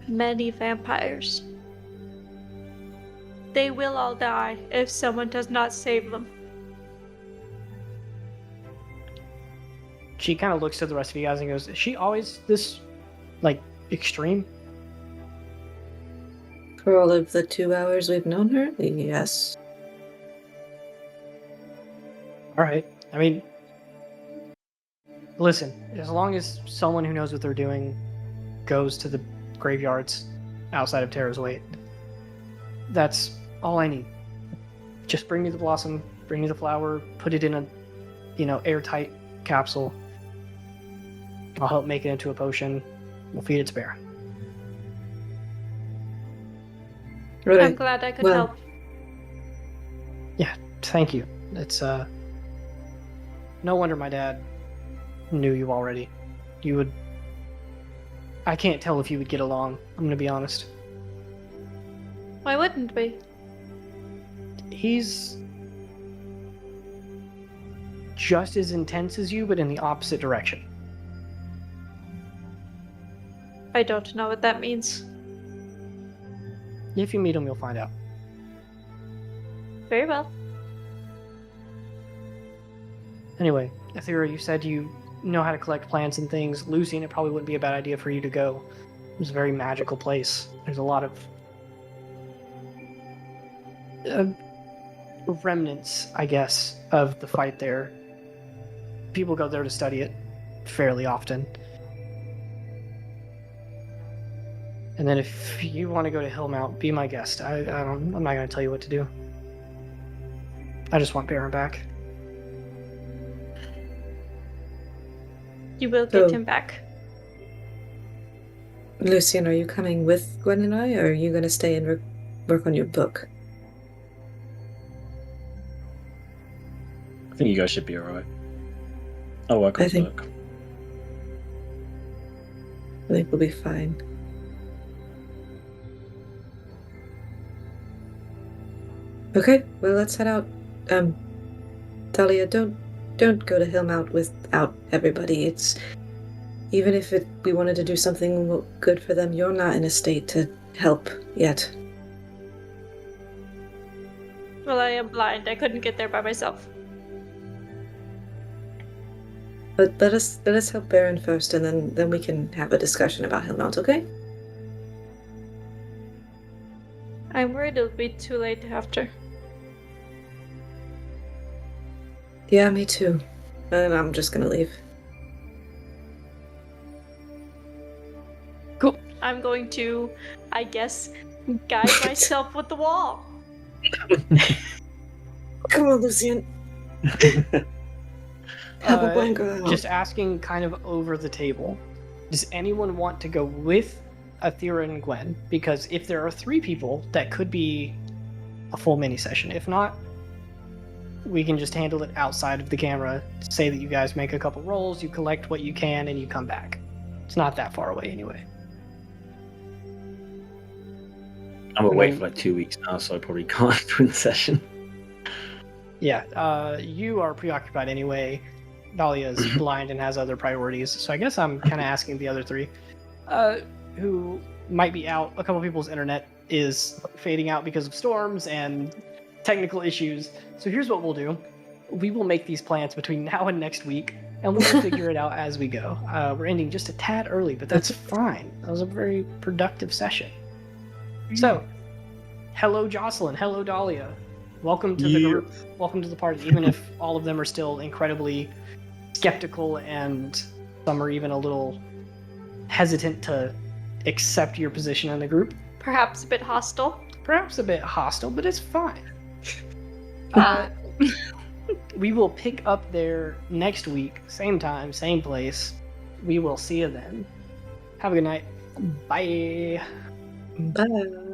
many vampires. They will all die if someone does not save them. She kind of looks to the rest of you guys and goes, "Is she always this, like, extreme?" For all of the 2 hours we've known her, yes. All right. I mean, listen, as long as someone who knows what they're doing goes to the graveyards outside of Terra's Weight, that's all I need. Just bring me the blossom, bring me the flower, put it in a, airtight capsule. I'll help make it into a potion. We'll feed it to Bear. Right. I'm glad I could help. Yeah, thank you. It's, no wonder my dad knew you already. You would... I can't tell if you would get along, I'm gonna be honest. Why wouldn't we? He's just as intense as you, but in the opposite direction. I don't know what that means. If you meet him, you'll find out. Very well. Anyway, Athera, you said you know how to collect plants and things. Lucy, and it probably wouldn't be a bad idea for you to go. It's a very magical place. There's a lot of remnants, I guess, of the fight there. People go there to study it fairly often. And then if you want to go to Hillmount, be my guest. I'm not going to tell you what to do. I just want Baron back. You will get him back. Lucian, are you coming with Gwen and I, or are you going to stay and work on your book? I think you guys should be alright. I'll work on the book. I think we'll be fine. Okay, well, let's head out. Dahlia, don't go to Hillmount without everybody. It's... Even if we wanted to do something good for them, you're not in a state to help yet. Well, I am blind. I couldn't get there by myself. But let us help Baron first, and then we can have a discussion about Hillmount, okay? I'm worried it'll be too late after. Yeah, me too. And I'm just gonna leave. Cool. I'm going to, I guess, guide myself with the wall. Come on, Lucian. Have a blind girl. Just asking kind of over the table. Does anyone want to go with Athera and Gwen? Because if there are 3 people, that could be a full mini session. If not, we can just handle it outside of the camera. Say that you guys make a couple rolls, you collect what you can, and you come back. It's not that far away anyway. I'm away for like 2 weeks now, so I probably can't do the session. Yeah, you are preoccupied anyway. Dahlia is blind and has other priorities, so I guess I'm kind of asking the other 3 who might be out. A couple people's internet is fading out because of storms and technical issues. So here's what we'll do. We will make these plans between now and next week, and we'll figure it out as we go. We're ending just a tad early, but that's fine. That was a very productive session. So, hello Jocelyn, hello Dahlia. Welcome to the group. Welcome to the party, even if all of them are still incredibly skeptical and some are even a little hesitant to accept your position in the group. Perhaps a bit hostile. Perhaps a bit hostile, but it's fine. We will pick up there next week, same time, same place. We will see you then. Have a good night. Bye. Bye.